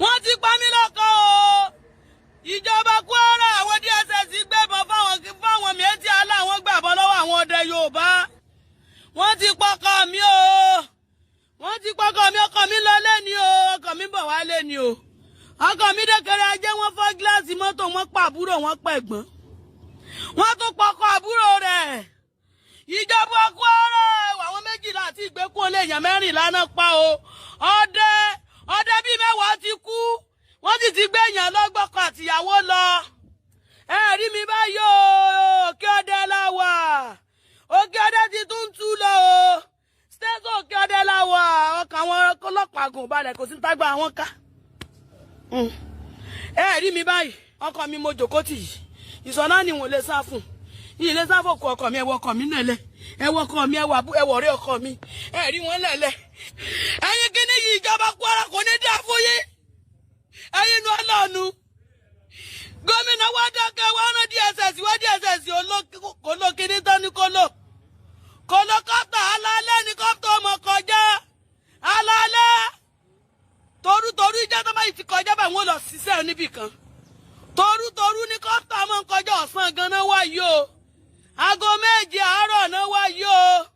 Wọ́n ti pa mí lọ́kọ̀ o. Ìjọba Kwara àwọn DSS gbébọn fáwọn méjì aláwọn gbàbọn lọ́wọ́ àwọn ọdẹ Yorùbá. Wọ́n ti pọkọ mi o. Wọ́n ti pọkọ mi, ọkọ mi lọ lé ni o. Ọkọ mi bọ̀ wá lé ni o. Ọkọ mi dékèrè ajé wọ́n fọ́ gíláàsì mọ́tò, wọ́n pa àbúrò, wọ́n pa ẹ̀gbọ́n. Wọ́n tún pọkọ àbúrò rẹ̀. Ìjọba Kwara àwọn méjìlá àti ìgbékùn olè èèyàn 14 náà pa o. Ọdẹ bíi 10 ti kú. Wọ́n sì ti gbé èèyàn lọ́gbọ́kọ̀ àtìyàwó lọ. Ẹ rí mi báyìí o. Òkè ọdẹ la wà. Òkè ọdẹ ti tún tú lọ o. Stéṣọ̀ òkè ọdẹ la wà. Ọkàn àwọn ọlọ́pàá gùn balẹ̀ kò sí tágbà àwọn ká. Ẹ rí mi báyìí. Ọkọ mi mo jòkó tì yìí. Ìsọ̀nà ni wọ́n lè sá fún. Yìí lè sá fún ọkọ mi, ẹwọ ọkọ mi nẹ̀lẹ̀. Ẹwọ ọkọ mi, ẹwọ ọ̀rẹ́ ọkọ mi. Ẹ rí wọn lẹ̀lẹ̀. Ẹ̀yin kíní yìí ìjọba Kwara kò ní dá fún yín. Ẹ̀yin inú Ọlọ́run. Gómìnà wa dákẹ́ wá rán DSS olókìní tán ní kóló. Kóló kọ́pítà alálẹ́ ní kọ́pítà ọmọ kọjá. Alálẹ́. Torú ìjẹ́ tó bá yìí ti kọjá bá wọn lọ ṣiṣẹ́ níbì kan. Torú ní kọ́pítà ọmọ kọjá ọ̀sán gan-an wáyé o. Aago 7 àárọ̀ náà wáyé o.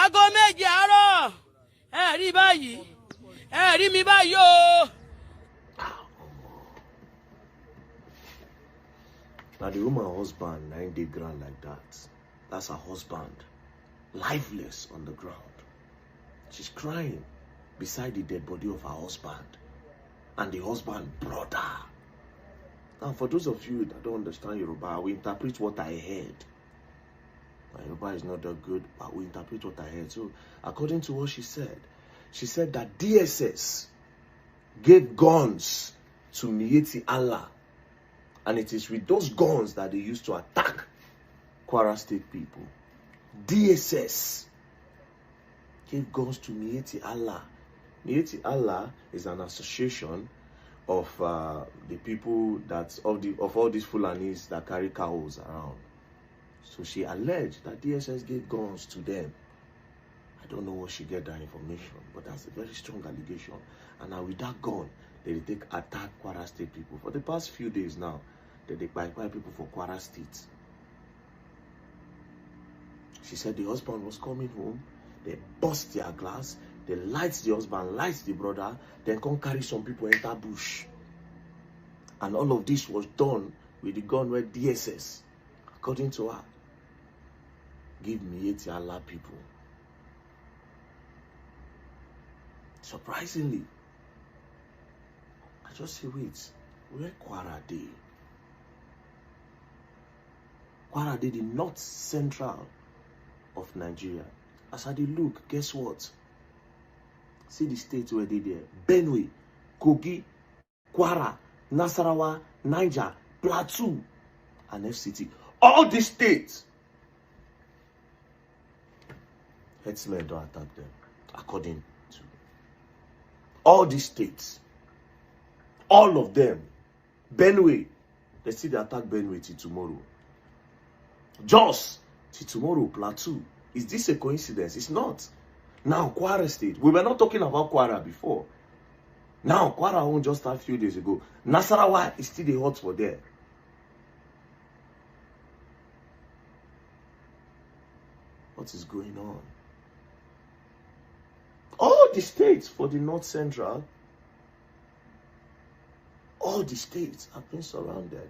Aago 7 àárọ̀. Ẹ rí báyìí. Ẹ rí mi báyìí o. Now the woman husband 9 day ground like that. That's her husband. Lifeless on the ground. She's crying beside the dead body of her husband. And the husband brother. Now for those of you that don't understand Yoruba, I will interpret what I heard. My Yoruba is not that good, but I will interpret what I heard. So according to what she said that DSS gave guns to Miyetti Allah. And it is with those guns that they used to attack Kwara State people. DSS gave guns to Miyetti Allah. Miyetti Allah is an association of the people that of all these Fulanis that carry cows around. So she alleged that DSS gave guns to them. I don't know where she get that information, but that's a very strong allegation. And now with that gun, they take attack Kwara State people. For the past few days now, they buy people for Kwara State. She said the husband was coming home, they bust their glass, they light the husband, light the brother, then come carry some people enter bush. And all of this was done with the gun where DSS, according to her, give Miyetti Allah people. Surprisingly, I just say, wait, where Kwara Day? Kwara Day, the north central of Nigeria. As I did look, guess what? See the states where they there. Benue, Kogi, Kwara, Nasarawa, Niger, Plateau, and FCT. All these states, headsmen don't attack them, according to all these states. All of them. Benue, they still attack Benue till tomorrow. Jos, till tomorrow. Plateau. Is this a coincidence? It's not. Now, Kwara State. We were not talking about Kwara before. Now, Kwara won just a few days ago. Nasarawa is still the hot for there. What is going on? All the states for the North Central, all the states have been surrounded.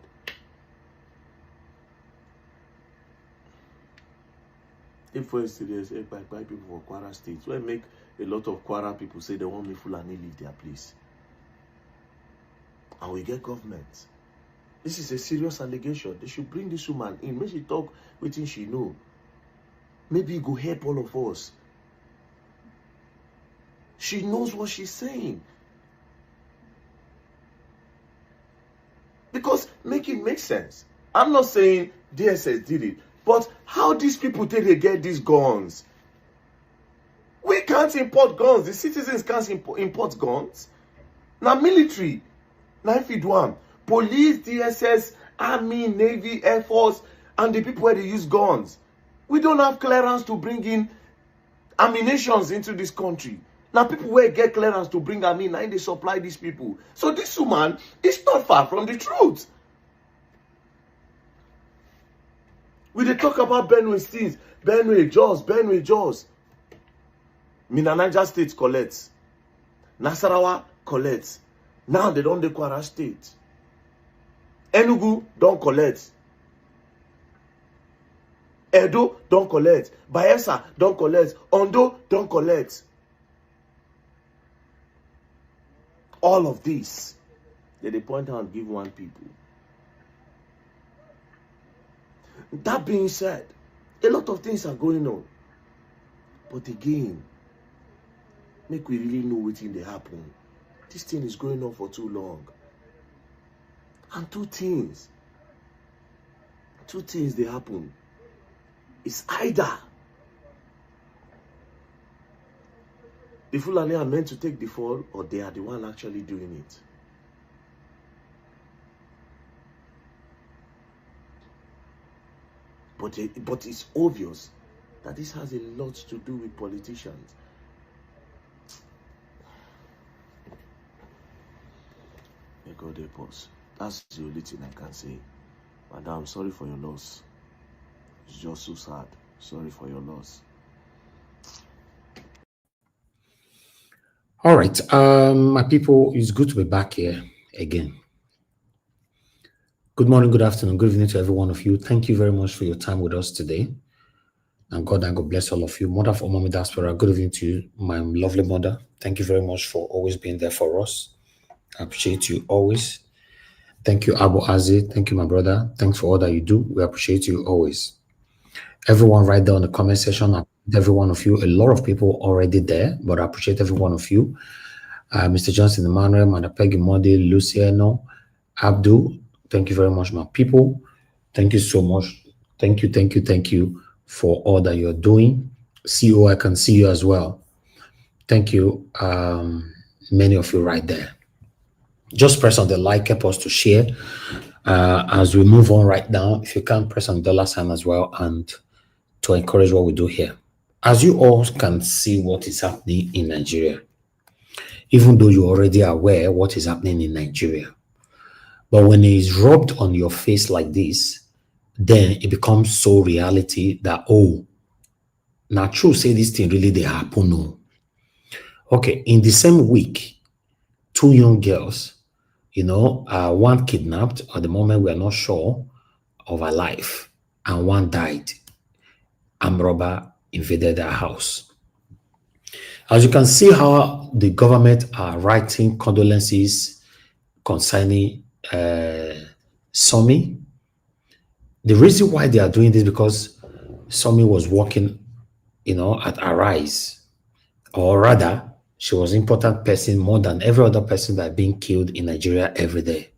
If for instance, they say by people for Kwara State, where make a lot of Kwara people say they want me Fulani leave their place. And we get government. This is a serious allegation. They should bring this woman in. Maybe she talk waiting she know. Maybe it go help all of us. She knows what she's saying. Because make it make sense. I'm not saying DSS did it. But how these people take they get these guns? We can't import guns. The citizens can't import guns. Now military, now if you do one, police, DSS, army, navy, air force, and the people where they use guns. We don't have clearance to bring in ammunitions into this country. Now people will get clearance to bring them in, and they supply these people. So this woman is not far from the truth. We dey talk about Benue things, Benue Jos. Mina Niger State collects, Nasarawa collects. Now they don't dey Kwara State. Enugu don't collect. Edo don't collect. Bayelsa don't collect. Ondo don't collect. All of this, they point out and give one people. That being said, a lot of things are going on. But again, make we really know what thing they happen. This thing is going on for too long. And two things they happen. It's either the Fulani are meant to take the fall, or they are the one actually doing it. But it's obvious that this has a lot to do with politicians. May God help us. That's the only thing I can say. Madam, sorry for your loss. It's just so sad. Sorry for your loss. All right, my people, it's good to be back here again. Good morning, good afternoon, good evening to every one of you. Thank you very much for your time with us today. And God bless all of you. Mother of Mommy Diaspora, good evening to you, my lovely mother. Thank you very much for always being there for us. I appreciate you always. Thank you, Abu Aziz. Thank you, my brother. Thanks for all that you do. We appreciate you always. Everyone right there in the comment section, every one of you, a lot of people already there, but I appreciate every one of you. Mr. Johnson, Emmanuel, Madapegi Modi, Luciano, Abdul, thank you very much, my people. Thank you so much. Thank you for all that you're doing. CEO, I can see you as well. Thank you, many of you right there. Just press on the like, help us to share as we move on right now. If you can, press on the dollar sign as well, and to encourage what we do here. As you all can see what is happening in Nigeria, even though you're already aware what is happening in Nigeria, but when it is rubbed on your face like this, then it becomes so reality that, oh, now true, say this thing really they happen. No. Okay, in the same week, 2 young girls, one kidnapped. At the moment, we are not sure of her life, and one died. Armed robber invaded their house. As you can see how the government are writing condolences concerning Sommie. The reason why they are doing this because Sommie was working, at Arise, or rather, she was an important person more than every other person that being killed in Nigeria every day.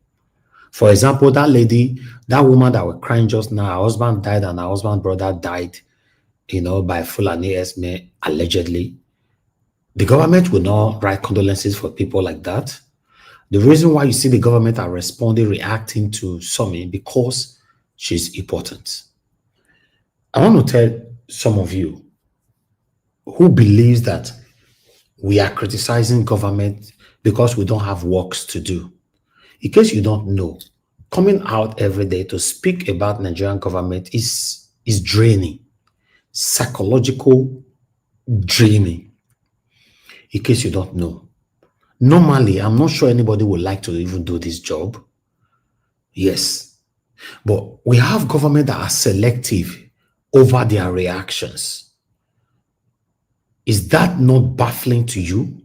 For example, that lady, that woman that was crying just now, her husband died and her husband's brother died, by Fulani Esme, allegedly. The government will not write condolences for people like that. The reason why you see the government are responding, reacting to Sommie, because she's important. I want to tell some of you who believes that we are criticizing government because we don't have works to do. In case you don't know, coming out every day to speak about Nigerian government is draining, psychological draining. In case you don't know, normally, I'm not sure anybody would like to even do this job. Yes, but we have government that are selective over their reactions. Is that not baffling to you?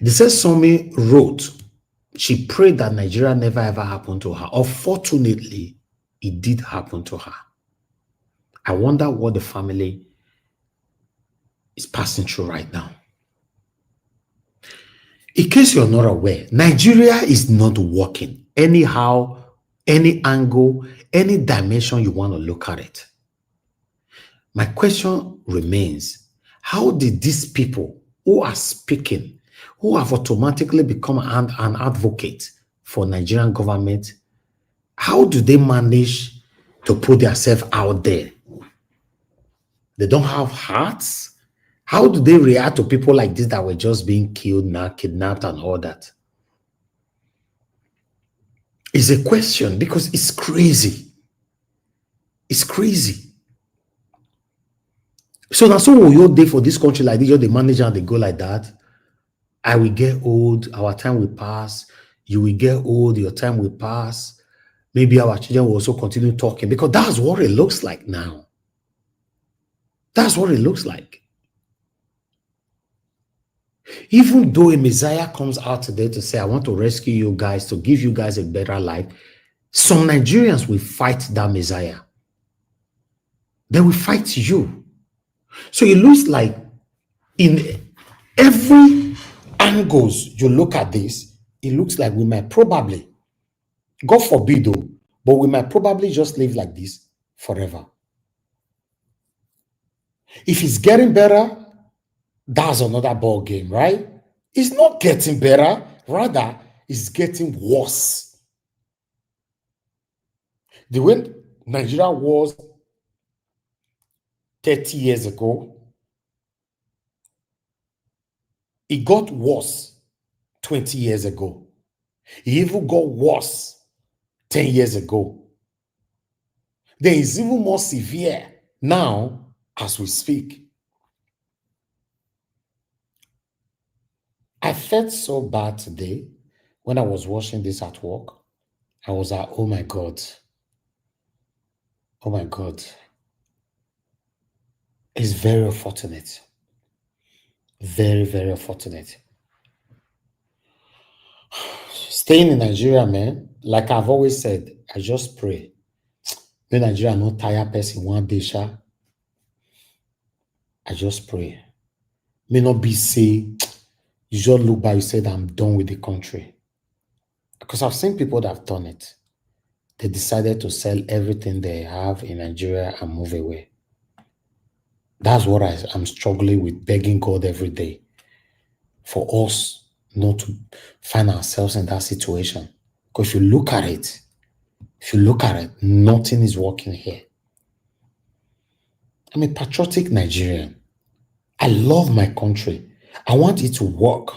They said Sommie wrote, she prayed that Nigeria never ever happened to her. Unfortunately, it did happen to her. I wonder what the family is passing through right now. In case you're not aware, Nigeria is not working anyhow, any angle, any dimension you want to look at it. My question remains, how did these people who are speaking, who have automatically become an advocate for Nigerian government, how do they manage to put themselves out there? They don't have hearts? How do they react to people like this that were just being killed now, kidnapped and all that? It's a question because it's crazy. It's crazy. So now, so will you day for this country like this? You're the manager and they go like that. I will get old, our time will pass. You will get old, your time will pass. Maybe our children will also continue talking because that's what it looks like now. That's what it looks like. Even though a Messiah comes out today to say, I want to rescue you guys, to give you guys a better life, some Nigerians will fight that Messiah. They will fight you. So it looks like in every angles you look at this, it looks like we might probably, God forbid though, but we might probably just live like this forever. If it's getting better, that's another ball game, right? It's not getting better, rather, it's getting worse. The way Nigeria was 30 years ago, it got worse 20 years ago. It even got worse 10 years ago. There is even more severe now as we speak. I felt so bad today when I was watching this at work. I was like, oh my God. Oh my God. It's very unfortunate. Very, very unfortunate. Staying in Nigeria, man, like I've always said, I just pray. When Nigeria no tire person one day, sha, I just pray. May not be say, you just look back, you said, I'm done with the country. Because I've seen people that have done it. They decided to sell everything they have in Nigeria and move away. That's what I'm struggling with, begging God every day for us not to find ourselves in that situation. Because if you look at it, nothing is working here. I'm a patriotic Nigerian. I love my country. I want it to work.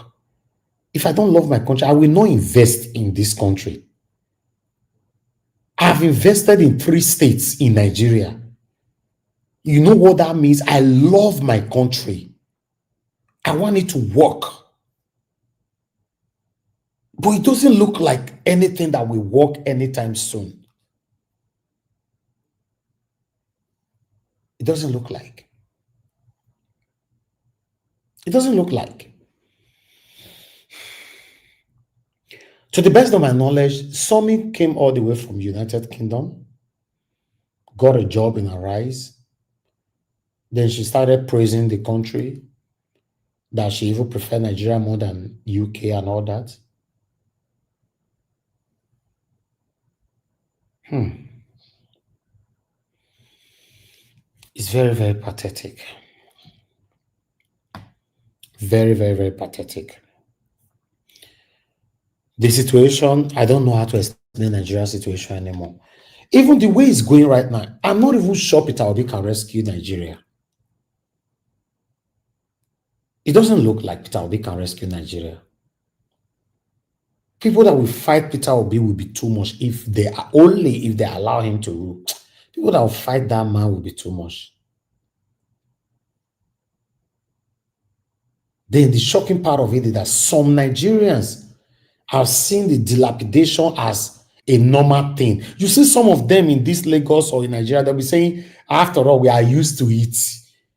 If I don't love my country, I will not invest in this country. I've invested in 3 states in Nigeria. You know what that means? I love my country. I want it to work. But it doesn't look like anything that will work anytime soon. It doesn't look like. It doesn't look like. To the best of my knowledge, Sommie came all the way from United Kingdom, got a job in Arise. Then she started praising the country, that she even preferred Nigeria more than UK and all that. It's very, very pathetic. Very, very, very pathetic. The situation, I don't know how to explain Nigeria's situation anymore. Even the way it's going right now, I'm not even sure Peter Obi can rescue Nigeria. It doesn't look like Peter Obi can rescue Nigeria. People that will fight Peter Obi will be too much if they allow him to rule. People that will fight that man will be too much. Then the shocking part of it is that some Nigerians have seen the dilapidation as a normal thing. You see some of them in this Lagos or in Nigeria, they'll be saying, after all, we are used to it.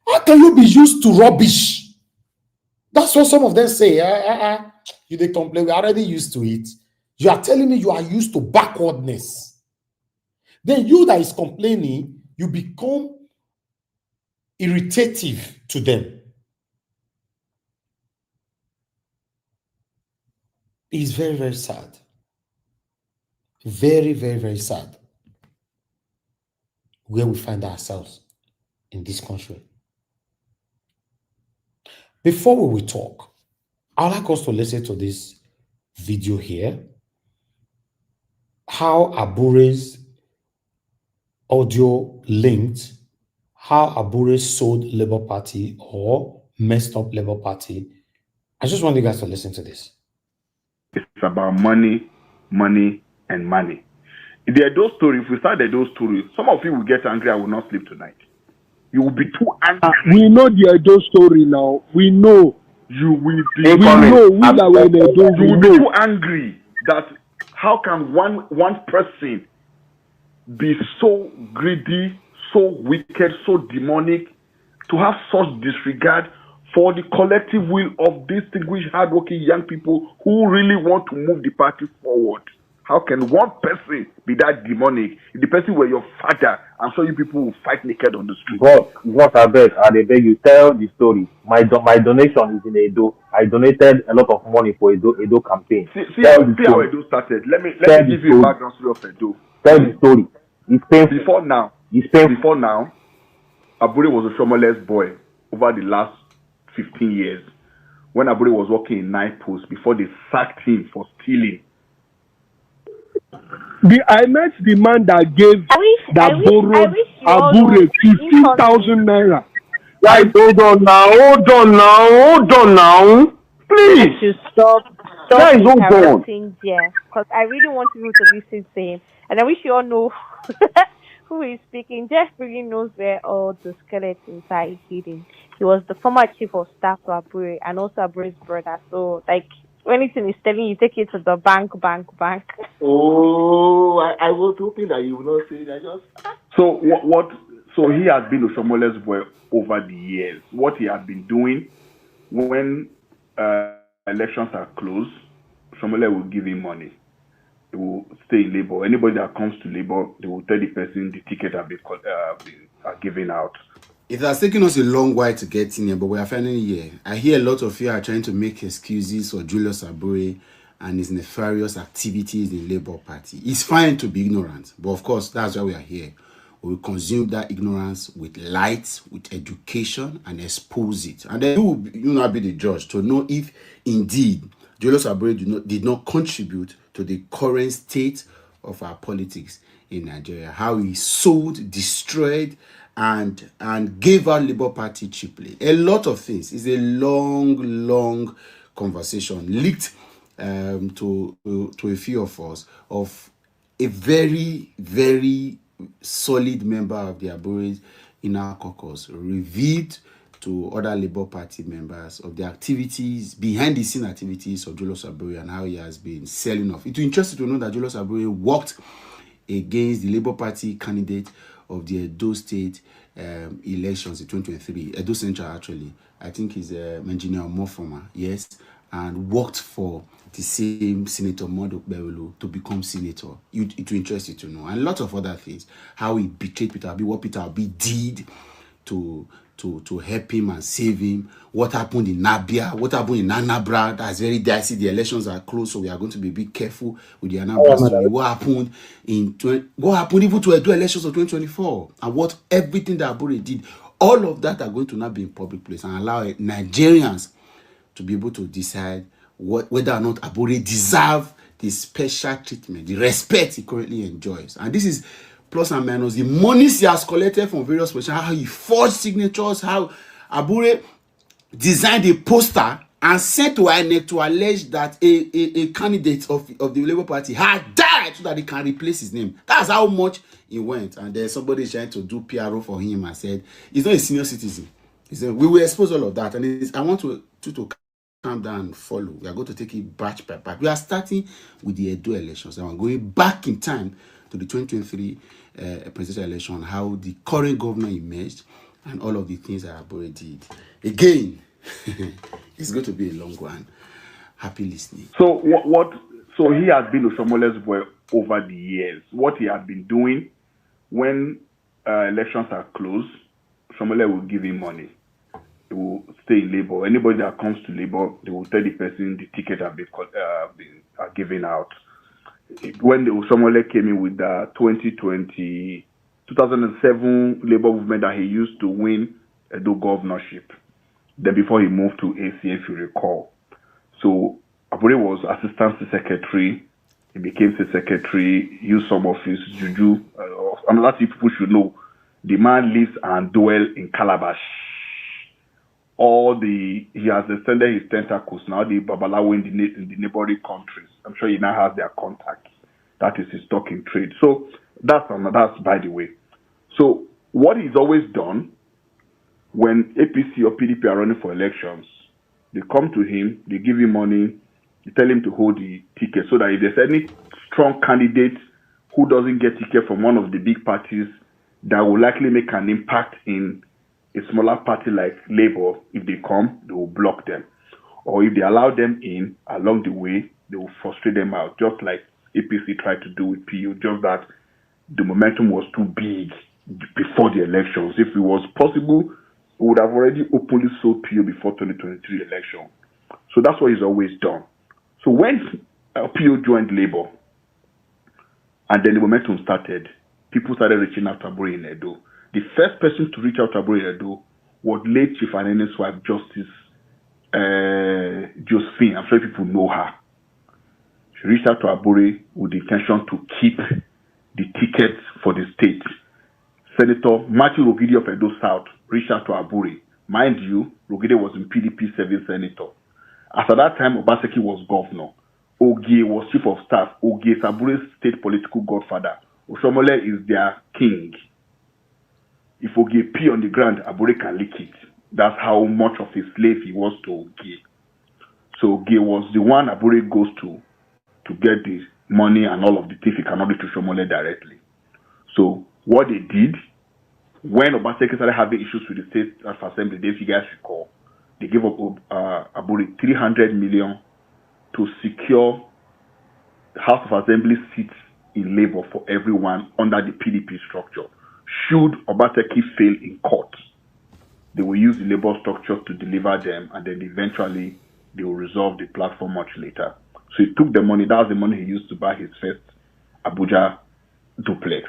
How can you be used to rubbish? That's what some of them say. You they complain, we're already used to it. You are telling me you are used to backwardness. Then you that is complaining, you become irritative to them. It's very, very sad. Very, very, very sad where we find ourselves in this country. Before we will talk, I'd like us to listen to this video here. How Abure's audio linked how Abure sold Labour Party or messed up Labour Party. I just want you guys to listen to this. It's about money, money, and money. The Edo story, if we start the Edo story, some of you will get angry. I will not sleep tonight. You will be too angry. We know the Edo story now. We know. You will be. We know. We that were in Edo. You will be too angry that how can one person be so greedy, so wicked, so demonic, to have such disregard for the collective will of distinguished, hardworking young people who really want to move the party forward. How can one person be that demonic? If the person were your father, I'm sure you people will fight naked on the street. What I beg you, tell the story. My donation is in Edo. I donated a lot of money for Edo campaign. See how Edo started. Let me give you a background story of Edo. Tell the story. It's painful. Before now, Abure was a Shomoles boy over the last 15 years. When Abure was working in night post before they sacked him for stealing. I met the man that gave borrowed Abure 15,000 naira. Like, hold on now. Please. To stop Guys, interrupting there, because I really want people to listen to him, and I wish you all know who is speaking. Jeff really knows where all the skeletons are hidden. He was the former chief of staff to Abure and also Abure's brother. So, like, anything he's telling you, take it to the bank. Oh, I was hoping that you would not say that. So what? So he has been a Shomoles boy over the years. What he has been doing when elections are closed, Shomole will give him money. He will stay in Labour. Anybody that comes to Labour, they will tell the person the ticket are given out. It has taken us a long while to get in here, but we are finally here. I hear a lot of you are trying to make excuses for Julius Abure and his nefarious activities in the Labour Party. It's fine to be ignorant, but of course, that's why we are here. We will consume that ignorance with light, with education, and expose it. And then you will not be the judge to know if indeed Julius Abure did not contribute to the current state of our politics in Nigeria. How he sold, destroyed, and gave our Labour Party cheaply. A lot of things. It's a long conversation leaked to a few of us of a very solid member of the Abure inner caucus revealed to other Labour Party members of the activities, behind the scene activities of Julius Abure and how he has been selling off. It will interest you to know that Julius Abure worked against the Labour Party candidate of the Edo State elections in 2023, Edo Central actually. I think he's Engineer Mofoma, yes, and worked for the same Senator Modok Bewelu to become senator. It will interest you to know. And a lot of other things. How he betrayed Peter Obi, what Peter Obi did to help him and save him. What happened in Nabia, what happened in Anambra. That's very dicey. The elections are close, so we are going to be a bit careful with the Anambra story. What happened even to Edo elections of 2024, and what everything that Abure did. All of that are going to now be in public place and allow Nigerians to be able to decide whether or not Abure deserve the special treatment, the respect he currently enjoys. And this is plus and minus the monies he has collected from various positions, how he forged signatures, how Abure designed a poster and sent to INEC to allege that a candidate of the Labour Party had died so that he can replace his name. That's how much he went. And there's somebody trying to do PRO for him and said, he's not a senior citizen. He said, we will expose all of that. And I want to calm down and follow. We are going to take it batch by batch. We are starting with the Edo elections. And we're going back in time to the 2023 presidential election, how the current governor emerged, and all of the things that Abure did. Again, it's going to be a long one. Happy listening. So So he has been a Shomoles boy over the years. What he has been doing when elections are closed, Shomole will give him money. He will stay in Labour. Anybody that comes to Labour, they will tell the person the ticket are given out. When the Shomole came in with the 2007 Labour movement that he used to win Edo governorship, then before he moved to AC, if you recall. So Abure was assistant secretary. He became state secretary, used some of his juju. Another thing people should know, the man lives and dwells in Calabash. he has extended his tentacles now, the Babalawo in the neighboring countries. I'm sure he now has their contacts. That is his stock in trade. So that's by the way. So what he's always done when APC or PDP are running for elections, they come to him, they give him money, they tell him to hold the ticket so that if there's any strong candidate who doesn't get ticket from one of the big parties that will likely make an impact in a smaller party like Labour, if they come, they will block them. Or if they allow them in along the way, they will frustrate them out, just like APC tried to do with PU, just that the momentum was too big before the elections. If it was possible, we would have already openly sold PU before 2023 election. So that's what he's always done. So when PU joined Labour, and then the momentum started, people started reaching out to Abure in Edo. The first person to reach out to Abure in Edo was late Chief Anene's wife, Justice Josephine. I'm sure people know her. She reached out to Abure with the intention to keep the tickets for the state. Senator Matthew Rogide of Edo South reached out to Abure. Mind you, Rogide was in PDP serving senator. As at that time, Obaseki was governor. Ogie was chief of staff. Ogie is Abure's state political godfather. Oshomole is their king. If Ogie pee on the ground, Abure can lick it. That's how much of a slave he was to Ogie. So Ogie was the one Abure goes to get the money and all of the things he cannot do to Oshomole directly. So what they did, when Obaseki started having issues with the state assembly, if you guys recall, they gave up Abure 300 million to secure House of Assembly seats in Labour for everyone under the PDP structure. Should Obaseki fail in court, they will use the Labour structure to deliver them, and then eventually they will resolve the platform much later. So he took the money. That was the money he used to buy his first Abuja duplex.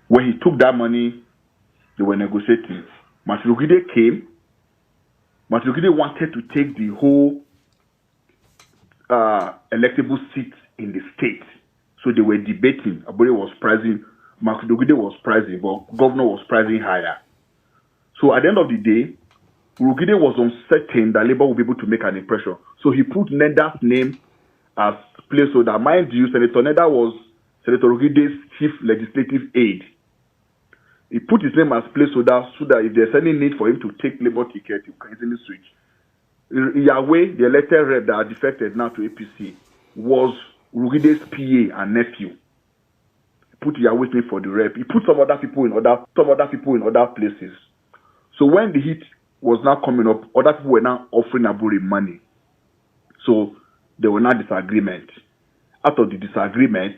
When he took that money, they were negotiating. Matthew Rogide came. Matthew Rogide wanted to take the whole electable seats in the state. So they were debating. Abure was pricing, Matthew Rogide was pricing, but governor was pricing higher. So at the end of the day, Rogide was uncertain that Labour would be able to make an impression. So he put Neda's name as placeholder. Mind you, Senator Neda was Senator Rogide's chief legislative aide. He put his name as placeholder so that if there's any need for him to take Labour ticket, he can easily switch. Yahweh, the elected rep that are defected now to APC, was Rogide's PA and nephew. He put Yahweh's name for the rep. He put some other people in other places. So when the heat was now coming up, other people were now offering Abure money. So there were now disagreement. Out of the disagreement,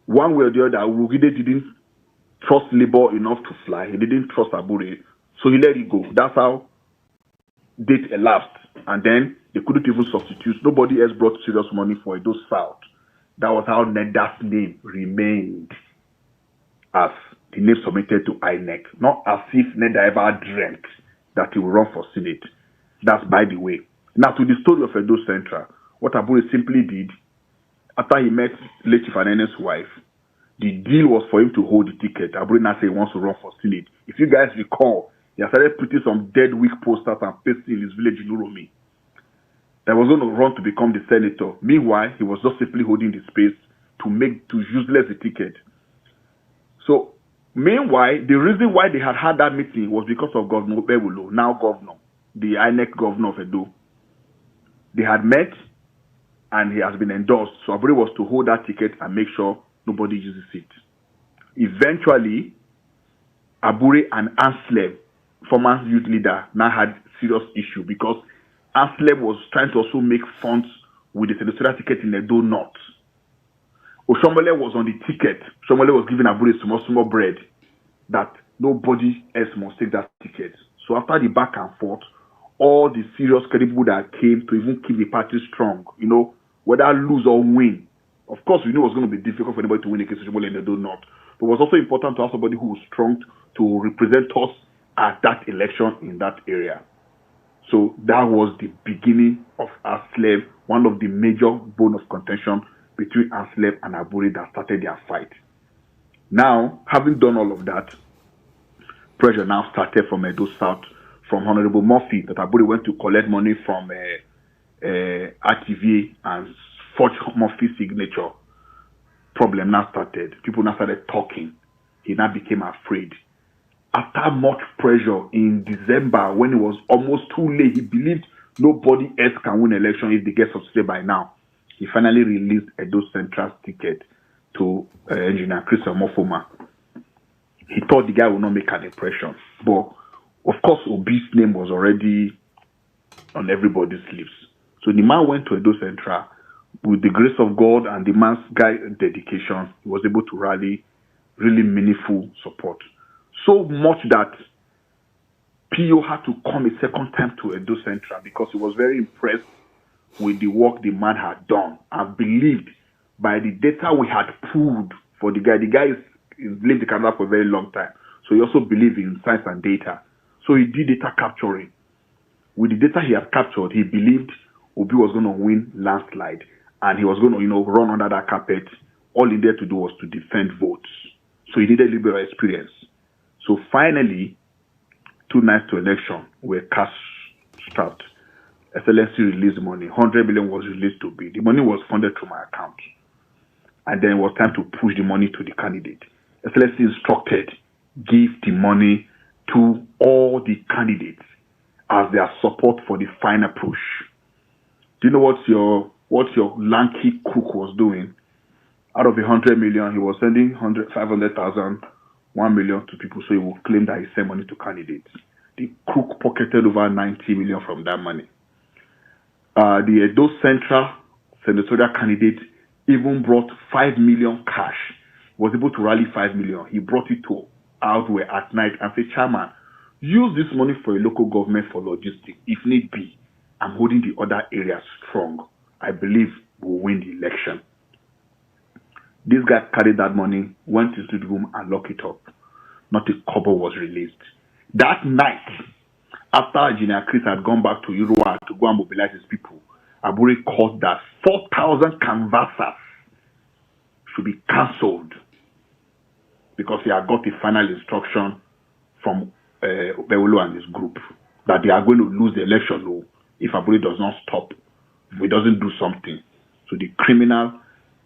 one way or the other, Rogide didn't trust Labour enough to fly. He didn't trust Abure, so he let it go. That's how date elapsed, and then they couldn't even substitute. Nobody else brought serious money for Edo South. That was how Neda's name remained as the name submitted to INEC. Not as if Neda ever dreamt that he would run for Senate. That's by the way. Now to the story of Edo Central, what Abure simply did, after he met late Chief Anene's wife, the deal was for him to hold the ticket. Abure now said he wants to run for Senate. If you guys recall, he started putting some dead weak posters and pasting in his village in Uromi that was going to run to become the senator. Meanwhile, he was just simply holding the space to useless the ticket. So, meanwhile, the reason why they had that meeting was because of Governor Bewulo, now governor, the INEC governor of Edo. They had met, and he has been endorsed. So Abure was to hold that ticket and make sure nobody uses it. Eventually, Abure and Anslem, former youth leader, now had serious issue because Anslem was trying to also make funds with the senatorial ticket in Edo North. Oshomole was on the ticket. Oshomole was giving Abure small bread that nobody else must take that ticket. So after the back and forth, all the serious credible that came to even keep the party strong, whether lose or win. Of course, we knew it was going to be difficult for anybody to win against Oshomole in Edo North. But it was also important to have somebody who was strong to represent us at that election in that area. So that was the beginning of Anslem, one of the major bone of contention between Anslem and Abure that started their fight. Now, having done all of that, pressure now started from Edo South from Honorable Murphy that Abure went to collect money from RTV and forge Murphy's signature. Problem now started. People now started talking. He now became afraid. After much pressure in December, when it was almost too late, he believed nobody else can win election if they get succeeded by now. He finally released Edo Central's ticket to Engineer Chris Omofoma. He thought the guy would not make an impression. But, of course, Obi's name was already on everybody's lips. So the man went to Edo Central. With the grace of God and the man's dedication, he was able to rally really meaningful support. So much that PO had to come a second time to Edo Central because he was very impressed with the work the man had done and believed by the data we had pulled for the guy. The guy is lived in Canada for a very long time. So he also believed in science and data. So he did data capturing. With the data he had captured, he believed Obi was going to win landslide and he was going to, run under that carpet. All he needed to do was to defend votes. So he needed a little bit of experience. So finally, 2 nights to election, were cash strapped. Excellency released money. 100 million was released to be. The money was funded through my account. And then it was time to push the money to the candidate. Excellency instructed, give the money to all the candidates as their support for the final push. Do you know what your lanky crook was doing? Out of the 100 million, he was sending 500,000, 1 million to people so he would claim that he sent money to candidates. The crook pocketed over 90 million from that money. The Edo Central senatorial candidate even brought 5 million cash. He was able to rally 5 million. He brought it to Outway at night and said, Chairman, use this money for a local government for logistics. If need be, I'm holding the other areas strong. I believe we'll win the election. This guy carried that money, went into the room and locked it up. Not a kobo was released. That night, after Engineer Chris had gone back to Uruwa to go and mobilize his people, Abure called that 4,000 canvassers should be cancelled because he had got a final instruction from Beolo and his group that they are going to lose the election if Abure does not stop, if he doesn't do something. So the criminal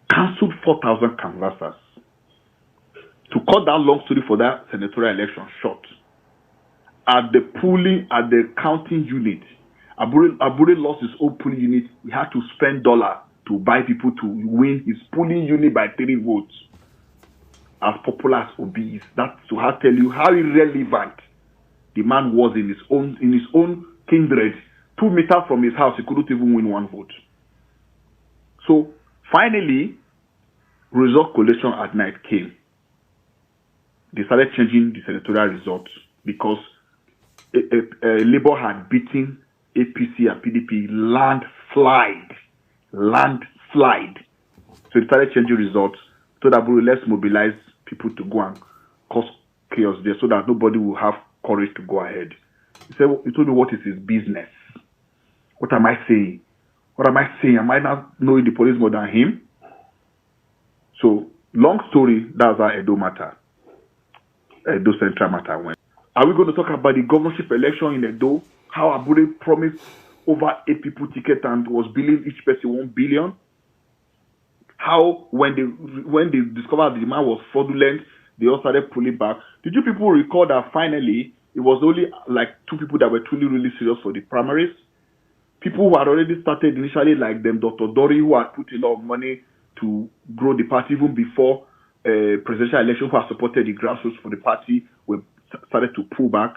cancelled 4,000 canvassers. To cut that long story for that senatorial election short, at the counting unit, Abure lost his own polling unit. He had to spend dollar to buy people to win his polling unit by 3 votes. As popular as Obi is, that's to tell you how irrelevant the man was in his own kindred. 2 meters from his house, he couldn't even win 1 vote. So finally, result collation at night came. They started changing the senatorial results because Labour had beaten APC and PDP landslide. So they started changing results so that let's mobilize people to go and cause chaos there so that nobody will have courage to go ahead. He told me what is his business. What am I saying? Am I not knowing the police more than him? So, long story, that's how Edo Central matter went. Are we going to talk about the governorship election in Edo? How Abure promised over 8 people ticket and was billing each person 1 billion? How, when they discovered the man was fraudulent, they all started pulling back. Did you people recall that finally, it was only like 2 people that were truly, really serious for the primaries? People who had already started initially, like them, Dr. Dori, who had put a lot of money to grow the party even before presidential election, who had supported the grassroots for the party, started to pull back.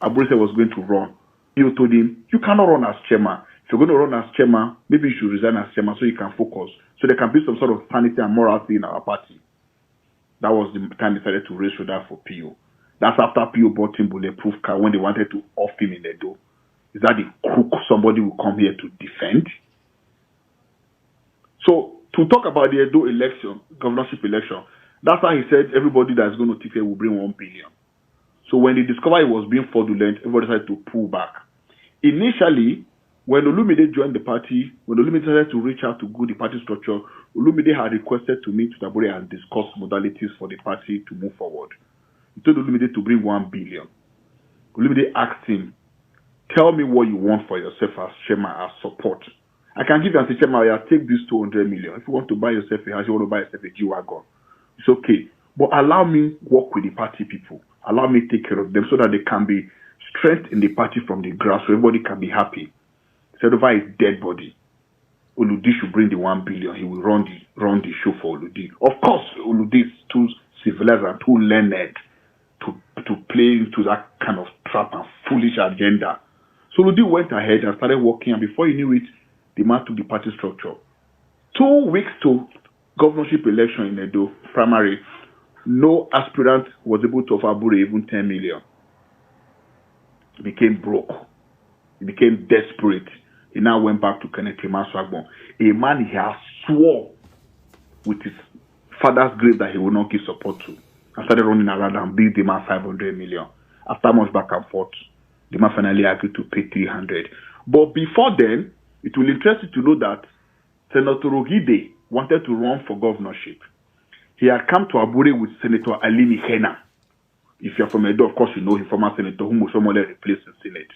Abure was going to run. You told him, you cannot run as chairman. If you're going to run as chairman, maybe you should resign as chairman so you can focus. So there can be some sort of sanity and morality in our party. That was the time they decided to raise shoulder for PO. That's after PO bought him bulletproof car when they wanted to off him in Edo. Is that the crook somebody will come here to defend? So, to talk about the Edo election, governorship election, that's how he said everybody that's going to ticket will bring 1 billion. So when they discovered it was being fraudulent, everybody decided to pull back. Initially, when Olumide joined the party, when Olumide decided to reach out to go the party structure, Olumide had requested to meet with Abure and discuss modalities for the party to move forward. He told Olumide to bring 1 billion. Olumide asked him, Tell me what you want for yourself as chairman, as support. I can give you as a chairman, I take this 200 million. If you want to buy yourself a house, you want to buy yourself a G-Wagon, it's okay. But allow me work with the party people. Allow me take care of them so that they can be strength in the party from the grass so everybody can be happy. Instead of his dead body, Oludi should bring the 1 billion. He will run the show for Oludi. Of course, Oludi is too civilized and too learned to play into that kind of trap and foolish agenda. So Oludi went ahead and started working, and before he knew it, the man took the party structure. 2 weeks to governorship election in Edo primary, no aspirant was able to offer Abure even 10 million. He became broke. He became desperate. He now went back to Kenneth Maswagbon, a man he has swore with his father's grave that he will not give support to. I started running around and bid the man 500 million. After much back and forth, the man finally agreed to pay 300. But before then, it will interest you to know that Senator Ogide wanted to run for governorship. He had come to Abure with Senator Alimi Hena. If you're from Edo, of course, you know him, former senator whom Osomole replaced in Senate.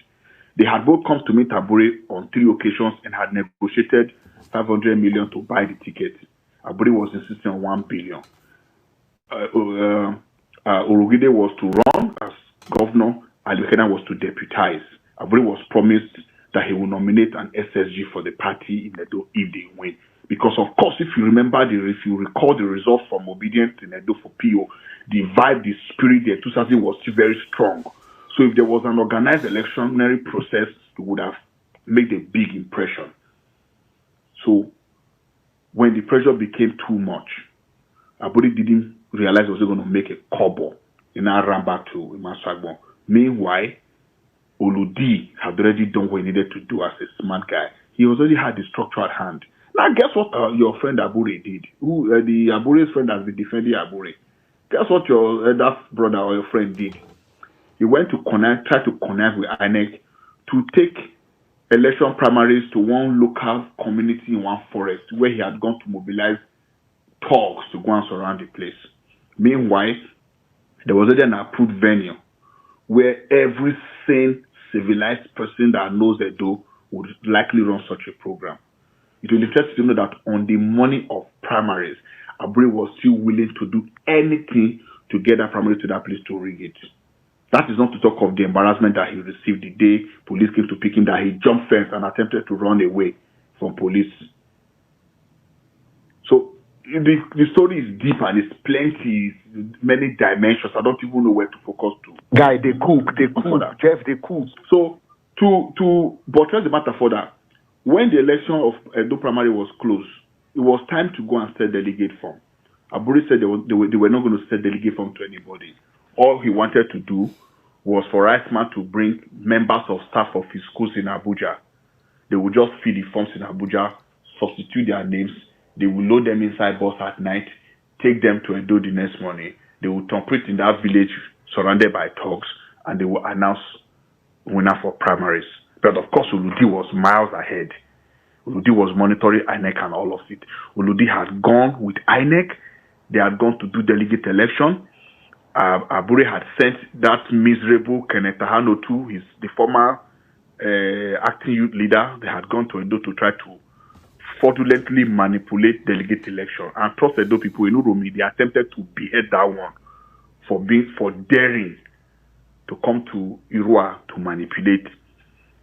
They had both come to meet Abure on 3 occasions and had negotiated 500 million to buy the ticket. Abure was insisting on 1 billion. Orogide was to run as governor, Alihena was to deputize. Abure was promised that he will nominate an SSG for the party in Edo if they win. Because of course, if you recall the results from Obedience in Edo for PO, the vibe, the spirit, the enthusiasm was still very strong. So if there was an organized electionary process, it would have made a big impression. So when the pressure became too much, Abure didn't realize he was going to make a cobble. He now ran back to Maswagbon. Meanwhile, Oludi had already done what he needed to do as a smart guy. He already had the structure at hand. Now, guess what your friend Abure did? The Abure's friend has been defending Abure. Guess what your that brother or your friend did? He went to try to connect with INEC to take election primaries to one local community in one forest where he had gone to mobilize thugs to go and surround the place. Meanwhile, there was already an approved venue where every sane, civilized person that knows Edo would likely run such a program. It will interest you to know that on the morning of primaries, Abure was still willing to do anything to get that primary to that place to rig it. That is not to talk of the embarrassment that he received the day police came to pick him, that he jumped fence and attempted to run away from police. So the story is deep and it's plenty, many dimensions. I don't even know where to focus to. Guy, they cook, Jeff, they cook. So to buttress the matter further, when the election of Edo primary was closed, it was time to go and sell delegate form. Abure said they were not going to sell delegate form to anybody. All he wanted to do was for Riceman to bring members of staff of his schools in Abuja. They would just fill the forms in Abuja, substitute their names. They will load them inside bus at night, take them to Edo the next morning. They will operate in that village surrounded by thugs, and they will announce winner for primaries. But of course, Oludi was miles ahead. Oludi was monitoring INEC and all of it. Oludi had gone with INEC. They had gone to do delegate election. Abure had sent that miserable Kenneth Ahano to the former acting youth leader. They had gone to Edo to try to fraudulently manipulate delegate election. And trust Edo people in Uromi, they attempted to behead that one for daring to come to Irua to manipulate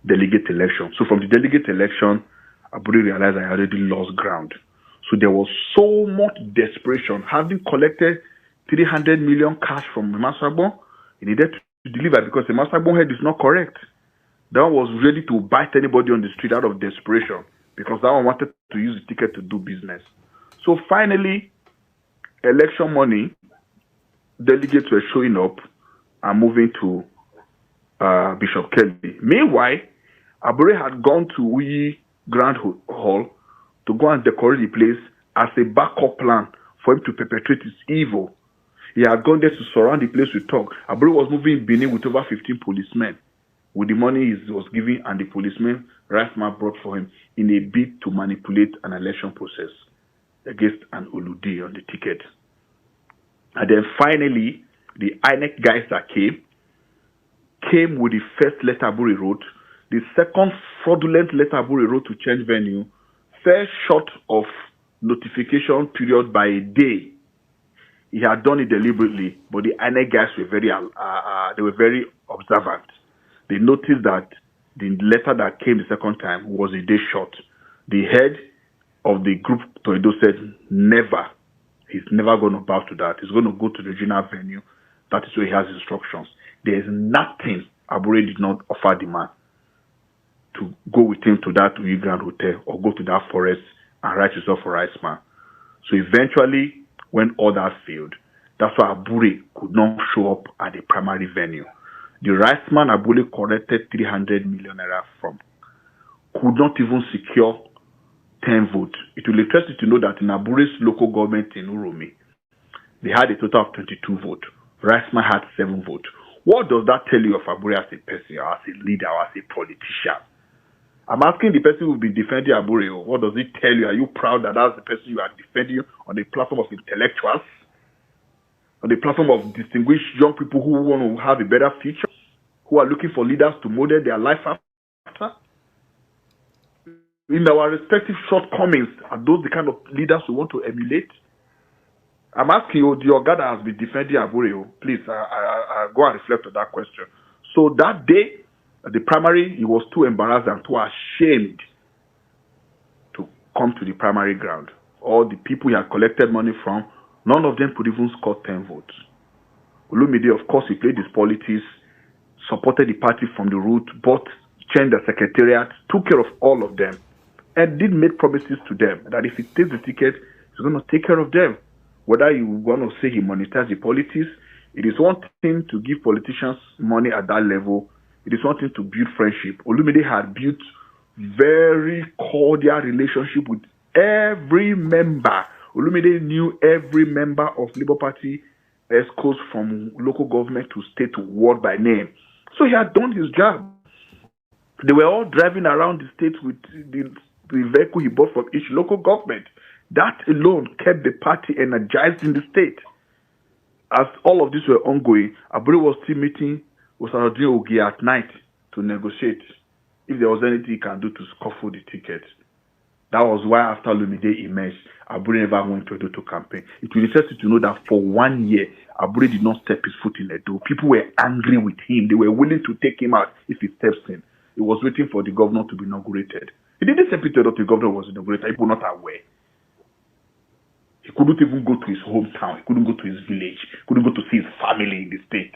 delegate election. So from the delegate election, Abure realized I already lost ground. So there was so much desperation. Having collected 300 million cash from Maswagbon, he needed to deliver because the Maswagbon head is not correct. That one was ready to bite anybody on the street out of desperation because that one wanted to use the ticket to do business. So finally, election money, delegates were showing up and moving to Bishop Kelly. Meanwhile, Abure had gone to Uyi Grand Hall to go and decorate the place as a backup plan for him to perpetrate his evil. He had gone there to surround the place with talk. Abure was moving in Benin with over 15 policemen with the money he was giving and the policemen Riceman brought for him in a bid to manipulate an election process against an Oludi on the ticket. And then finally, the INEC guys that came with the first letter Abure wrote The second fraudulent letter Abure wrote to change venue fell short of notification period by a day. He had done it deliberately, but the INEC guys were very observant. They noticed that the letter that came the second time was a day short. The head of the group Toledo said, never. He's never going to bow to that. He's going to go to the regional venue. That is where he has instructions. There is nothing Abure did not offer the man to go with him to that Grand Hotel or go to that forest and write yourself for rice man. So eventually, when all that failed, that's why Abure could not show up at the primary venue. The rice man Abure collected 300 million naira from could not even secure 10 votes. It will interest you to know that in Abure's local government in Uromi, they had a total of 22 votes. Riceman had 7 votes. What does that tell you of Abure as a person, or as a leader, or as a politician? I'm asking the person who will be defending Abure, what does it tell you? Are you proud that that's the person you are defending on the platform of intellectuals? On the platform of distinguished young people who want to have a better future? Who are looking for leaders to model their life after? In our respective shortcomings, are those the kind of leaders we want to emulate? I'm asking you, the Oga that has been defending Abure, please I go and reflect on that question. So that day, at the primary, he was too embarrassed and too ashamed to come to the primary ground. All the people he had collected money from, none of them could even score 10 votes. Olumide, of course, he played his politics, supported the party from the root, but changed the secretariat, took care of all of them, and did make promises to them that if he takes the ticket, he's going to take care of them. Whether you want to say he monitors the politics, it is one thing to give politicians money at that level. It is one thing to build friendship. Olumide had built very cordial relationship with every member. Olumide knew every member of Labour Party ESCOs from local government to state to ward by name. So he had done his job. They were all driving around the state with the vehicle he bought from each local government. That alone kept the party energized in the state. As all of this were ongoing, Abure was still meeting with Osadun Ogie at night to negotiate if there was anything he can do to scuffle the ticket. That was why after Olumide emerged, Abure never went to Edo to campaign. It will interest you to know that for 1 year, Abure did not step his foot in Edo. People were angry with him. They were willing to take him out if he steps in. He was waiting for the governor to be inaugurated. He didn't step into Edo till the governor was inaugurated. People were not aware. He couldn't even go to his hometown. He couldn't go to his village. He couldn't go to see his family in the state.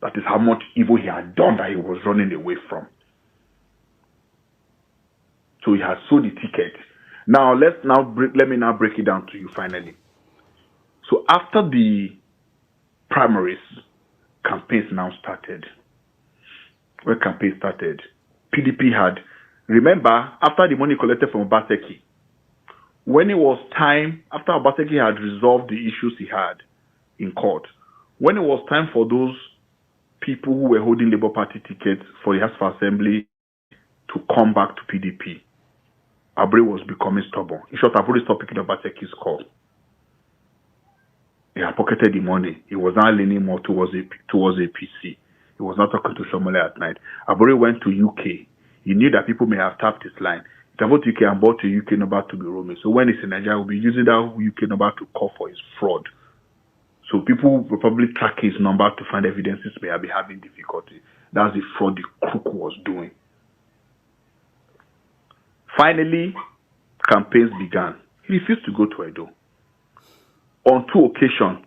That is how much evil he had done that he was running away from. So he has sold the ticket. Now let me now break it down to you finally. So after the primaries, campaigns now started. When campaign started, PDP had, remember, after the money collected from Obaseki, when it was time, after Obaseki had resolved the issues he had in court, when it was time for those people who were holding Labour Party tickets for the House of Assembly to come back to PDP, Abure was becoming stubborn. In short, Abure stopped picking up Obaseki's call. He had pocketed the money. He was now leaning more towards APC. He was not talking to Sommie at night. Abure went to UK. He knew that people may have tapped his line. He traveled to UK and bought a UK number to be roaming. So when he's in Nigeria, he'll be using that UK number to call for his fraud. So people will probably track his number to find evidences may be having difficulty. That's the fraud the crook was doing. Finally, campaigns began. He refused to go to Edo. On 2 occasions,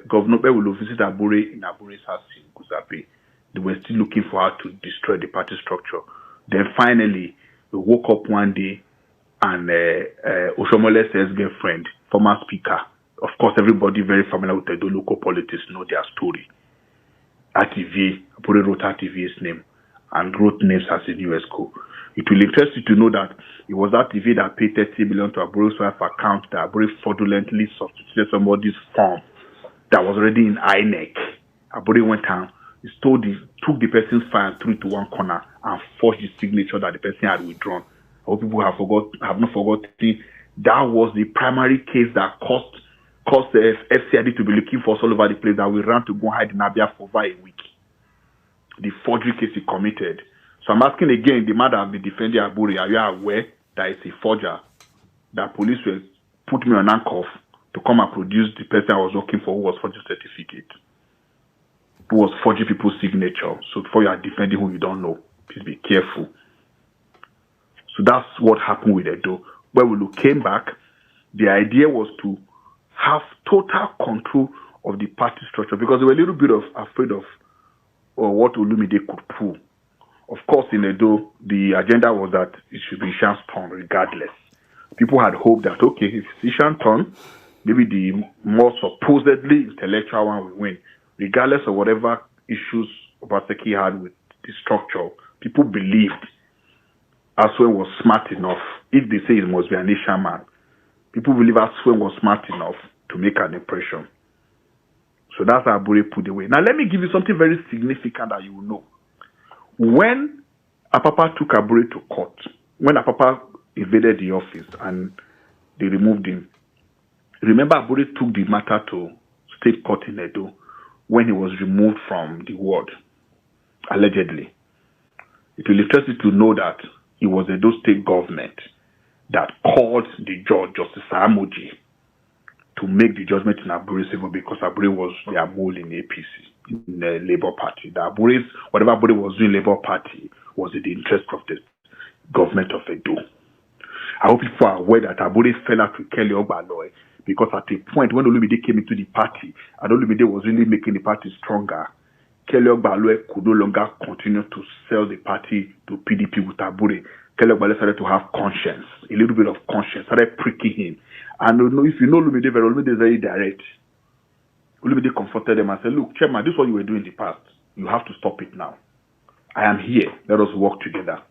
Governor Bewulu visited Abure in Abure's house in Guzape. They were still looking for how to destroy the party structure. Then finally, we woke up one day and Oshomole's ex-girlfriend, former speaker, of course, everybody very familiar with Edo local politics know their story. RTV, Abure wrote RTV's name and wrote names as a new ESCO. It will interest you to know that it was RTV that paid 30 million to Abure's wife account that Abure fraudulently substituted somebody's form that was already in INEC. Abure went down, he took the person's file and threw it to one corner and forged the signature that the person had withdrawn. I hope people have not forgotten. That was the primary case that caused the FCID to be looking for us all over the place, that we ran to go hide in Abia for over a week. the forgery case he committed. So I'm asking again, the man that have been defending Aburi, are you aware that it's a forger? That police will put me on handcuff to come and produce the person I was working for who was forging certificate, who was forging people's signature. So before you are defending who you don't know, please be careful. So that's what happened with Edo. When we came back, the idea was to have total control of the party structure because they were a little bit afraid of what Olumide could pull. Of course, in Edo, the agenda was that it should be Ishan's turn regardless. People had hoped that, okay, if it's Ishan's turn, maybe the more supposedly intellectual one will win. Regardless of whatever issues Obaseki had with the structure, people believed Aswen was smart enough. If they say it must be an Ishan man, people believe Aswen was smart enough to make an impression. So that's how Abure put away. Now, let me give you something very significant that you will know. When Apapa took Abure to court, when Apapa invaded the office and they removed him, remember Abure took the matter to state court in Edo when he was removed from the ward, allegedly. It will interest you to know that it was Edo state government that called the judge, Justice Amoji, to make the judgment in Abure's favor because Abure was their mole in APC, in the Labour Party. Whatever Abure was doing Labour Party was in the interest of the government of Edo. I hope people are aware that Abure fell out with Kelly Ogbaloy because at a point when Olumide came into the party and Olumide was really making the party stronger, Kelly Ogbaloy could no longer continue to sell the party to PDP with Abure. Kelly Ogbaloy started to have conscience, a little bit of conscience, started pricking him. And if you know Olumide very, Olumide is very direct. Olumide confronted them and said, look, Chairman, this is what you were doing in the past. You have to stop it now. I am here. Let us work together.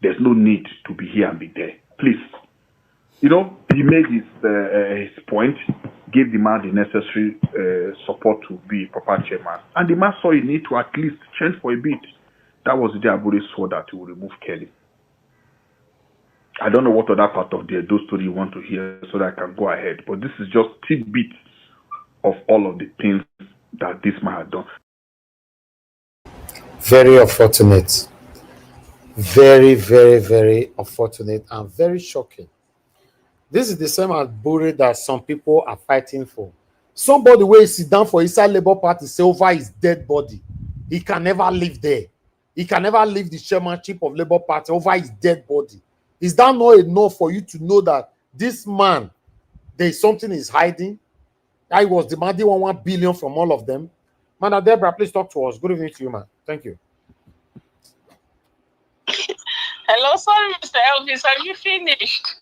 There's no need to be here and be there. Please. You know, he made his point, gave the man the necessary support to be a proper chairman. And the man saw a need to at least change for a bit. That was the day Abure swore that he would remove Kelly. I don't know what other part of the Edo story you want to hear so that I can go ahead. But this is just tidbits of all of the things that this man had done. Very unfortunate. Very, very, very unfortunate and very shocking. This is the same Abure that some people are fighting for. Somebody will sit down for inside Labour Party say over his dead body. He can never live there. He can never leave the chairmanship of Labour Party over his dead body. Is that not enough for you to know that this man, there is something he's hiding? I was demanding 1 billion from all of them. Madam Deborah, please talk to us. Good evening to you, man. Thank you. Hello, sorry, Mr. Elvis. Have you finished?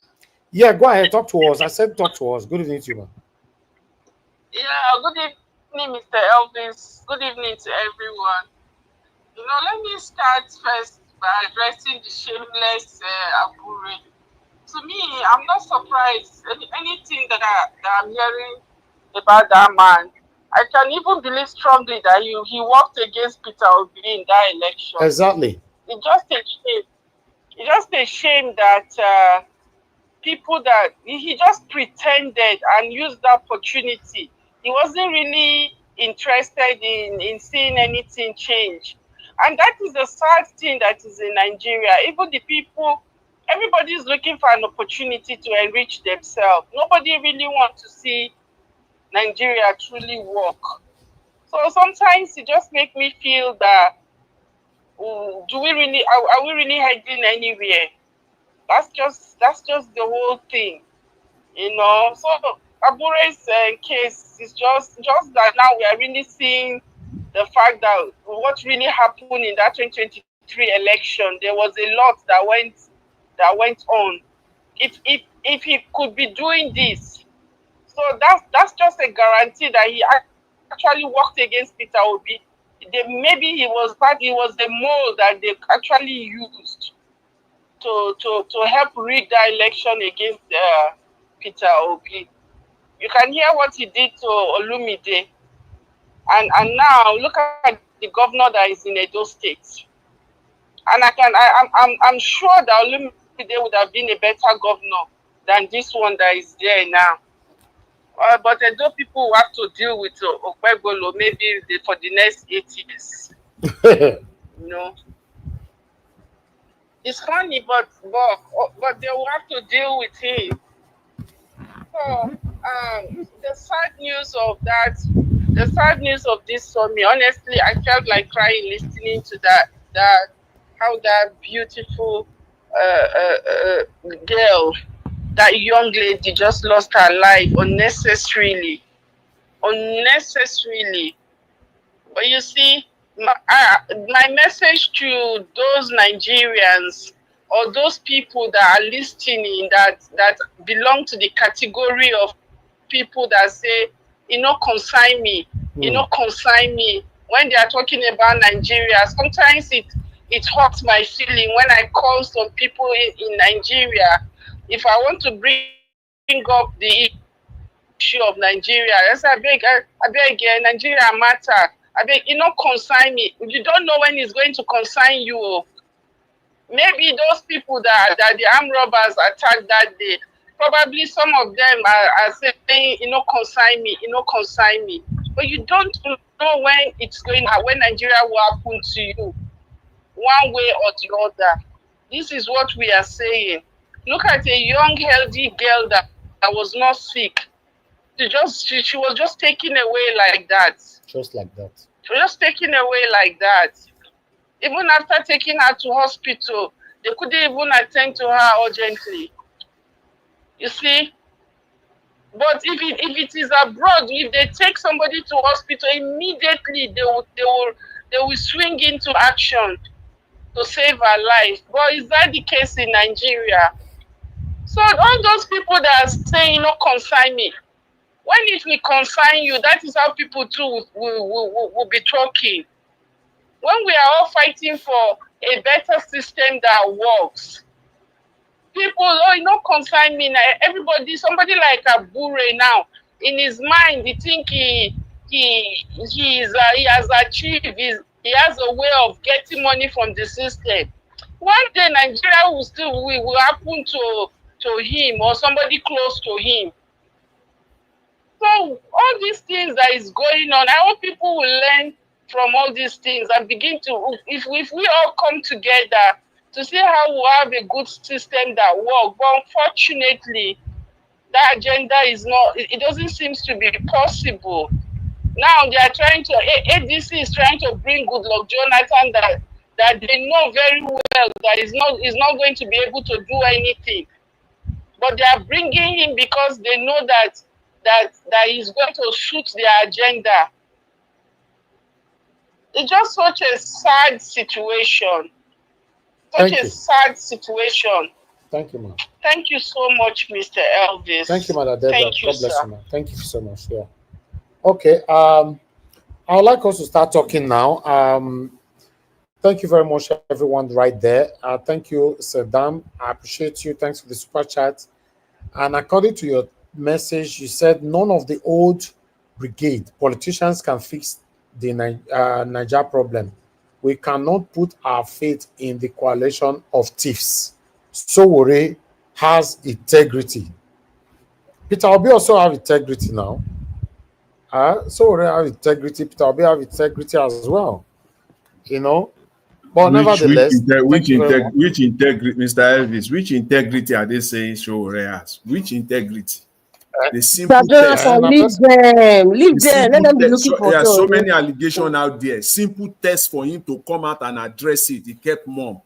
Yeah, go ahead. Talk to us. I said talk to us. Good evening to you, man. Yeah, good evening, Mr. Elvis. Good evening to everyone. You know, let me start first by addressing the shameless Abure. To me, I'm not surprised. Anything that I'm hearing about that man, I can even believe strongly that he worked against Peter Obi in that election. Exactly. It's just a shame. It's just a shame that people that he just pretended and used the opportunity. He wasn't really interested in seeing anything change. And that is the sad thing that is in Nigeria. Even the people, everybody is looking for an opportunity to enrich themselves. Nobody really wants to see Nigeria truly work. So sometimes it just makes me feel that, are we really heading anywhere? That's just the whole thing, you know. So Abure's case is just that now we are really seeing the fact that what really happened in that 2023 election. There was a lot that went on. If he could be doing this, so that's just a guarantee that he actually worked against Peter Obi. Maybe he was the mole that they actually used to help rig the election against Peter Obi. You can hear what he did to Olumide, and now look at the governor that is in Edo State. And I'm sure that Olumide would have been a better governor than this one that is there now. But Edo people will have to deal with Okpebolo maybe for the next 8 years. you know. It's funny, but they will have to deal with him. So the sad news of this Sommie, honestly, I felt like crying listening to that how that beautiful girl, that young lady, just lost her life unnecessarily. But you see, my message to those Nigerians or those people that are listening that belong to the category of people that say, consign me, consign me. When they are talking about Nigeria, sometimes it hurts my feeling when I call some people in Nigeria. If I want to bring up the issue of Nigeria, I beg, Nigeria matter. I beg, consign me. You don't know when it's going to consign you. Maybe those people that the armed robbers attacked that day, probably some of them are saying, consign me, consign me. But you don't know when Nigeria will happen to you, one way or the other. This is what we are saying. Look at a young, healthy girl that was not sick. She was just taken away like that. Just like that. She was just taken away like that. Even after taking her to hospital, they couldn't even attend to her urgently. You see? But if it is abroad, if they take somebody to hospital, immediately they will swing into action to save her life. But is that the case in Nigeria? So all those people that are saying, consign me, when it will consign you, that is how people too will be talking. When we are all fighting for a better system that works, people, consign me now. Everybody, somebody like Abure now, in his mind, he think he has achieved, he has a way of getting money from the system. One day Nigeria will happen to him or somebody close to him. So all these things that is going on, I hope people will learn from all these things and begin to, if we all come together to see how we have a good system that works. But unfortunately, that agenda it doesn't seem to be possible. Now they are trying to, ADC is trying to bring Goodluck Jonathan that they know very well that is not going to be able to do anything. But they are bringing him because they know that he's going to suit their agenda. It's just such a sad situation. Sad situation. Thank you, ma'am. Thank you so much, Mr. Elvis. Thank you, Madam Deborah. Thank you, God bless sir. you, ma'am. Thank you so much. Yeah. Okay. I would like us to start talking now. Thank you very much, everyone right there. Thank you, Saddam. I appreciate you. Thanks for the super chat. And according to your message, you said none of the old brigade politicians can fix the Niger problem. We cannot put our faith in the coalition of thieves. Sowore has integrity. Peter Obi also have integrity now. Sowore have integrity. Peter Obi have integrity as well. But nevertheless, which integrity, Mr. Elvis? Which integrity are they saying Sowore has? Which integrity? The simple test. Leave them. Let them be looking for. There are so many allegations out there. Simple test for him to come out and address it. He kept mum.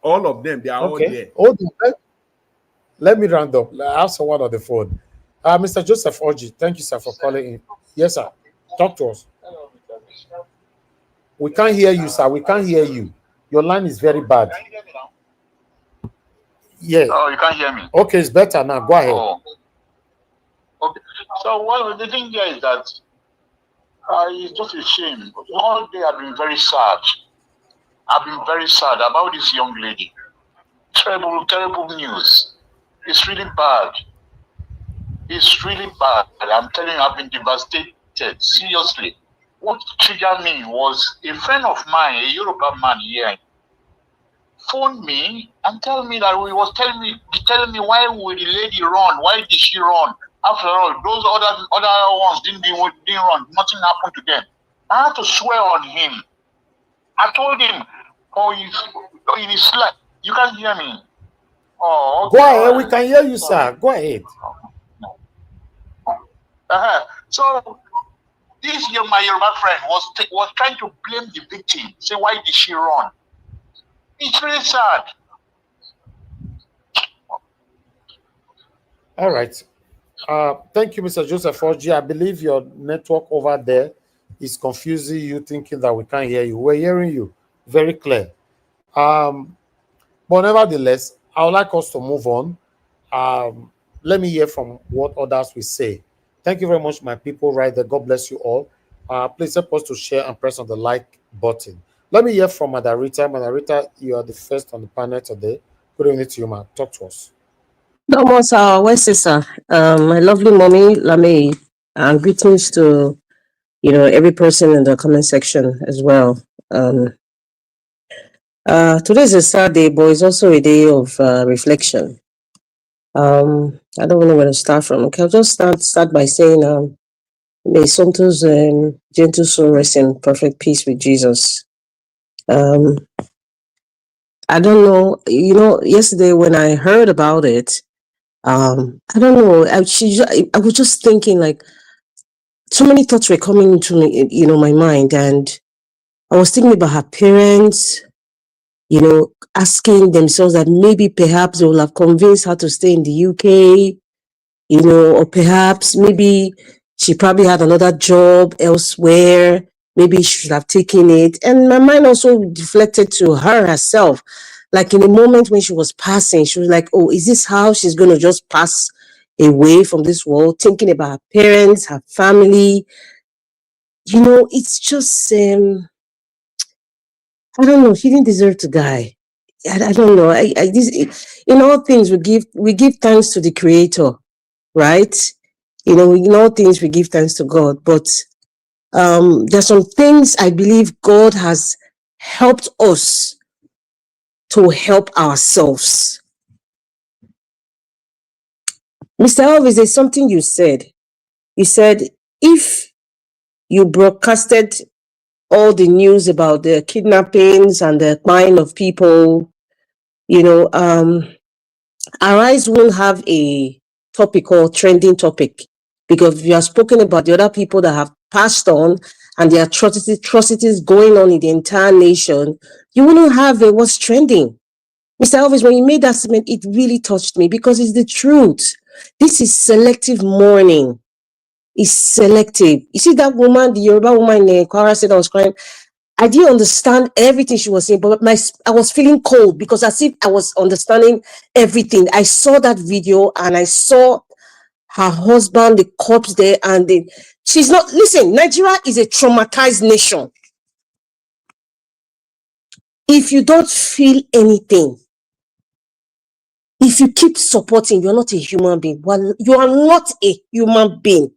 All of them, they are all there. Let me round up. I have someone on the phone. Mr. Joseph Oji, thank you, sir, for calling in. Yes, sir. Talk to us. We can't hear you, sir. We can't hear you. Your line is very bad. Yeah. Oh, you can't hear me. Okay, it's better now. Go ahead. Oh. Okay. So the thing here is that it's just a shame. All day I've been very sad. I've been very sad about this young lady. Terrible, terrible news. It's really bad. It's really bad. I'm telling you, I've been devastated. Seriously. What triggered me was a friend of mine, a Yoruba man here, phoned me and told me that he was telling me why would the lady run? Why did she run? After all, those other ones didn't run. Nothing happened to them. I had to swear on him. I told him, in his slide. You can't hear me. Oh, okay. Go ahead. We can hear you, sir. Go ahead. So this my Yoruba friend was trying to blame the victim. Say, why did she run? It's really sad. All right. Thank you, Mr. Joseph Orji. I believe your network over there is confusing you, thinking that we can't hear you. We're hearing you very clear. But nevertheless, I would like us to move on. Let me hear from what others will say. Thank you very much, my people right there. God bless you all. Please help us to share and press on the like button. Let me hear from Madarita. Madarita, you are the first on the panel today. Good evening to you, ma. Talk to us. No more, sir. Where's sir? My lovely mommy, Lame, and greetings to every person in the comment section as well. Today is a sad day, but it's also a day of reflection. I don't know where to start from. Okay, I'll just start by saying, may Somto's gentle soul rest in perfect peace with Jesus. I don't know. Yesterday when I heard about it, I don't know. I was just thinking, like, so many thoughts were coming into me, my mind, and I was thinking about her parents, asking themselves that maybe perhaps they will have convinced her to stay in the UK, or perhaps maybe she probably had another job elsewhere. Maybe she should have taken it. And my mind also deflected to her herself. Like in a moment when she was passing, she was like, oh, is this how she's going to just pass away from this world? Thinking about her parents, her family. It's just, I don't know. She didn't deserve to die. I don't know. In all things, we give thanks to the Creator, right? In all things we give thanks to God, but there's some things I believe God has helped us to help ourselves. Mr. Elvis, there's something you said. You said if you broadcasted all the news about the kidnappings and the buying of people, Arise won't have a topic or trending topic, because you have spoken about the other people that have passed on and the atrocities going on in the entire nation. You wouldn't have what's trending. Mr. Elvis, when you made that statement, it really touched me because it's the truth. This is selective mourning. It's selective. You see that woman, the Yoruba woman in Kwara said I was crying. I didn't understand everything she was saying, but I was feeling cold because as if I was understanding everything. I saw that video and I saw her husband, the corpse there, and she's not, listen, Nigeria is a traumatized nation. If you don't feel anything, if you keep supporting, you're not a human being. Well, you are not a human being.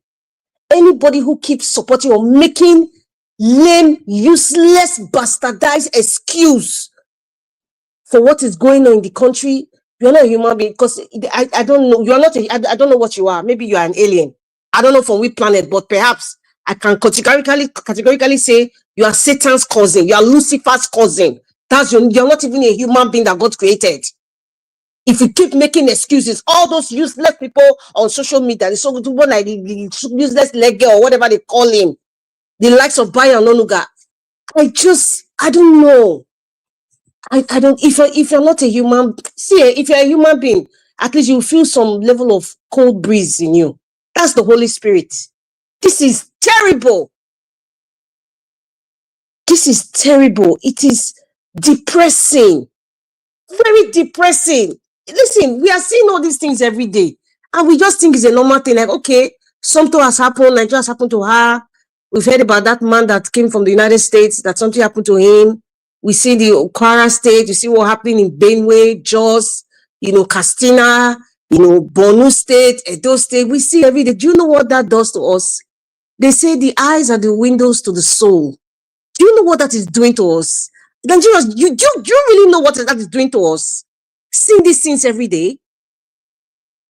Anybody who keeps supporting or making lame, useless, bastardized excuse for what is going on in the country, you're not a human being. Because I don't know, you're not I don't know what you are. Maybe you are an alien. I don't know from which planet, but perhaps I can categorically say you are Satan's cousin, you are Lucifer's cousin. You're not even a human being that God created. If you keep making excuses, all those useless people on social media, like the useless leg or whatever they call him, the likes of Bayo Nonuga, I don't know. I don't, if you're not a human, if you're a human being, at least you feel some level of cold breeze in you. That's the Holy Spirit. This is terrible. This is terrible. It is depressing. Very depressing. Listen, we are seeing all these things every day, and we just think it's a normal thing. Like, okay, something has happened, like just happened to her. We've heard about that man that came from the United States, that something happened to him. We see the Kwara State, you see what happened in Benue, Jos, Castina, Borno State, Edo State. We see every day. Do you know what that does to us? They say the eyes are the windows to the soul. Do you know what that is doing to us? Nigerians, do you really know what that is doing to us? Seeing these things every day.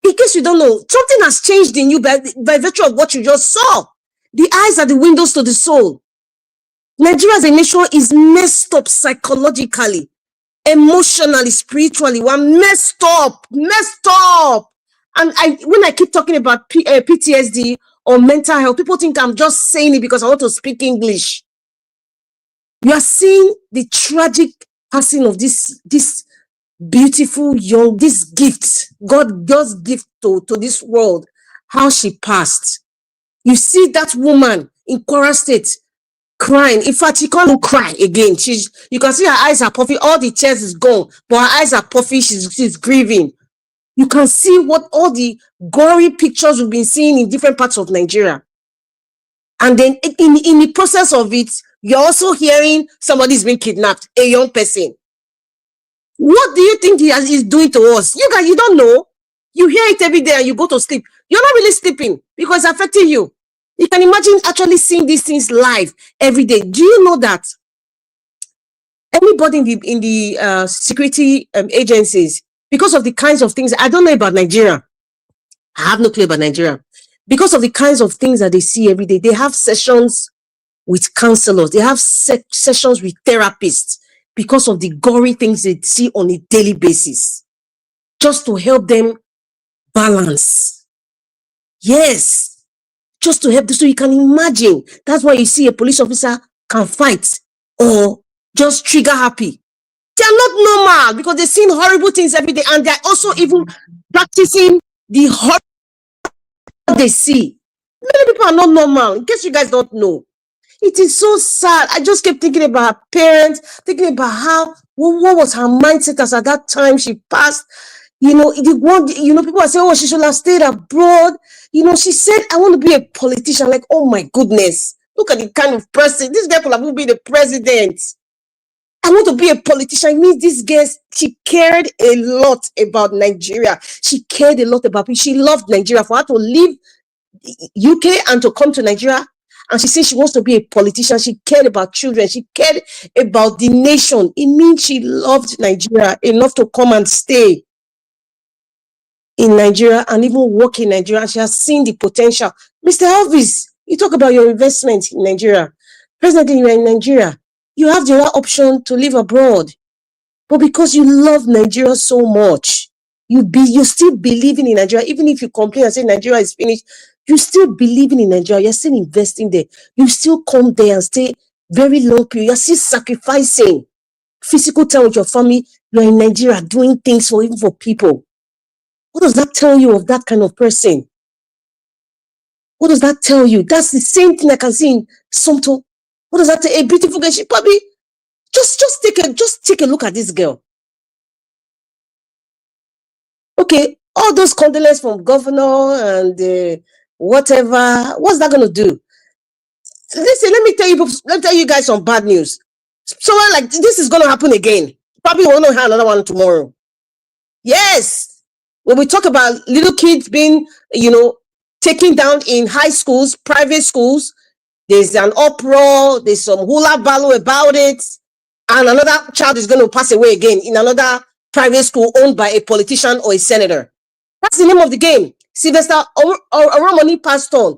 In case you don't know, something has changed in you by virtue of what you just saw. The eyes are the windows to the soul. Nigeria as a nation is messed up psychologically, emotionally, spiritually. We're messed up. And when I keep talking about PTSD or mental health, people think I'm just saying it because I want to speak English. You are seeing the tragic passing of this beautiful young, this gift, God's gift to this world, how she passed. You see that woman in Kwara State crying. In fact, she can't cry again. You can see her eyes are puffy. All the tears is gone, but her eyes are puffy. She's grieving. You can see what all the gory pictures we've been seeing in different parts of Nigeria. And then in the process of it, you're also hearing somebody's been kidnapped, a young person. What do you think he's doing to us? You guys, you don't know. You hear it every day and you go to sleep. You're not really sleeping because it's affecting you. You can imagine actually seeing these things live every day. Do you know that anybody in the security agencies, because of the kinds of things, I don't know about Nigeria. I have no clue about Nigeria. Because of the kinds of things that they see every day, they have sessions with counselors. They have sessions with therapists because of the gory things they see on a daily basis, just to help them balance. Yes, just to help them. So you can imagine, that's why you see a police officer can fight or just trigger happy. They are not normal because they've seen horrible things every day, and they're also even practicing the horror they see. Many people are not normal, in case you guys don't know. It is so sad. I just kept thinking about her parents, thinking about what was her mindset as at that time she passed. People are saying, oh, she should have stayed abroad. She said, I want to be a politician. Like, oh my goodness, look at the kind of person. This girl could have been the president. I want to be a politician. It means this girl, she cared a lot about Nigeria. She cared a lot about people. She loved Nigeria. For her to leave UK and to come to Nigeria, and she says she wants to be a politician. She cared about children. She cared about the nation. It means she loved Nigeria enough to come and stay in Nigeria and even work in Nigeria. She has seen the potential. Mr. Elvis, you talk about your investment in Nigeria. Presently, you're in Nigeria. You have the other option to live abroad. But because you love Nigeria so much, you're still believing in Nigeria. Even if you complain and say Nigeria is finished, you're still believing in Nigeria. You're still investing there. You still come there and stay very long period. You're still sacrificing physical time with your family. You're in Nigeria doing things even for people. What does that tell you of that kind of person? What does that tell you? That's the same thing I can see in Somto. What does that tell? A beautiful girl. She probably just take a look at this girl. Okay, all those condolences from governor and whatever. What's that going to do? Listen, let me tell you guys some bad news. So like this is going to happen again. Probably we're going to have another one tomorrow. Yes. When we talk about little kids being, taken down in high schools, private schools, there's an uproar, there's some hula baloo about it, and another child is going to pass away again in another private school owned by a politician or a senator. That's the name of the game. Sylvester Oromoni passed on.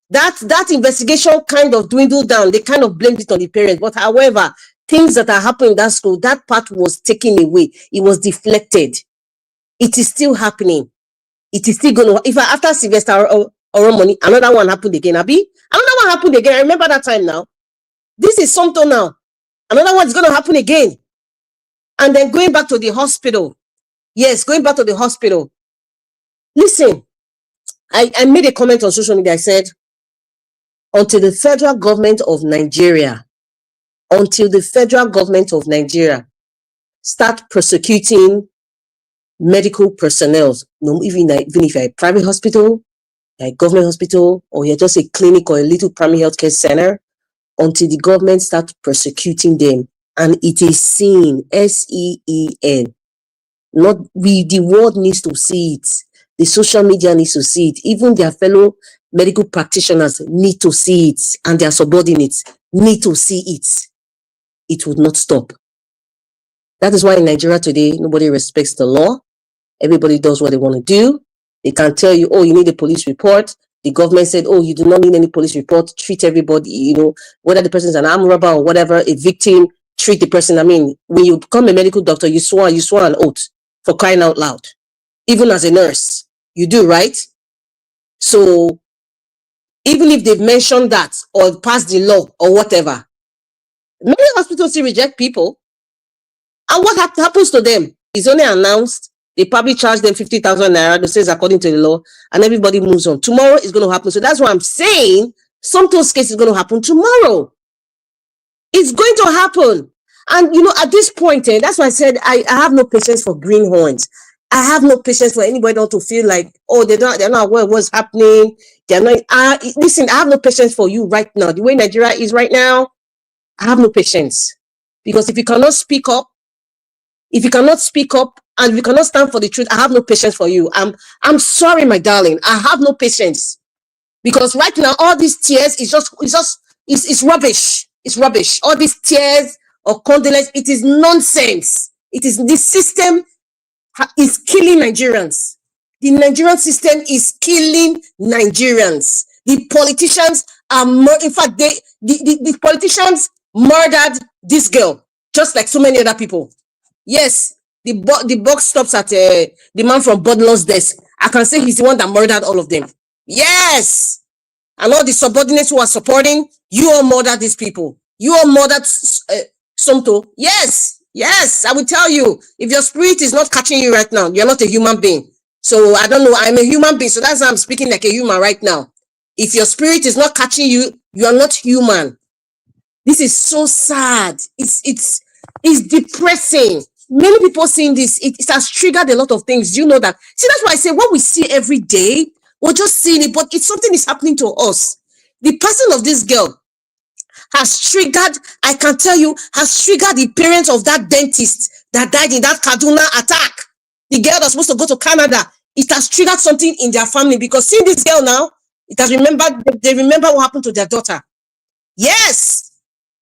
That investigation kind of dwindled down. They kind of blamed it on the parents. But however, things that are happening in that school, that part was taken away. It was deflected. It is still happening. It is still going to, if after Sylvester Oromoni, another one happened again, Abi? Another one happened again. I remember that time now. This is something now. Another one is going to happen again. And then going back to the hospital. Yes, going back to the hospital. Listen, I made a comment on social media. I said, until the federal government of Nigeria start prosecuting medical personnel, even if you're a private hospital, a government hospital, or you're just a clinic or a little primary healthcare center, until the government starts prosecuting them, and it is seen, SEEN. The world needs to see it. The social media needs to see it. Even their fellow medical practitioners need to see it, and their subordinates need to see it. It would not stop. That is why in Nigeria today, nobody respects the law. Everybody does what they want to do. They can tell you, oh, you need a police report. The government said, oh, you do not need any police report, treat everybody, you know, whether the person is an armed robber or whatever, a victim, treat the person. I mean, when you become a medical doctor, you swear an oath, for crying out loud. Even as a nurse, you do, right? So even if they've mentioned that or passed the law or whatever, many hospitals still reject people. And what happens to them? It's only announced. They probably charge them 50,000 naira. They says according to the law, and everybody moves on. Tomorrow is going to happen. So that's why I'm saying some of those cases is going to happen tomorrow. It's going to happen. And you know, at this point, that's why I said I have no patience for greenhorns. I have no patience for anybody not to feel like, oh, they're not aware of what's happening. They're not. Listen, I have no patience for you right now. The way Nigeria is right now, I have no patience. Because if you cannot speak up, and if you cannot stand for the truth, I have no patience for you. I'm sorry, my darling. I have no patience. Because right now, all these tears is it's rubbish. It's rubbish. All these tears or condolence, it is nonsense. It is the system is killing Nigerians. The Nigerian system is killing Nigerians. The politicians are in fact, the politicians murdered this girl, just like so many other people. Yes, the box stops at the man from Bodlon's desk. I can say he's the one that murdered all of them. Yes, and all the subordinates who are supporting, you all murdered these people. You all murdered Somto. Yes, I will tell you, if your spirit is not catching you right now, you're not a human being. So I don't know, I'm a human being, so that's why I'm speaking like a human right now. If your spirit is not catching you, you are not human. This is so sad. It's depressing. Many people seeing this, it has triggered a lot of things. Do you know that? See, that's why I say what we see every day, we're just seeing it, but it's something is happening to us. The person of this girl has triggered, I can tell you, has triggered the parents of that dentist that died in that Kaduna attack. The girl that's supposed to go to Canada, it has triggered something in their family, because seeing this girl now, it has remembered, they remember what happened to their daughter. Yes,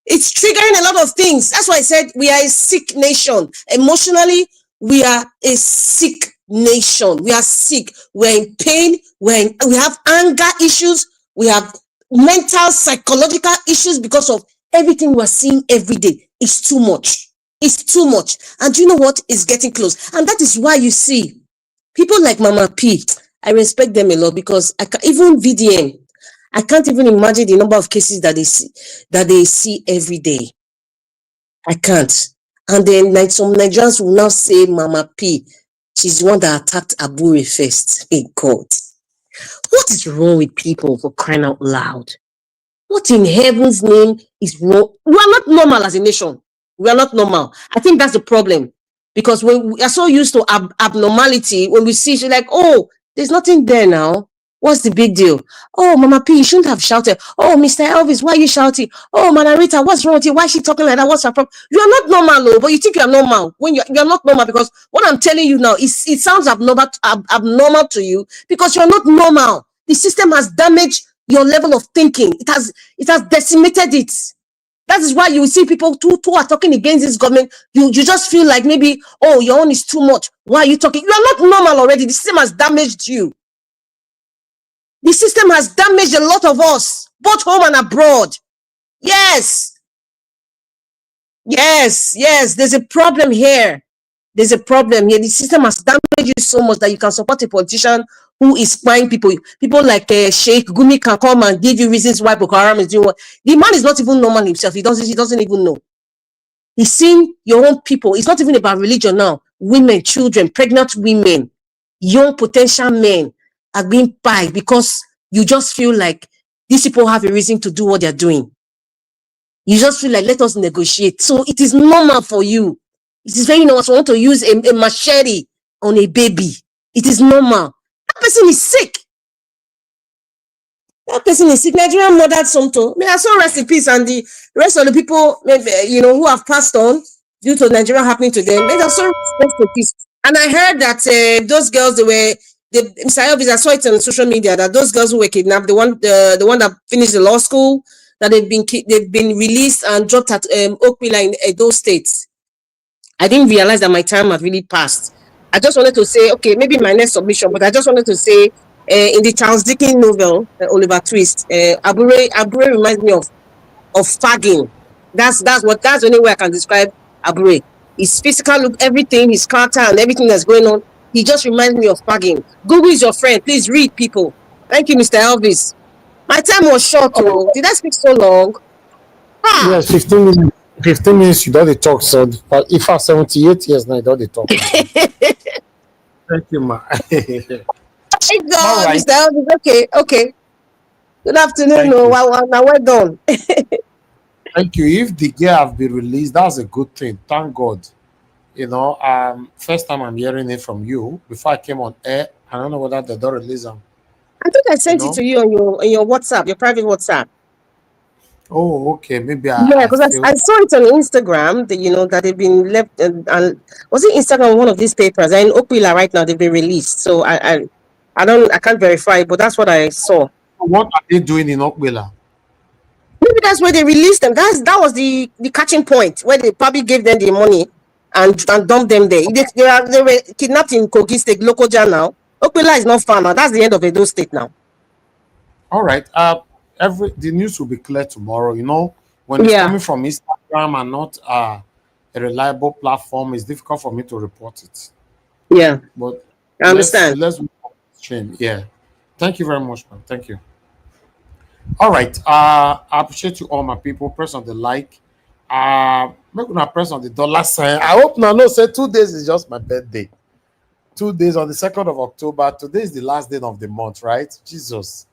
it's triggering a lot of things. That's why I said we are a sick nation. Emotionally, we are a sick nation. We are sick. We're in pain. We have anger issues. We have mental, psychological issues because of everything we're seeing every day. It's too much. It's too much. And you know what? It's getting close. And that is why you see people like Mama P. I respect them a lot, because even VDM, I can't even imagine the number of cases that they see every day. I can't. And then like some Nigerians will now say Mama P, she's the one that attacked Abure first. Hey God. What is wrong with people, for crying out loud? What in heaven's name is wrong? We are not normal as a nation. We are not normal. I think that's the problem. Because when we are so used to abnormality, when we see it, like, oh, there's nothing there now. What's the big deal? Oh, Mama P, you shouldn't have shouted. Oh, Mr. Elvis, why are you shouting? Oh, Madam Rita, what's wrong with you? Why is she talking like that? What's her problem? You are not normal, though, but you think you are normal. When you're not normal, because what I'm telling you now, it sounds abnormal to you, because you're not normal. The system has damaged your level of thinking. It has decimated it. That is why you see people who are talking against this government. You just feel like maybe, oh, your own is too much. Why are you talking? You are not normal already. The system has damaged you. The system has damaged a lot of us, both home and abroad. Yes. There's a problem here. There's a problem here. The system has damaged you so much that you can support a politician who is spying people. People like Sheikh Gumi can come and give you reasons why Boko Haram is doing what. The man is not even normal himself. He doesn't even know. He's seen your own people. It's not even about religion now. Women, children, pregnant women, young potential men are being pied because you just feel like these people have a reason to do what they're doing. You just feel like, let us negotiate. So it is normal for you. It is very normal. So want to use a machete on a baby. It is normal. That person is sick. Nigerian murdered Somto. May I so rest in peace, and the rest of the people, who have passed on due to Nigeria happening to them. May I so rest in peace. And I heard that those girls, Mr. Elvis, I saw it on social media that those girls who were kidnapped, the one that finished the law school, that they've been released and dropped at Oakville in Edo State. I didn't realize that my time had really passed. I just wanted to say, okay, maybe my next submission, but I just wanted to say in the Charles Dickens novel, Oliver Twist, Abure reminds me of fagging. That's the only way I can describe Abure. His physical look, everything, his character and everything that's going on, he just reminds me of fagging. Google is your friend. Please read, people. Thank you, Mr. Elvis. My time was short, oh. Did I speak so long? Ah. Yes, 15 minutes. 15 minutes, you don't talk. So, but if I 78 years now, you don't talk. Thank you, ma. Thank All God, right. Mr. Elvis. Okay. Good afternoon. Thank you. Well done. Thank you. If the gear have been released, that's a good thing. Thank God. First time I'm hearing it from you. Before I came on air, I don't know whether they don't release them. I think I sent it to you on your WhatsApp, your private WhatsApp. Oh, okay. Maybe Yeah, I because feel. I saw it on Instagram that that they've been left, and was it Instagram, one of these papers? And in Okpila right now they've been released. So I can't verify, but that's what I saw. What are they doing in Okbela? Maybe that's where they released them. That was the catching point where they probably gave them the money and dumped them there. They were kidnapped in Kogi State, local jail now. Okpila is not far now. That's the end of Edo State now. All right. The news will be clear tomorrow. When it's coming from Instagram and not a reliable platform, it's difficult for me to report it. Yeah. But I understand. let's stream. Yeah. Thank you very much, man. Thank you. All right. I appreciate you all, my people. Press on the like. Make una press on the dollar sign. I hope now no say 2 days is just my birthday. 2 days on the 2nd of October. Today is the last day of the month, right? Jesus.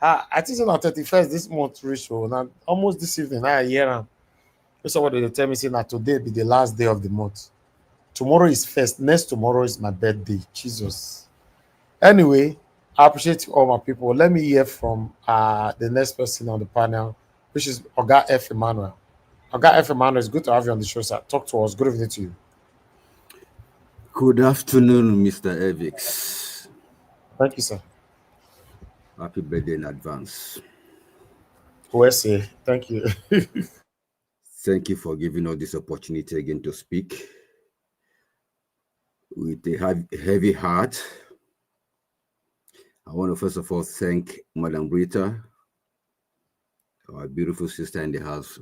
I think it's on 31st this month, Rachel. Now almost this evening, I hear somebody they tell me saying that today be the last day of the month. Tomorrow is first. Next tomorrow is my birthday. Jesus. Anyway, I appreciate you all, my people. Let me hear from the next person on the panel, which is Oga F. Emmanuel. Oga F. Emmanuel, it's good to have you on the show, sir. Talk to us. Good evening to you. Good afternoon, Mr. Evix. Thank you, sir. Happy birthday in advance. USA. Thank you. Thank you for giving us this opportunity again to speak. With a heavy heart, I want to first of all thank Madam Rita, our beautiful sister in the house.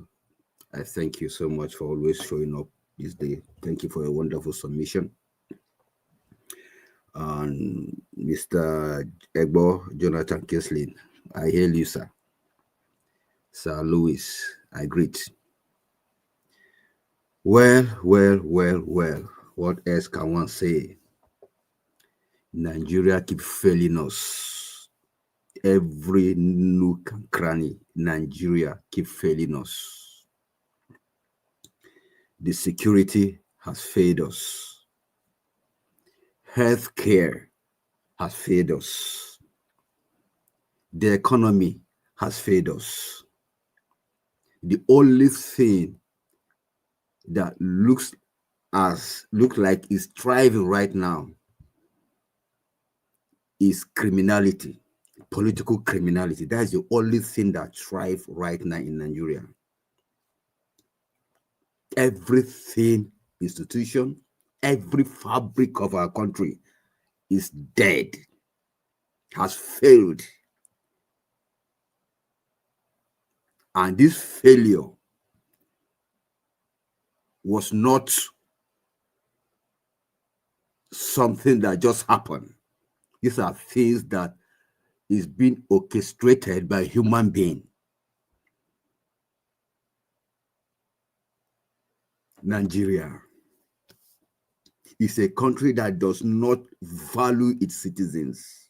I thank you so much for always showing up this day. Thank you for a wonderful submission. And Mr. Egbo Jonathan Keslin, I hail you, sir. Sir Louis, I greet. Well. What else can one say? Nigeria keep failing us. Every nook and cranny, Nigeria keep failing us. The security has failed us. Healthcare has failed us. The economy has failed us. The only thing that looks like is thriving right now is criminality, political criminality. That is the only thing that thrives right now in Nigeria. Everything, institution, every fabric of our country is dead, has failed. And this failure was not something that just happened. These are things that is being orchestrated by human beings. Nigeria is a country that does not value its citizens.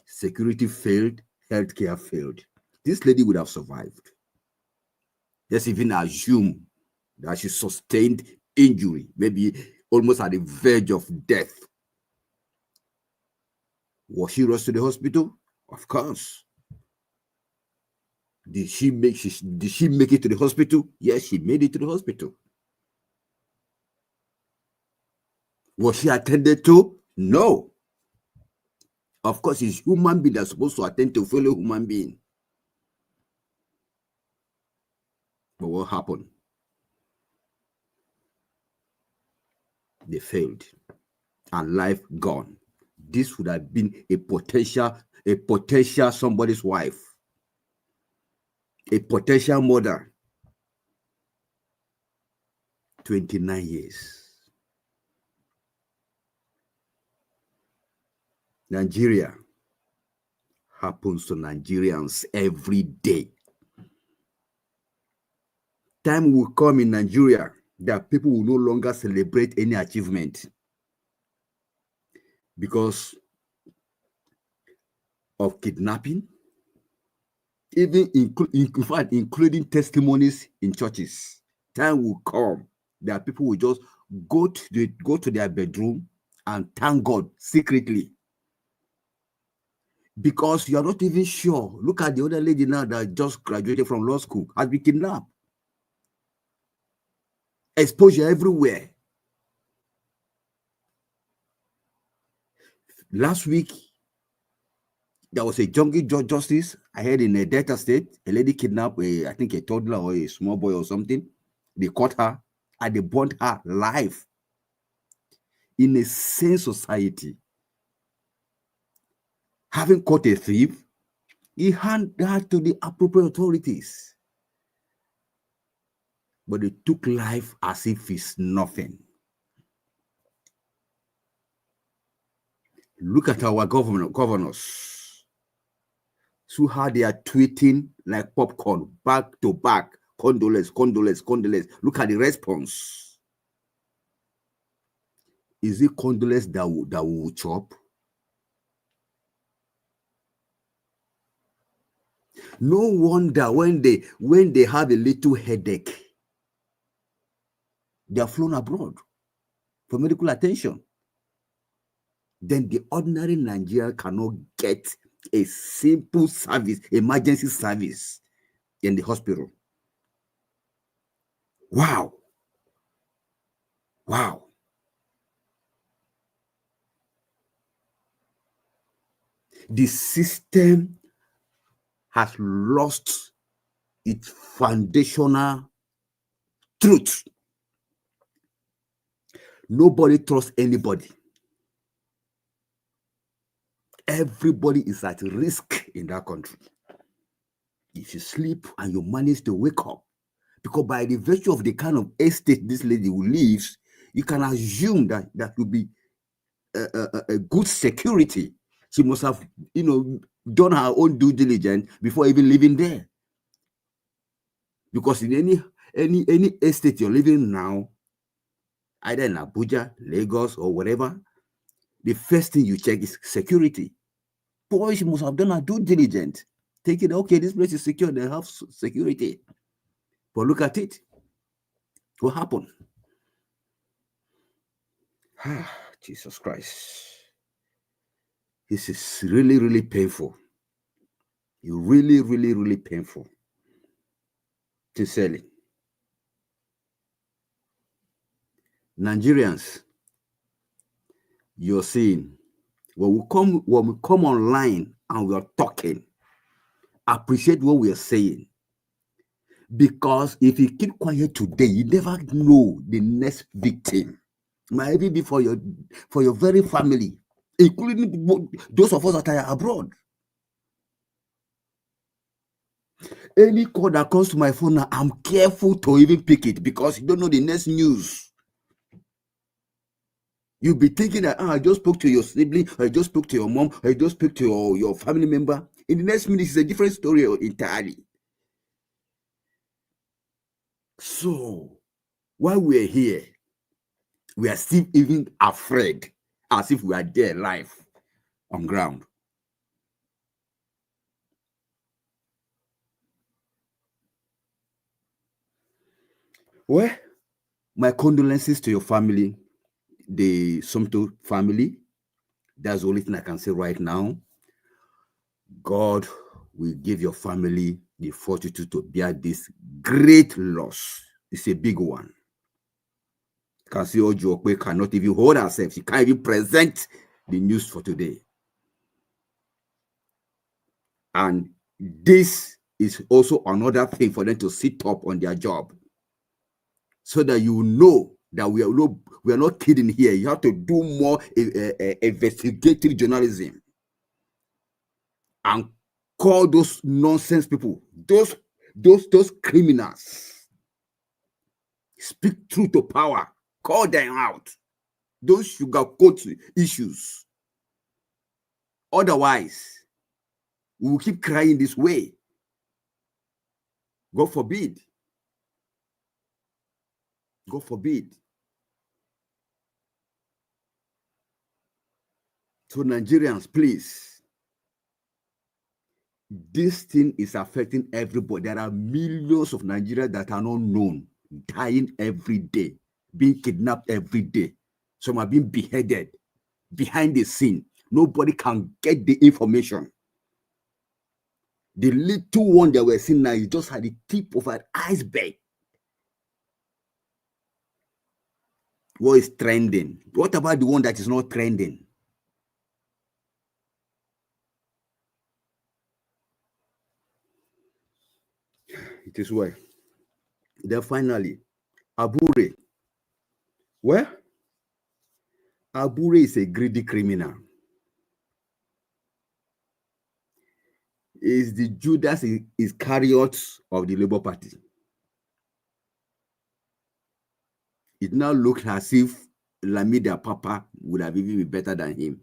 Security failed, healthcare failed. This lady would have survived. Let's even assume that she sustained injury, maybe almost at the verge of death. Was she rushed to the hospital? Of course. Did she make it to the hospital? Yes, she made it to the hospital. Was she attended to? No. Of course, it's human being that's supposed to attend to fellow human being. But what happened? They failed. And life gone. this would have been a potential somebody's wife, a potential mother. 29 years. Nigeria happens to Nigerians every day. Time will come in Nigeria that people will no longer celebrate any achievement because of kidnapping, even in fact, including testimonies in churches. Time will come that people will just go to their bedroom and thank God secretly because you are not even sure. Look at the other lady now that just graduated from law school, has been kidnapped. Exposure everywhere. Last week, there was a junkie justice. I heard in a Delta State, a lady kidnapped I think a toddler or a small boy or something. They caught her and they burned her alive. In a sane society, having caught a thief, he handed her to the appropriate authorities. But they took life as if it's nothing. Look at our governors. So how they are tweeting like popcorn, back to back, condolence, condolence, condolence. Look at the response. Is it condolence that will chop? No wonder when they have a little headache, they are flown abroad for medical attention. Then the ordinary Nigerian cannot get a simple service, emergency service in the hospital. Wow. Wow. The system has lost its foundational truth. Nobody trusts anybody. Everybody is at risk in that country. If you sleep and you manage to wake up, because by the virtue of the kind of estate this lady who lives, you can assume that will be a good security. She must have, done her own due diligence before even living there. Because in any estate you're living now, either in Abuja, Lagos, or whatever, the first thing you check is security. Boy, she must have done her due diligence. Take it, okay, this place is secure, they have security. But look at it. What happened? Jesus Christ. This is really, really painful. Really, really, really painful. Sincerely. Nigerians, you're seeing, when we come online and we are talking, appreciate what we are saying. Because if you keep quiet today, you never know the next victim. Might even be for your very family, including those of us that are abroad. Any call that comes to my phone now, I'm careful to even pick it because you don't know the next news. You'll be thinking that, I just spoke to your sibling, I just spoke to your mom, I just spoke to your family member. In the next minute, it's a different story entirely. So, while we're here, we are still even afraid, as if we are there live on ground. Well, my condolences to your family, the Sommie family. That's the only thing I can say right now. God will give your family the fortitude to bear this great loss. It's a big one. You can see Ojuokwe cannot even hold herself. She can't even present the news for today. And this is also another thing for them to sit up on their job so that you know that we are not kidding here. You have to do more investigatory journalism and call those nonsense people, those criminals. Speak truth to power. Call them out. Don't sugarcoat issues. Otherwise, we will keep crying this way. God forbid. God forbid. So Nigerians, please, this thing is affecting everybody. There are millions of Nigerians that are not known, dying every day, being kidnapped every day. Some are being beheaded behind the scene. Nobody can get the information. The little one that we're seeing now is just at the tip of an iceberg. What is trending? What about the one that is not trending? It is well. Then finally, Abure. Well, Abure is a greedy criminal. Is the Judas Iscariot of the Labour Party. It now looks as if Lamida Papa would have even been better than him.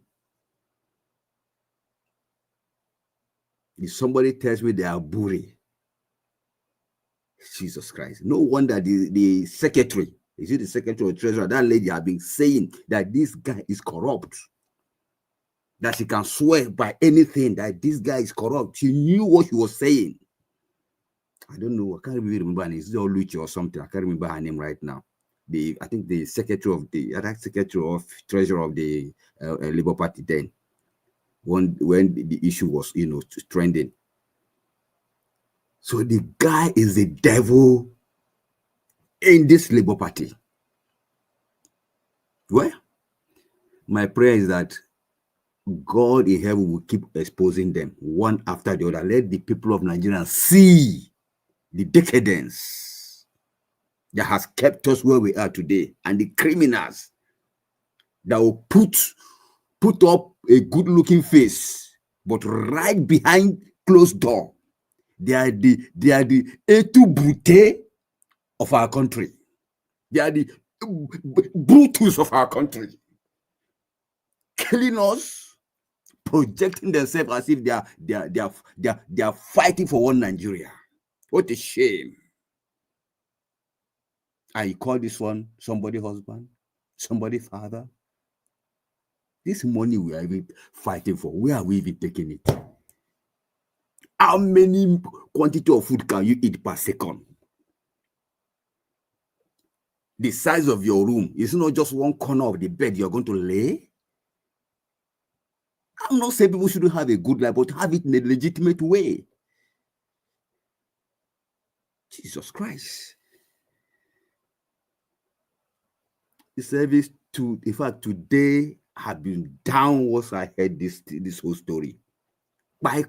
If somebody tells me they are Abure, Jesus Christ. No wonder the secretary, is it the secretary or treasurer, that lady have been saying that this guy is corrupt. That she can swear by anything that this guy is corrupt. She knew what she was saying. I don't know. I can't really remember her name. It's all Luchi or something. I can't remember her name right now. I think the secretary of the treasurer of the Labour Party then, when the issue was trending. So the guy is the devil in this Labour Party. Well, my prayer is that God in heaven will keep exposing them one after the other. Let the people of Nigeria see the decadence that has kept us where we are today, and the criminals that will put up a good-looking face, but right behind closed door, they are the etu brute of our country. They are the Brutus of our country, killing us, projecting themselves as if they are fighting for one Nigeria. What a shame! I call this one somebody husband, somebody father. This money we are even fighting for, where are we even taking it? How many quantity of food can you eat per second? The size of your room is not just one corner of the bed you're going to lay. I'm not saying people shouldn't have a good life, but have it in a legitimate way. Jesus Christ. The service in fact, today have been down once I heard this whole story. Bye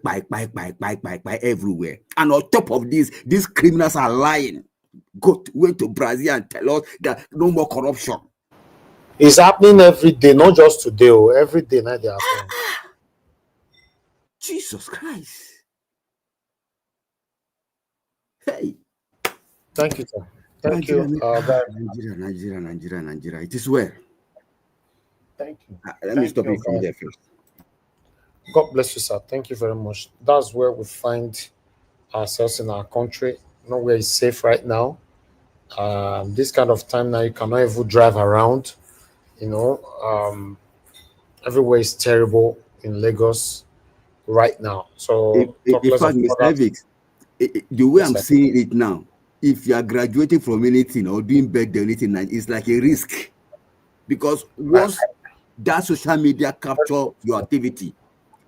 everywhere. And on top of this, these criminals are lying. Went to Brazil and tell us that no more corruption. It's happening every day, not just today. Every day night they happen. Jesus Christ. Hey. Thank you, sir. Thank you. Nigeria. It is well. Thank you. Let me stop you from there first. God bless you, sir. Thank you very much. That's where we find ourselves in our country. Nowhere is safe right now. This kind of time now, you cannot even drive around. Everywhere is terrible in Lagos right now. So, in fact, Mr. Evix, the way I'm seeing it now, if you are graduating from anything or doing better anything, it's like a risk, because once that social media capture your activity,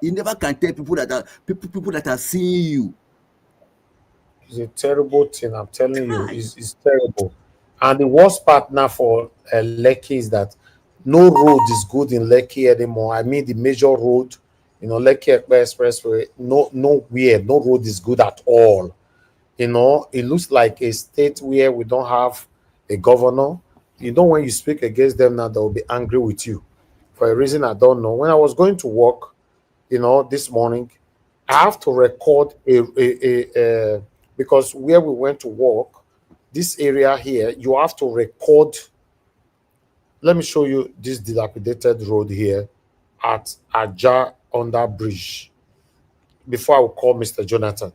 you never can tell people that are seeing you. It's a terrible thing. I'm telling you, it's terrible. And the worst part now for Lekki is that no road is good in Lekki anymore. I mean, the major road, Lekki Expressway, nowhere, no road is good at all. It looks like a state where we don't have a governor, you know, when you speak against them now, they will be angry with you for a reason I don't know. When I was going to work, you know, this morning, I have to record because where we went to work, this area here, you have to record. Let me show you this dilapidated road here at Aja under bridge. Before I will call Mr. Jonathan,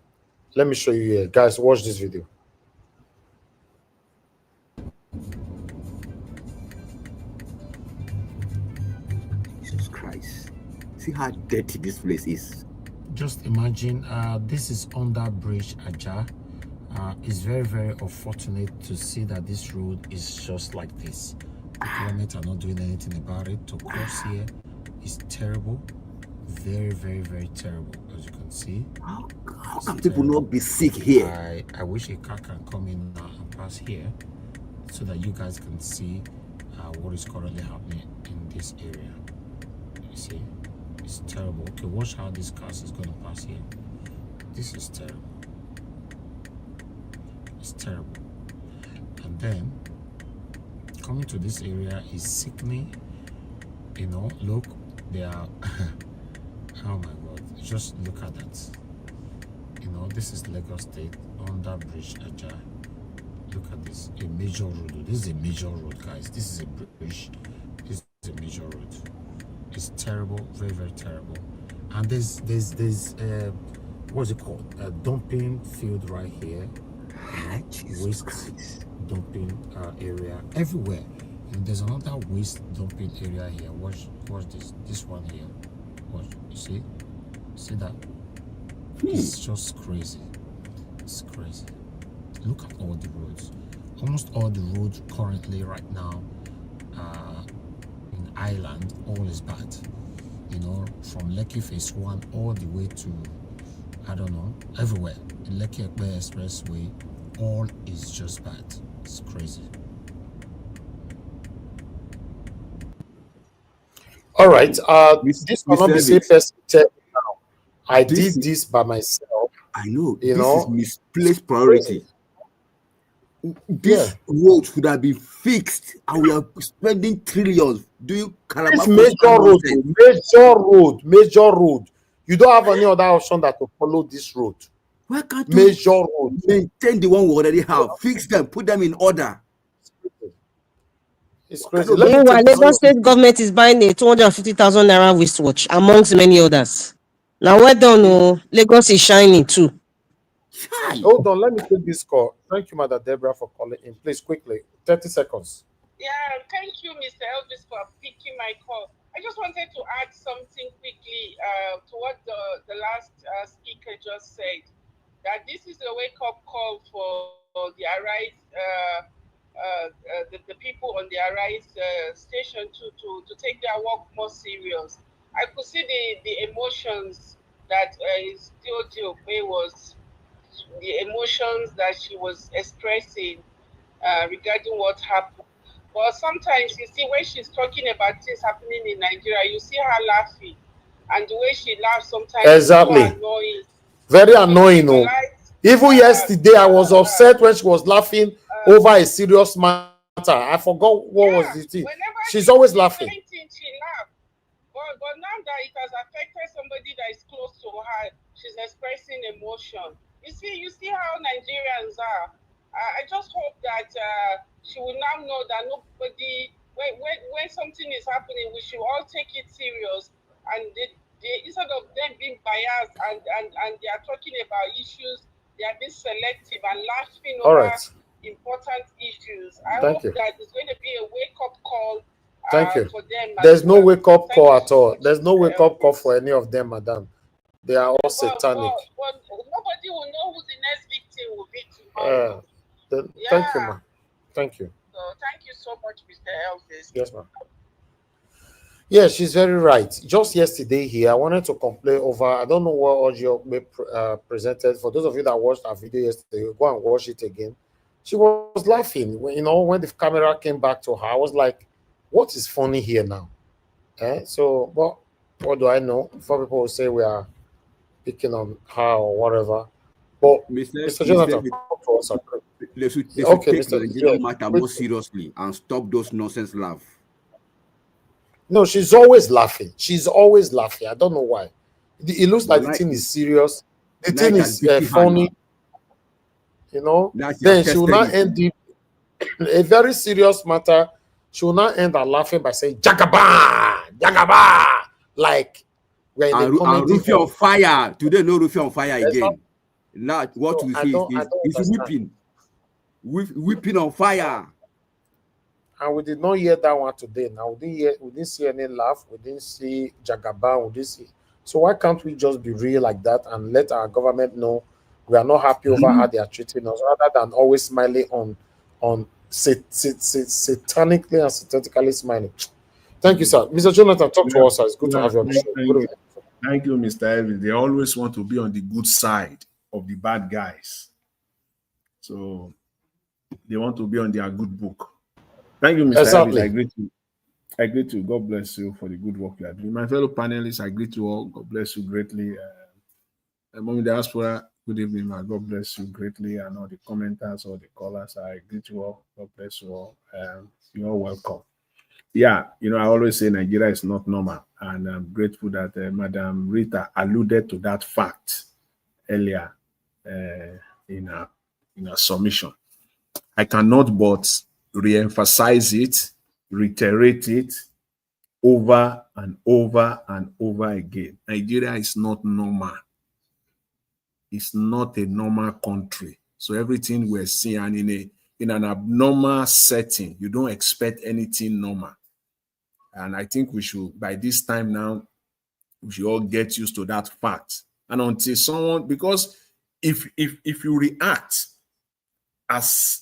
let me show you here, guys. Watch this video. Jesus Christ. See how dirty this place is. Just imagine, this is under bridge Aja. It's very, very unfortunate to see that this road is just like this. The government are not doing anything about it. To cross here is terrible. Very, very, very terrible, as you can see. How can people not be sick here? I wish a car can come in now and pass here so that you guys can see what is currently happening in this area. You see, it's terrible. Okay, watch how this car is going to pass here. This is terrible. It's terrible. And then coming to this area is sickening. You know, look, they are oh my god, just look at that. You know, this is Lagos State under bridge Aja. Look at this, a major road. This is a major road, guys. This is a bridge. This is a major road. It's terrible, very, very terrible. And there's what's it called, a dumping field right here. Waste dumping area everywhere. And there's another waste dumping area here. Watch this one here. Watch, you see that? It's just crazy. It's crazy. Look at all the roads. Almost all the roads currently right now in Ireland, all is bad. You know, from Lekki Phase 1 all the way to, I don't know, everywhere. The Lekki Ekpe Expressway, all is just bad. It's crazy. All right. This will not be safest now. I did this by myself. I know. You this know, is misplaced priority. This road should have been fixed, and we are spending trillions doing This major road. You don't have any other option than to follow this road. Why can't major road maintain the one we already have? Fix them, put them in order. It's crazy. Meanwhile, Lagos State government is buying a 250,000 naira wristwatch amongst many others. Now, well done, oh, Lagos is shining too. Hold on, let me take this call. Thank you, Mother Deborah, for calling in. Please, quickly, 30 seconds. Yeah, thank you, Mr. Elvis, for picking my call. I just wanted to add something quickly to what the last speaker just said, that this is a wake-up call for the Arise, the people on the Arise station to take their work more serious. I could see the emotions that Still was, the emotions that she was expressing regarding what happened. But sometimes you see when she's talking about things happening in Nigeria, you see her laughing, and the way she laughs sometimes exactly is so annoying. Very annoying. Oh. Even yesterday, I was upset when she was laughing over a serious matter. I forgot what was the thing. She's always laughing. She laughed. But now that it has affected somebody that is close to her, she's expressing emotion. You see how Nigerians are. I just hope that she will now know that nobody, when something is happening, we should all take it serious. And they instead of them being biased and they are talking about issues, they are being selective and laughing over important issues. I hope that it's going to be a wake-up call. Thank you. For them. There's no wake-up call at all. There's no wake-up call for any of them, madam. They are all satanic. But nobody will know who the next victim will be tomorrow. Thank you, ma'am. Thank you. So thank you so much, Mr. Elvis. Yes, ma'am. Yeah, she's very right. Just yesterday here, I wanted to complain over, I don't know what audio presented. For those of you that watched our video yesterday, go and watch it again. She was laughing. When the camera came back to her, I was like, what is funny here now? So, but what do I know? Before people will say we are picking on her or whatever. But Mr. Jonathan, talk to us. They should Okay, take Mr. Nigerian Yeah, matter wait. more seriously and stop those nonsense laugh. No, she's always laughing. She's always laughing. I don't know why. It looks You like the like thing is serious. The you like thing an is itchy hand. funny, you know. That's your Then she will not tested end it. A very serious matter. She will not end her laughing by saying "Jagaba, Jagaba," like we're in a and comedy Rufy on hall. fire. Today, no Rufy on fire There's not- again. Now, what no, we I see don't is understand. whipping on fire. And we did not hear that one today. Now we didn't see any laugh, we didn't see Jagaba, we didn't see. So why can't we just be real like that and let our government know we are not happy over how they are treating us, rather than always smiling on satanically and synthetically smiling. Thank you, sir. Mr. Jonathan, talk to us, sir. It's good to have you on the show. Good evening. Thank you, Mr. Elvis. They always want to be on the good side of the bad guys. So they want to be on their good book. Thank you, Mr. Exactly. Elvis. I greet you. God bless you for the good work you are doing. My fellow panelists, I greet you all. God bless you greatly. Mommy Diaspora, good evening, man. God bless you greatly. And all the commenters, all the callers, I greet you all. God bless you all. You're all welcome. Yeah, I always say Nigeria is not normal. And I'm grateful that Madam Rita alluded to that fact earlier in her submission. I cannot but re-emphasize it, reiterate it over and over and over again. Nigeria is not normal. It's not a normal country. So everything we're seeing, and in an abnormal setting, you don't expect anything normal. And I think we should, by this time now, we should all get used to that fact. And until someone, because if you react as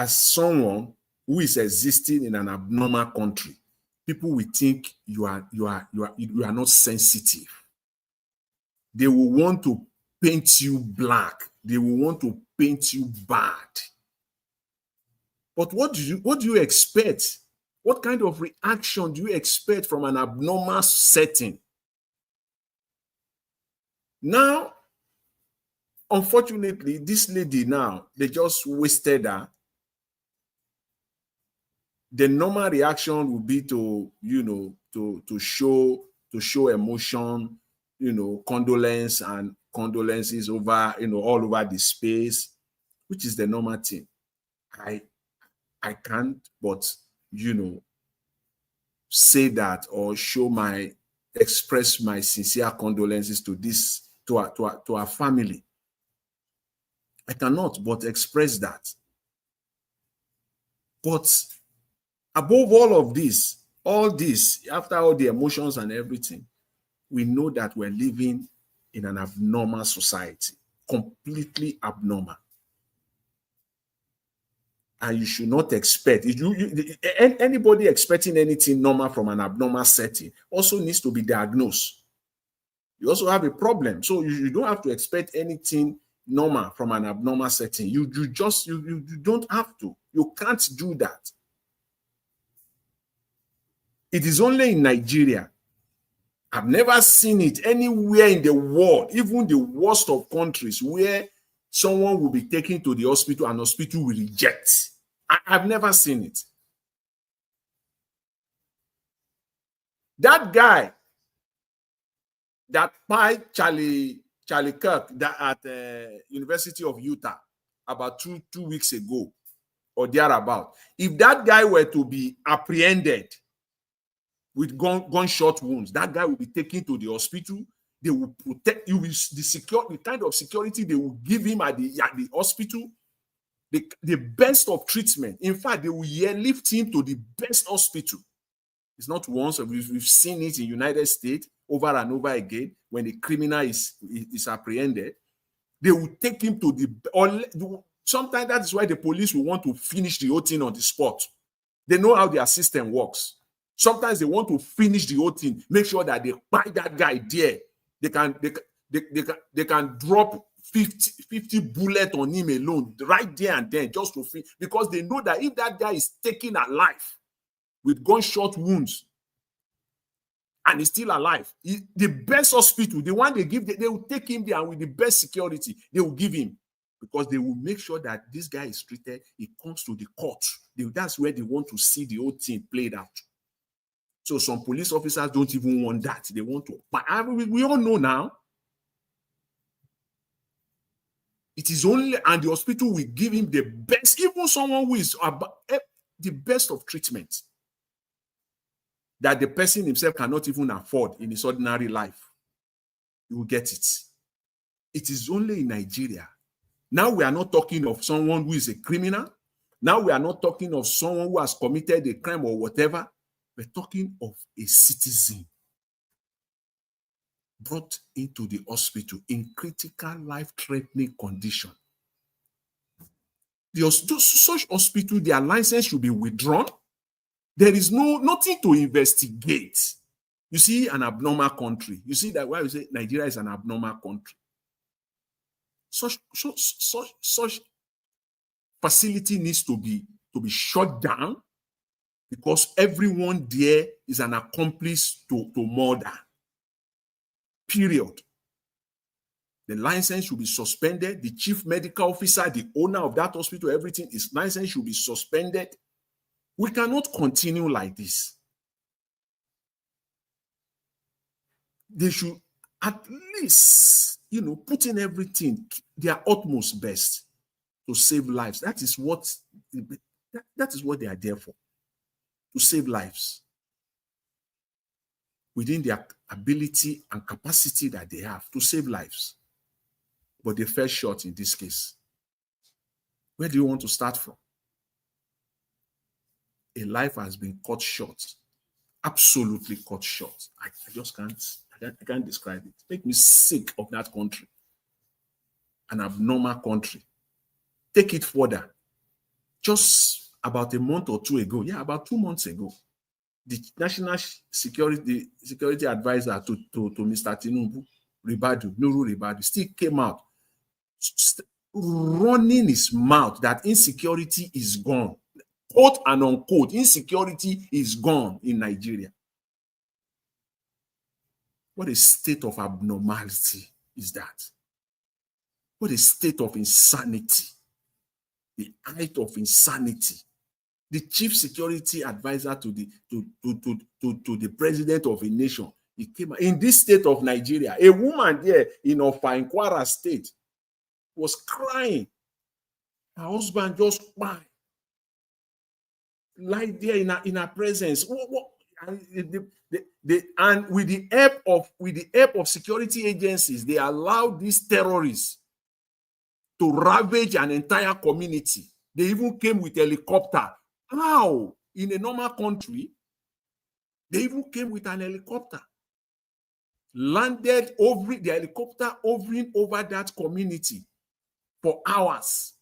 someone who is existing in an abnormal country, people will think you are not sensitive. They will want to paint you black. They will want to paint you bad. But what do you expect? What kind of reaction do you expect from an abnormal setting? Now, unfortunately, this lady now, they just wasted her. The normal reaction would be to show emotion, condolences over, all over the space, which is the normal thing. I can't but, say that or express my sincere condolences to our family. I cannot but express that. But above all this, after all the emotions and everything, we know that we're living in an abnormal society, completely abnormal. And you should not expect, anybody expecting anything normal from an abnormal setting also needs to be diagnosed. You also have a problem. So you don't have to expect anything normal from an abnormal setting. You don't have to. You can't do that. It is only in Nigeria. I've never seen it anywhere in the world, even the worst of countries, where someone will be taken to the hospital and hospital will reject. I've never seen it. That guy that pied Charlie Kirk at the University of Utah about two weeks ago or thereabout, if that guy were to be apprehended with gunshot wounds, that guy will be taken to the hospital. They will protect you with the kind of security they will give him at the hospital. The best of treatment. In fact, they will airlift him to the best hospital. It's not once. We've seen it in United States over and over again. When the criminal is apprehended, they will take him to sometimes that is why the police will want to finish the whole thing on the spot. They know how their system works. Sometimes they want to finish the whole thing, make sure that they buy that guy there. They can drop 50 bullets on him alone right there and then, just to finish, because they know that if that guy is taken alive with gunshot wounds and he's still alive, the best hospital, the one they give, they will take him there, and with the best security they will give him. because they will make sure that this guy is treated. It comes to the court. That's where they want to see the whole thing played out. So some police officers don't even want that. They want to. But we all know now. It is only, and the hospital will give him the best, even someone who is the best of treatment that the person himself cannot even afford in his ordinary life. You will get it. It is only in Nigeria. Now we are not talking of someone who is a criminal. Now we are not talking of someone who has committed a crime or whatever. We're talking of a citizen brought into the hospital in critical life-threatening condition. Such hospital, their license should be withdrawn. There is nothing to investigate. You see, an abnormal country. You see that why we say Nigeria is an abnormal country. Such facility needs to be shut down because everyone there is an accomplice to murder. Period. The license should be suspended. The chief medical officer, the owner of that hospital, everything, his license should be suspended. We cannot continue like this. They should at least, put in everything, their utmost best to save lives. That is what they are there for, to save lives within their ability and capacity that they have to save lives. But they fell short in this case. Where do you want to start from? A life has been cut short, absolutely cut short. I just can't describe it. Make me sick of that country. An abnormal country. Take it further. Just about a month or two ago, about 2 months ago, the national security advisor to Mr. Tinubu, Nuru Ribadu, still came out running his mouth that insecurity is gone. Quote and unquote, insecurity is gone in Nigeria. What a state of abnormality is that? What a state of insanity. The height of insanity. The chief security advisor to the president of a nation, he came in this state of Nigeria. A woman there in Ofa, Kwara State, was crying. Her husband just cried. Lie there in her presence. And with the help of security agencies, they allowed these terrorists to ravage an entire community. They even came with helicopter. How? In a normal country, they even came with an helicopter. Landed over the helicopter, hovering over that community for hours.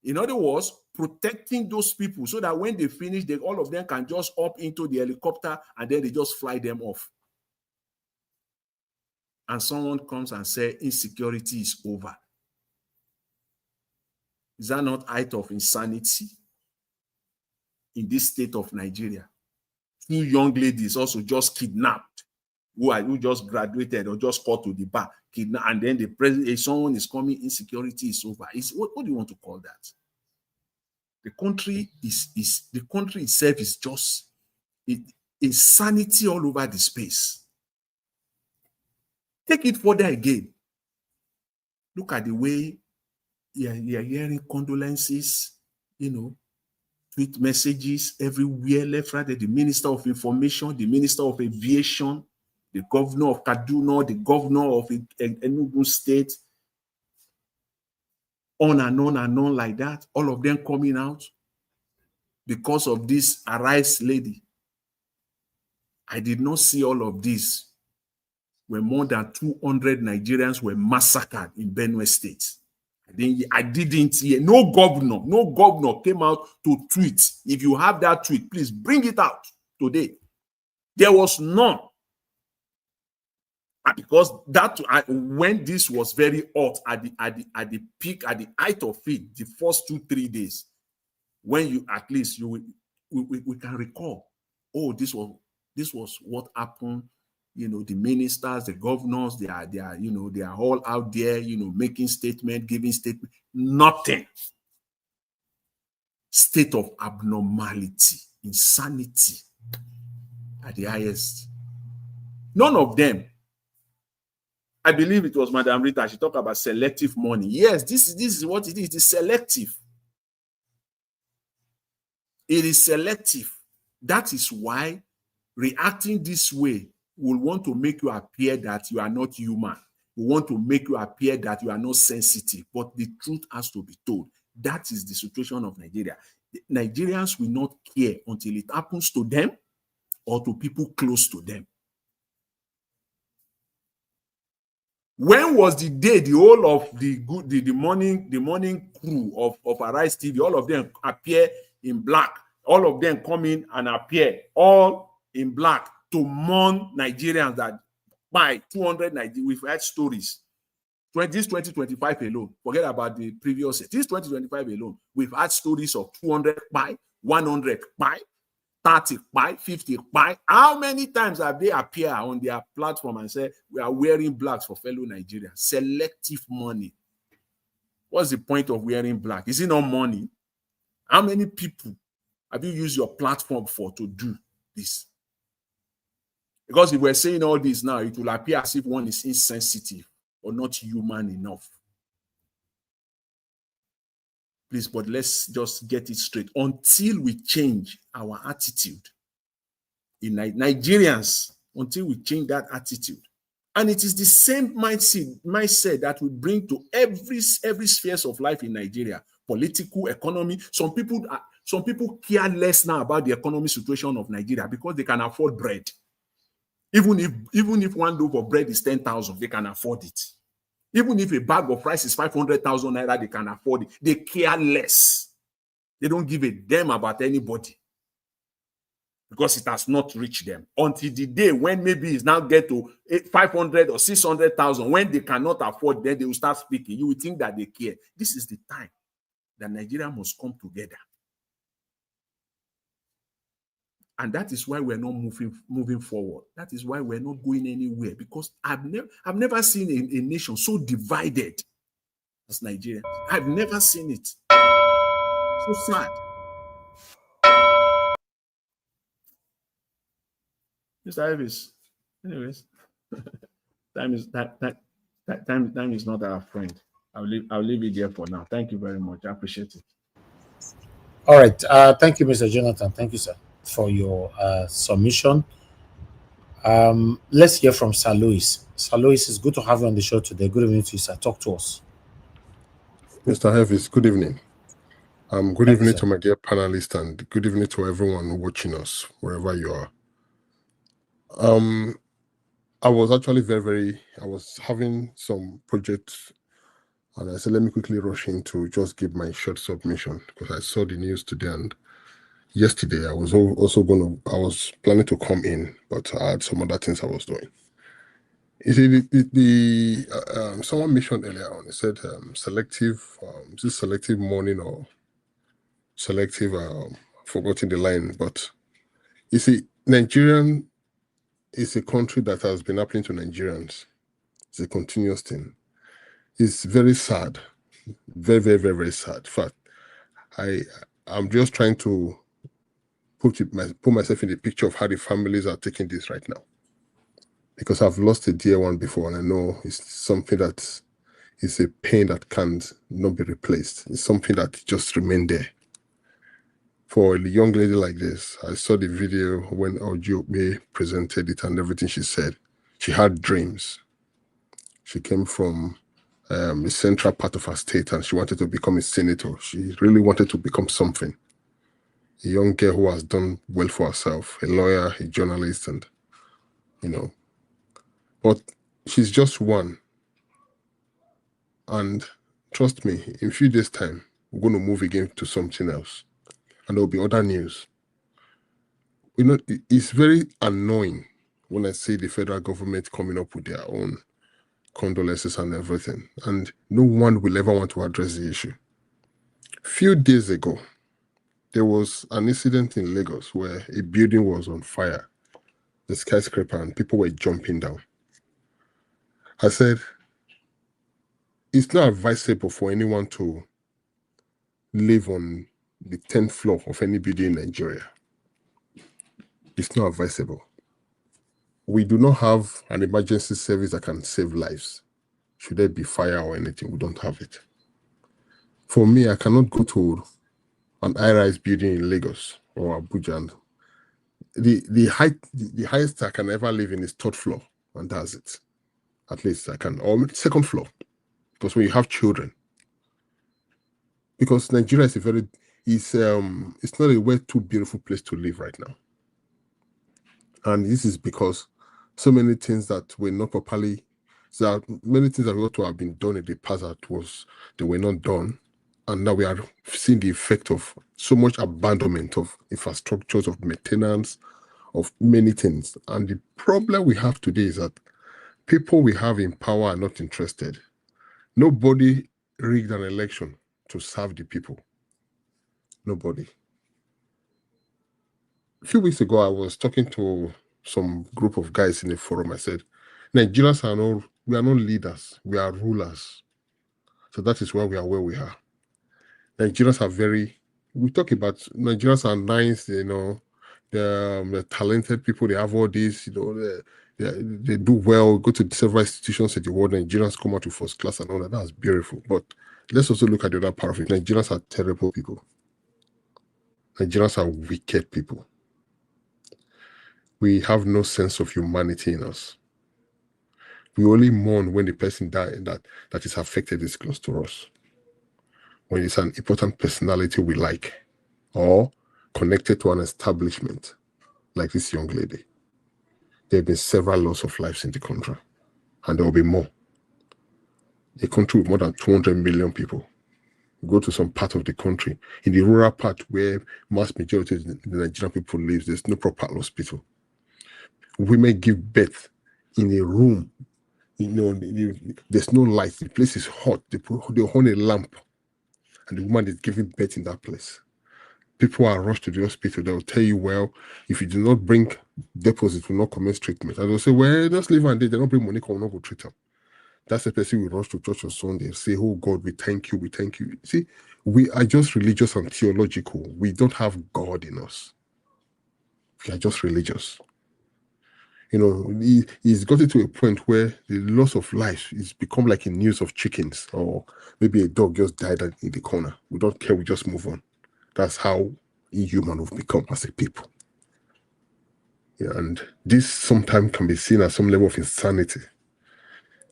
In other words, protecting those people so that when they finish, all of them can just up into the helicopter and then they just fly them off. And someone comes and says, insecurity is over. Is that not height of insanity in this state of Nigeria? 2 young ladies also just kidnapped, who just graduated or just caught to the bar, kidnapped, and then the president, someone is coming, insecurity is over. What do you want to call that? The country the country itself is just insanity all over the space. Take it further again. Look at the way you're hearing condolences, tweet messages everywhere, left, right. The Minister of Information, the Minister of Aviation, the Governor of Kaduna, the Governor of Enugu State, on and on like that. All of them coming out because of this Arise lady. I did not see all of this when more than 200 Nigerians were massacred in Benue State. I didn't hear. No governor came out to tweet. If you have that tweet, please bring it out today. There was none. Because when this was very hot at the peak, at the height of it, the first 2-3 days, when you at least we can recall, oh, this was what happened you know, the ministers, the governors, they are, you know, they are all out there, you know, making statement, giving statement. Nothing. State of abnormality, insanity at the highest. None of them. I believe it was Madam Rita. She talked about selective money. Yes, this is what it is. It is selective. It is selective. That is why reacting this way will want to make you appear that you are not human. We want to make you appear that you are not sensitive. But the truth has to be told. That is the situation of Nigeria. Nigerians will not care until it happens to them or to people close to them. When was the day the whole of the morning crew of Arise TV, all of them appear in black, all of them come in and appear all in black to mourn Nigerians that by 200 Nigerians, we've had stories. This 2025 alone, forget about the previous year. This 2025 alone, we've had stories of 200 by, 100 by, 30 by, 50 by. How many times have they appeared on their platform and said, we are wearing blacks for fellow Nigerians? Selective money. What's the point of wearing black? Is it not money? How many people have you used your platform for to do this? Because if we're saying all this now, it will appear as if one is insensitive or not human enough. Please, but let's just get it straight. Until we change our attitude in Nigerians, until we change that attitude. And it is the same mindset that we bring to every spheres of life in Nigeria. Political, economy. Some people care less now about the economic situation of Nigeria because they can afford bread. Even if one loaf of bread is 10,000, they can afford it. Even if a bag of rice is 500,000 naira, they can afford it. They care less. They don't give a damn about anybody because it has not reached them until the day when maybe it's now get to 500 or 600,000. When they cannot afford, then they will start speaking. You will think that they care. This is the time that Nigeria must come together. And that is why we're not moving forward. That is why we're not going anywhere. Because I've never seen a nation so divided as Nigeria. I've never seen it. So sad. Mr. Elvis. Anyways, time is not our friend. I'll leave it there for now. Thank you very much. I appreciate it. All right. Thank you, Mr. Jonathan. Thank you, sir, for your submission. Let's hear from Sir Louis. Sir Louis, it's good to have you on the show today. Good evening to you, sir. Talk to us. Mr. Elvis, good evening. Good Thank evening you, to my dear panelists and good evening to everyone watching us, wherever you are. I was actually I was having some projects and I said, let me quickly rush in to just give my short submission because I saw the news today and yesterday I was planning to come in, but I had some other things I was doing. You see, someone mentioned earlier on, he said selective, is it selective mourning or selective, forgotten the line, but you see, Nigerian is a country that has been happening to Nigerians. It's a continuous thing. It's very sad, very, very, very, very sad. In fact, I'm just trying to put myself in the picture of how the families are taking this right now. Because I've lost a dear one before, and I know it's something that is a pain that can't not be replaced. It's something that just remained there. For a young lady like this, I saw the video when Ojobe presented it and everything she said. She had dreams. She came from the central part of her state and she wanted to become a senator. She really wanted to become something. A young girl who has done well for herself, a lawyer, a journalist, and, you know. But she's just one. And trust me, in a few days' time, we're going to move again to something else. And there'll be other news. You know, it's very annoying when I see the federal government coming up with their own condolences and everything. And no one will ever want to address the issue. A few days ago, there was an incident in Lagos where a building was on fire the skyscraper, and people were jumping down. I said, it's not advisable for anyone to live on the 10th floor of any building in Nigeria. It's not advisable. We do not have an emergency service that can save lives. Should there be fire or anything, we don't have it. For me, I cannot go to an high-rise building in Lagos or Abuja, and the highest I can ever live in is 3rd floor, and that's it. At least I can, or 2nd floor, because when you have children, because Nigeria is it's not a way too beautiful place to live right now, and this is because so many things that were not properly, many things that ought to have been done in the past they were not done, and now we are seeing the effect of so much abandonment of infrastructures, of maintenance, of many things. And the problem we have today is that people we have in power are not interested. Nobody rigged an election to serve the people. Nobody. A few weeks ago, I was talking to some group of guys in a forum. I said, Nigerians we are not leaders, we are rulers. So that is why we are where we are. Nigerians are we talk about Nigerians are nice, they're talented people, they have all this, they do well, go to several institutions in the world, Nigerians come out to first class and all that. That's beautiful. But let's also look at the other part of it. Nigerians are terrible people. Nigerians are wicked people. We have no sense of humanity in us. We only mourn when the person that is affected is close to us. When it's an important personality we like, or connected to an establishment, like this young lady. There have been several loss of lives in the country, and there will be more. A country with more than 200 million people. Go to some part of the country, in the rural part where mass majority of the Nigerian people live, there's no proper hospital. Women give birth in a room, there's no light, the place is hot, they hold a lamp, and the woman is giving birth in that place. People are rushed to the hospital. They'll tell you, well, if you do not bring deposit, will not commence treatment. And they'll say, well, just leave and they don't bring money, will not go treat them. That's the person we rush to church on Sunday and say, oh God, we thank you, we thank you. See, we are just religious and theological. We don't have God in us. We are just religious. It's gotten to a point where the loss of life is become like a news of chickens, or maybe a dog just died in the corner. We don't care, we just move on. That's how inhuman we've become as a people. Yeah, and this sometimes can be seen as some level of insanity.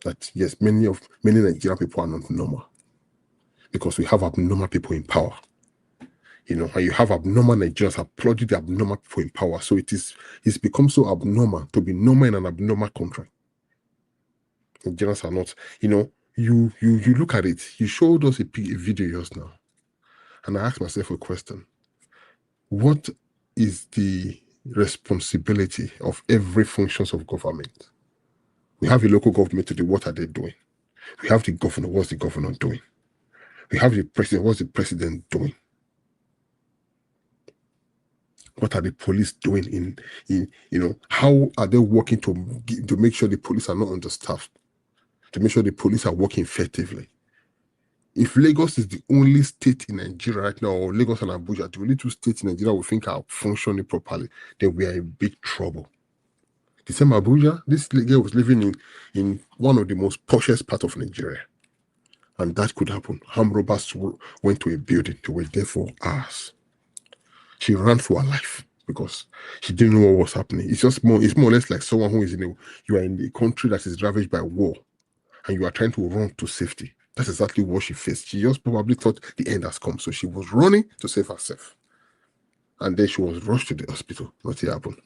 That yes, many Nigerian people are not normal, because we have abnormal people in power. And you have abnormal Nigerians applauding the abnormal people in power. So it's become so abnormal to be normal in an abnormal country. Nigerians are not, you look at it. You showed us a video just now, and I asked myself a question. What is the responsibility of every functions of government? We have a local government today. What are they doing? We have the governor. What's the governor doing? We have the president. What's the president doing? What are the police doing how are they working to make sure the police are not understaffed, to make sure the police are working effectively? If Lagos is the only state in Nigeria right now, or Lagos and Abuja, the only two states in Nigeria we think are functioning properly, then we are in big trouble. The same Abuja, this girl was living in one of the most poshest part of Nigeria. And that could happen. Armed robbers went to a building. They were there for hours. She ran for her life because she didn't know what was happening. It's more or less like someone who is you are in a country that is ravaged by war, and you are trying to run to safety. That's exactly what she faced. She just probably thought the end has come. So she was running to save herself. And then she was rushed to the hospital. Nothing happened.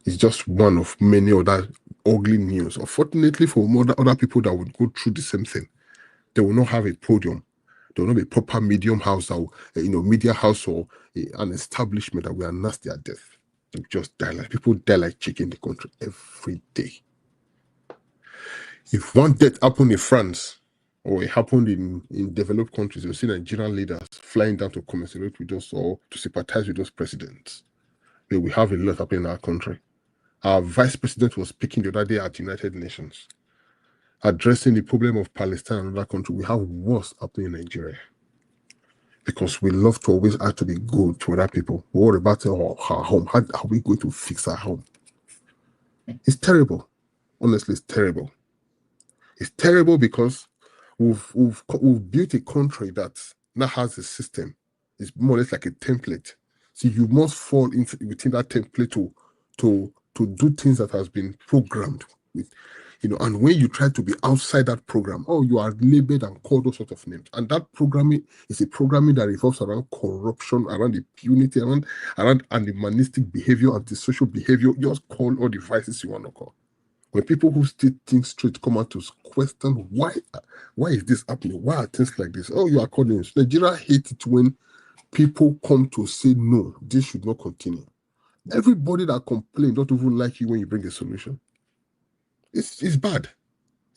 It's just one of many other ugly news. Unfortunately, for other people that would go through the same thing, they will not have a podium. There will not be a proper medium house or media house or an establishment that will announce their death. They just die people die like chicken in the country every day. If one death happened in France or it happened in developed countries, you'll see Nigerian leaders flying down to commiserate with us or to sympathize with those presidents. But we have a lot happening in our country. Our vice president was speaking the other day at United Nations, addressing the problem of Palestine and other country. We have worse happening in Nigeria. Because we love to always have to be good to other people. What about our home? How are we going to fix our home? It's terrible. Honestly, it's terrible. It's terrible because we've built a country that now has a system. It's more or less like a template. So you must fall within that template to do things that has been programmed with, and when you try to be outside that program, you are labeled and called those sort of names. And that programming is a programming that revolves around corruption, around impunity, around animalistic behavior, antisocial behavior. Just call all the vices you want to call. When people who still think straight come out to question why is this happening? Why are things like this? You are calling it. Nigeria hates it when people come to say no, this should not continue. Everybody that complains don't even like you when you bring a solution. It's bad.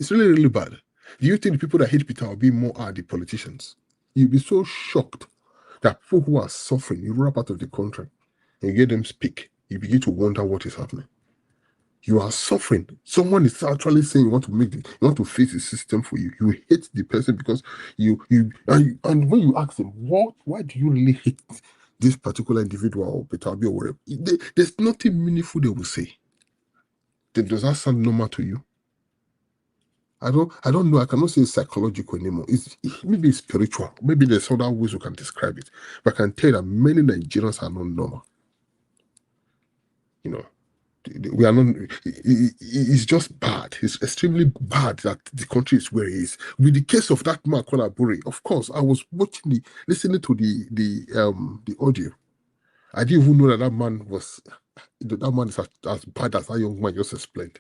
It's really, really bad. Do you think the people that hate Peter Obi more are the politicians? You'll be so shocked that people who are suffering, you run up out of the country and you hear them speak, you begin to wonder what is happening. You are suffering. Someone is actually saying you want to face the system for you. You hate the person because and when you ask them, why do you really hate this particular individual or Peter Obi or whatever? There's nothing meaningful they will say. Then does that sound normal to you? I don't know. I cannot say it's psychological anymore. Maybe it's spiritual. Maybe there's other ways we can describe it. But I can tell you that many Nigerians are not normal. We are not. It's just bad. It's extremely bad that the country is where it is. With the case of that man called Aburi, of course, I was listening to the audio. I didn't even know that man is as bad as that young man just explained.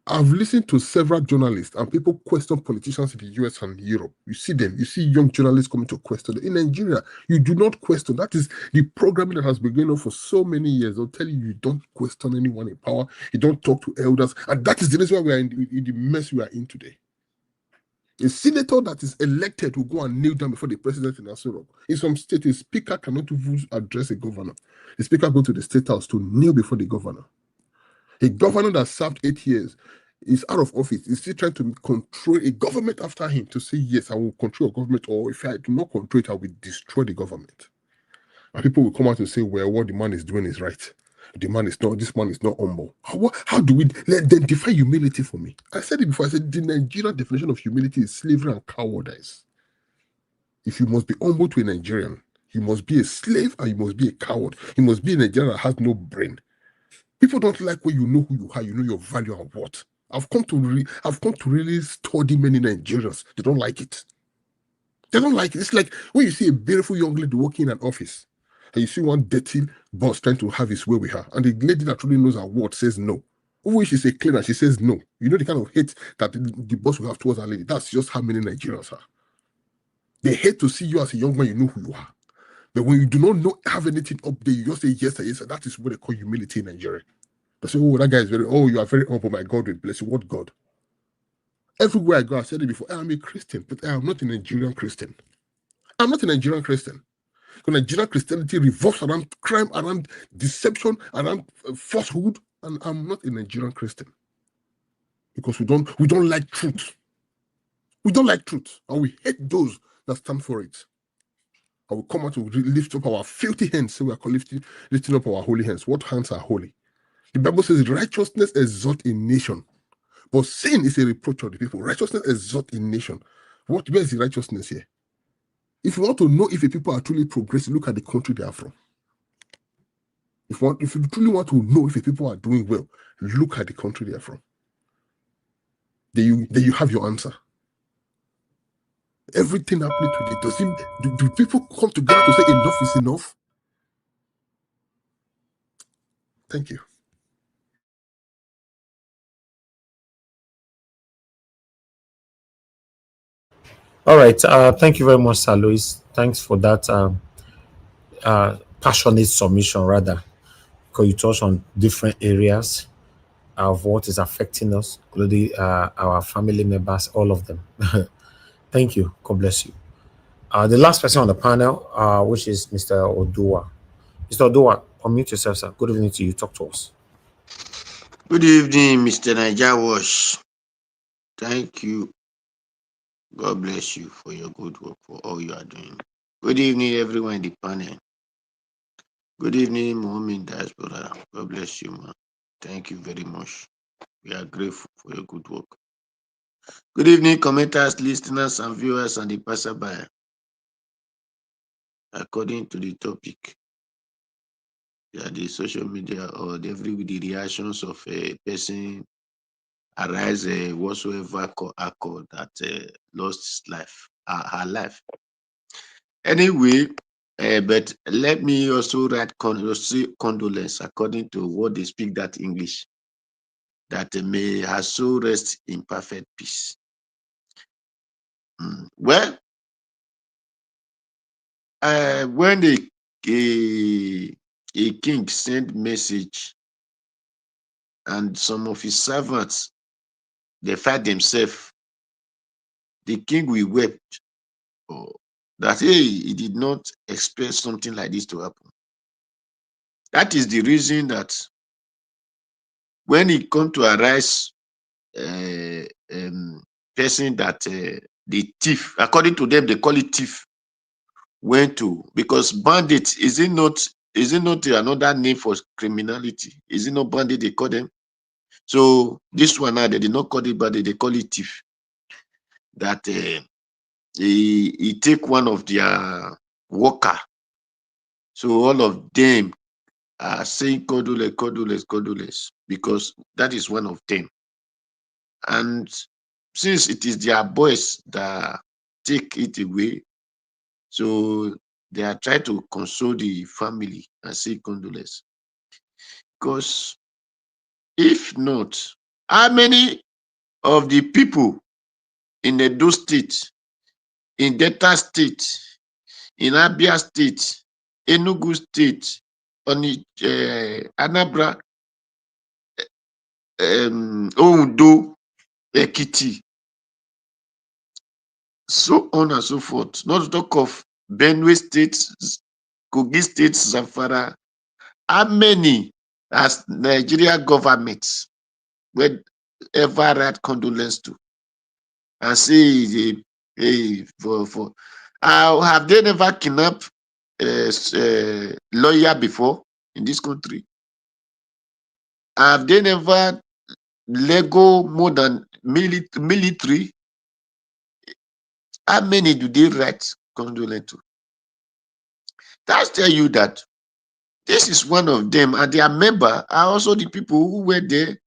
I've listened to several journalists and people question politicians in the US and Europe. You see them, you see young journalists coming to question them. In Nigeria, you do not question. That is the programming that has been going on for so many years. They'll tell you don't question anyone in power. You don't talk to elders. And that is the reason why we are in the mess we are in today. A senator that is elected will go and kneel down before the president in Asoro. In some states, a speaker cannot even address a governor. The speaker goes to the state house to kneel before the governor. A governor that served 8 years is out of office. He's still trying to control a government after him to say, yes, I will control a government, or if I do not control it, I will destroy the government. And people will come out and say, well, what the man is doing is right. This man is not humble. How do we let them define humility for me? I said it before. I said the Nigerian definition of humility is slavery and cowardice. If you must be humble to a Nigerian, you must be a slave and you must be a coward. You must be a Nigerian that has no brain. People don't like when you know who you are, you know your value and what. I've come to really study many Nigerians. They don't like it. They don't like it. It's like when you see a beautiful young lady walking in an office and you see one dirty boss trying to have his way with her, and the lady that truly knows her word says no. Even if she's a cleaner, she says no. You know the kind of hate that the boss will have towards that lady. That's just how many Nigerians are. They hate to see you as a young man, you know who you are. But when you do not have anything up there, you just say yes and yes, and that is what they call humility in Nigeria. They say, that guy is you are very humble, my God will bless you. What God? Everywhere I go, I said it before, I am a Christian, but I am not a Nigerian Christian. I'm not a Nigerian Christian. Because Nigerian Christianity revolves around crime, around deception, around falsehood, and I'm not a Nigerian Christian. Because we don't like truth. We don't like truth, and we hate those that stand for it. I will come out to lift up our filthy hands, so we are lifting up our holy hands. What hands are holy? The Bible says righteousness exalts a nation, but sin is a reproach of the people. Righteousness exalts a nation. Where is the righteousness here? If you want to know if the people are truly progressing, look at the country they are from. If you truly want to know if the people are doing well, look at the country they are from. Then you have your answer. Everything happening today, do people come together to say enough is enough? Thank you. All right. Thank you very much, Sir Louis. Thanks for that passionate submission, rather, because you touched on different areas of what is affecting us, including our family members, all of them. Thank you. God bless you. The last person on the panel, which is Mr. Odua. Mr. Odua, unmute yourself, sir. Good evening to you. Talk to us. Good evening, Mr. Niger Wash. Thank you. God bless you for your good work, for all you are doing. Good evening, everyone in the panel. Good evening, Mom in Diaspora. God bless you, man. Thank you very much. We are grateful for your good work. Good evening, commenters, listeners, and viewers, and the passerby. According to the topic, the social media or the reactions of a person arise whatsoever accord that lost his life, her life. Anyway, but let me also write condolence according to what they speak that English, that may her soul rest in perfect peace. Well, when a king sent message and some of his servants, they find themselves, the king will weep that, hey, he did not expect something like this to happen. That is the reason that when it come to arise person that the thief, according to them, they call it thief, went to, because bandit, is it not another name for criminality? Is it not bandit they call them? So this one now, they did not call it bandit, they call it thief. That he take one of their worker. So all of them are saying condolence, because that is one of them. And since it is their boys that take it away, so they are trying to console the family and say condolence. Because if not, how many of the people in Edo State, in Delta State, in Abia State, Enugu State, on Anambra, Ondo, Ekiti, so on and so forth, not to talk of Benue State, Kogi State, Zamfara, how many as Nigeria government would ever write condolence to and say, hey, have they never kidnapped a lawyer before in this country? Have they never Lego more than military? How many do they write condolence to? That tell you that this is one of them, and their member are also the people who were there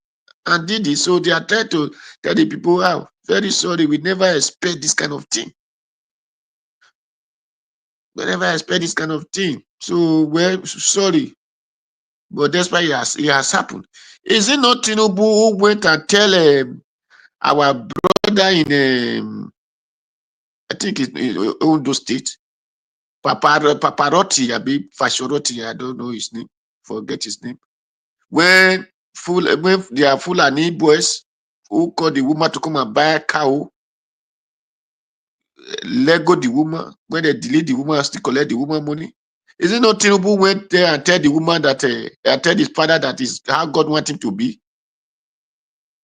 and did it. So they are trying to tell the people, oh, very sorry, we never expect this kind of thing. We never expect this kind of thing. So we're sorry. But that's why it has happened. Is it not Tinubu who went and tell our brother in I think it's in Ondo State, Paparotti, Fashoroti, I don't know his name, forget his name. When they are Fulani boys who called the woman to come and buy a cow, Lego the woman, when they delete the woman, still collect the woman money. Is it not Tinubu went there and tell the woman that, tell his father that is how God wants him to be?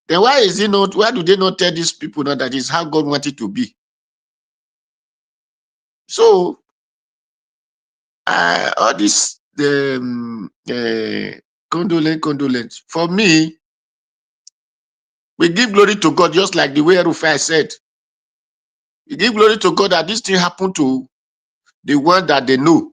Then why do they not tell these people now that is how God wants it to be? So, all this condolence. For me, we give glory to God, just like the way Rufai said. We give glory to God that this thing happened to the one that they know.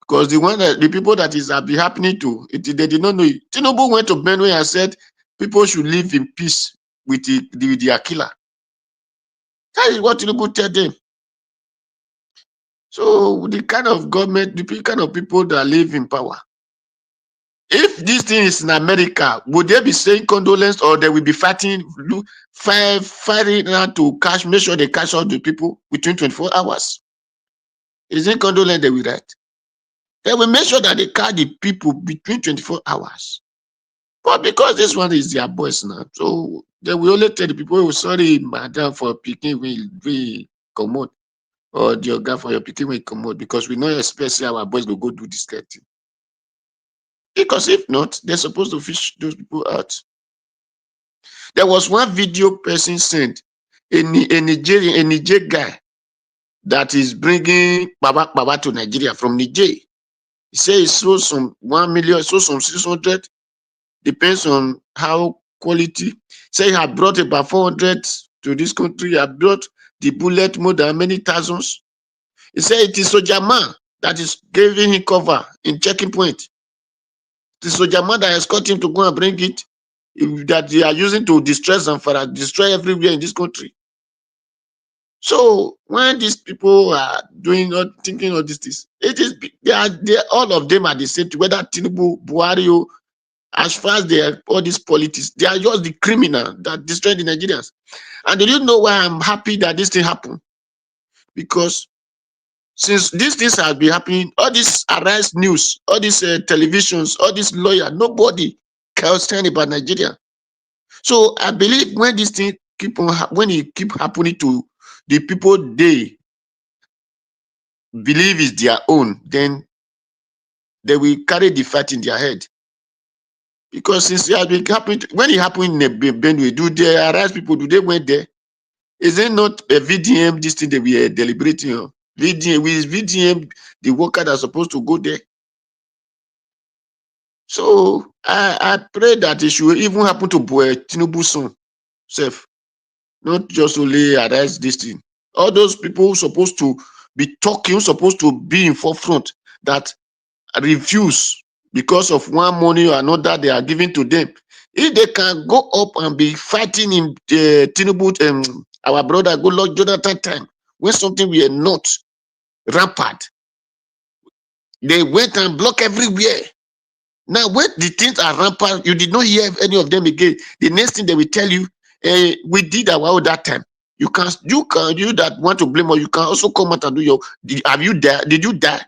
Because the people that is be happening to, they did not know it. Tinubu went to Benue and said people should live in peace with their killer. That is what Tinubu tell them. So the kind of government, the kind of people that live in power. If this thing is in America, would they be saying condolence, or they will be fighting out to make sure they catch all the people within 24 hours? Is it condolence they will write? They will make sure that they catch the people between 24 hours. But because this one is their boys now, so they will only tell the people, oh, sorry, madam, for picking we come out. or the organ for your picking will come out, because we know especially our boys will go do this kind of thing. Because if not, they're supposed to fish those people out. There was one video person sent, a Niger guy that is bringing Baba to Nigeria from Niger. He said he sold some 1 million, sold some 600, depends on how quality. Say he had brought about 400 to this country. I brought the bullet more than many thousands. He said it is Soldier Man that is giving him cover in checking point. The Soldier Man that escort him to go and bring it, that they are using to destroy Zamfara, destroy everywhere in this country. So when these people are doing or thinking of this, it is they are all of them are the same. Whether Tinubu, Buhari, as far as they are all these politics, they are just the criminal that destroy the Nigerians. And do you know why I'm happy that this thing happened? Because since these things have been happening, all this arrest news, all these televisions, all these lawyers, nobody cares about Nigeria. So I believe when this thing when it keep happening to the people they believe is their own, then they will carry the fight in their head. Because since it has been happening, when it happened in Benue, do they arrest people? Do they went there? Is it not a VDM, this thing that we are deliberating on? VDM, with VDM, the worker that's supposed to go there. So I pray that it should even happen to Tinubu's son self, not just only arrest this thing. All those people supposed to be talking, supposed to be in forefront, that refuse because of one money or another they are giving to them. If they can go up and be fighting in Tinubu, our brother Goodluck Jonathan time, when something we are not rampant, they went and block everywhere. Now, when the things are rampant, you did not hear any of them again. The next thing they will tell you, we did our own that time. You that want to blame, or you can also come out and do your. Have you died? Did you die?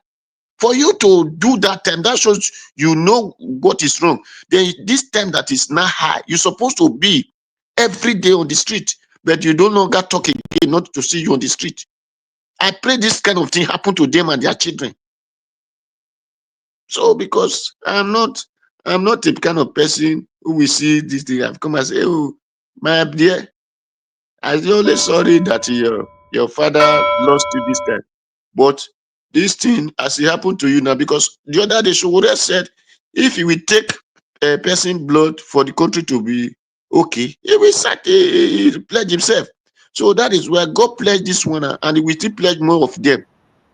For you to do that time, that shows you know what is wrong. Then this time that is not high, you're supposed to be every day on the street, but you no longer talk again, not to see you on the street. I pray this kind of thing happen to them and their children. So because I'm not the kind of person who will see this thing. I've come and say, oh, my dear, I'm only sorry that your father lost you this time. But this thing, as it happened to you now, because the other day Showore said, if you will take a person blood for the country to be okay, he will he pledge himself. So that is where God pledged this one, and he will still pledge more of them,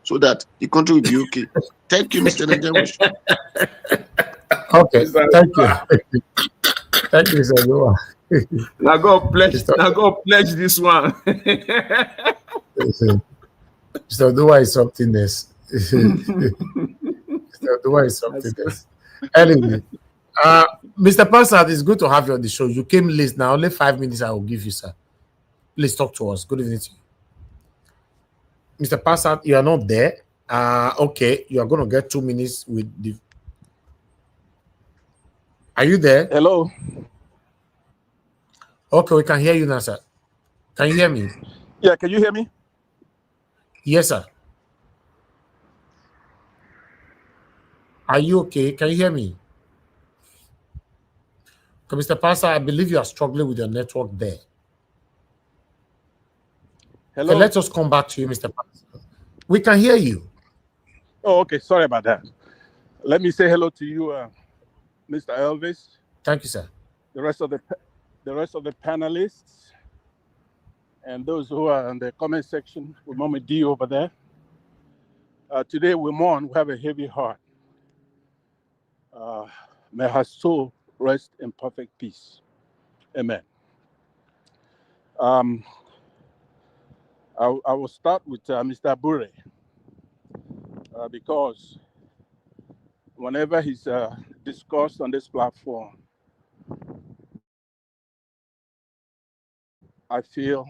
so that the country will be okay. Thank you, Mr. Najamush. Okay, thank you. Thank you, Mr. Noah. Now God pledge this one. Mr. Noah is something else. Mr. Noah is something else. Anyway, Mr. Passad, it's good to have you on the show. You came late now. Only 5 minutes I will give you, sir. Please talk to us. Good evening to you. Mr. Passad, you are not there. Okay, you are going to get 2 minutes with the... Are you there? Hello. Okay, we can hear you now, sir. Can you hear me? Yeah, can you hear me? Yes, sir. Are you okay? Can you hear me? Okay, Mr. Pastor, I believe you are struggling with your network there. Hello. Okay, let us come back to you, Mr. Pastor. We can hear you. Oh, okay. Sorry about that. Let me say hello to you, Mr. Elvis. Thank you, sir. The rest of the panelists, and those who are in the comment section with Mama D over there. Today we mourn. We have a heavy heart. May her soul rest in perfect peace. Amen. I will start with Mr. Abure because whenever he's discussed on this platform, I feel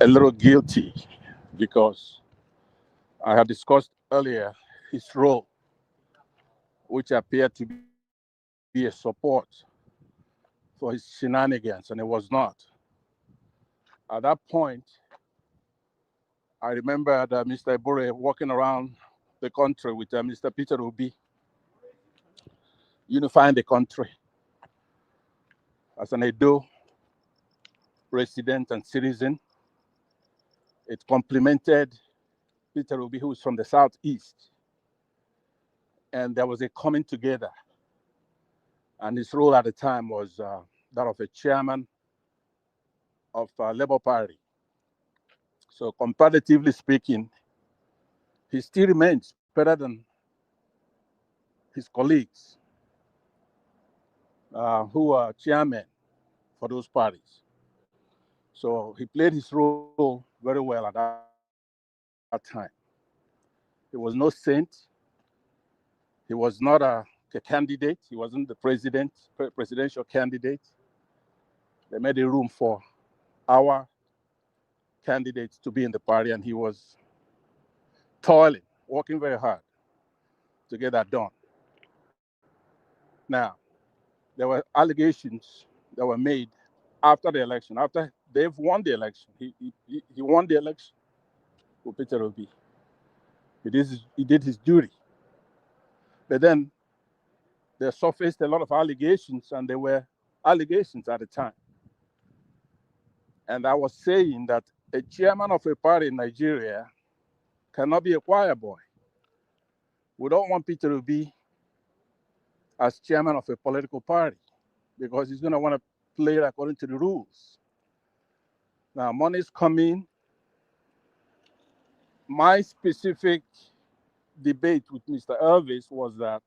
a little guilty because I had discussed earlier his role, which appeared to be a support for his shenanigans, and it was not. At that point, I remember Mr. Ebure walking around the country with Mr. Peter Obi, unifying the country as an Edo resident and citizen. It complemented Peter Obi, who was from the Southeast. And there was a coming together. And his role at the time was that of a chairman of Labour Party. So comparatively speaking, he still remains better than his colleagues who are chairmen for those parties. So he played his role very well at that time. He was no saint. He was not a candidate. He wasn't the presidential candidate. They made a room for our candidates to be in the party, and he was toiling, working very hard to get that done. Now, there were allegations that were made after the election, after they've won the election. He won the election with Peter Obi. He did his duty. But then there surfaced a lot of allegations, and there were allegations at the time. And I was saying that a chairman of a party in Nigeria cannot be a choir boy. We don't want Peter Obi as chairman of a political party because he's going to want to play it according to the rules. Now, money is coming. My specific debate with Mr. Elvis was that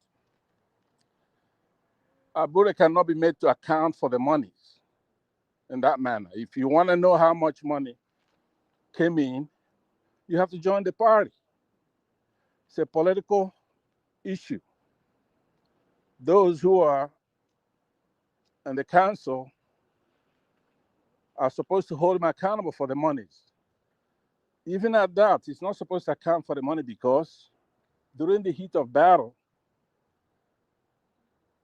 Abure cannot be made to account for the monies in that manner. If you want to know how much money came in, you have to join the party. It's a political issue. Those who are in the council are supposed to hold him accountable for the monies. Even at that, he's not supposed to account for the money because during the heat of battle,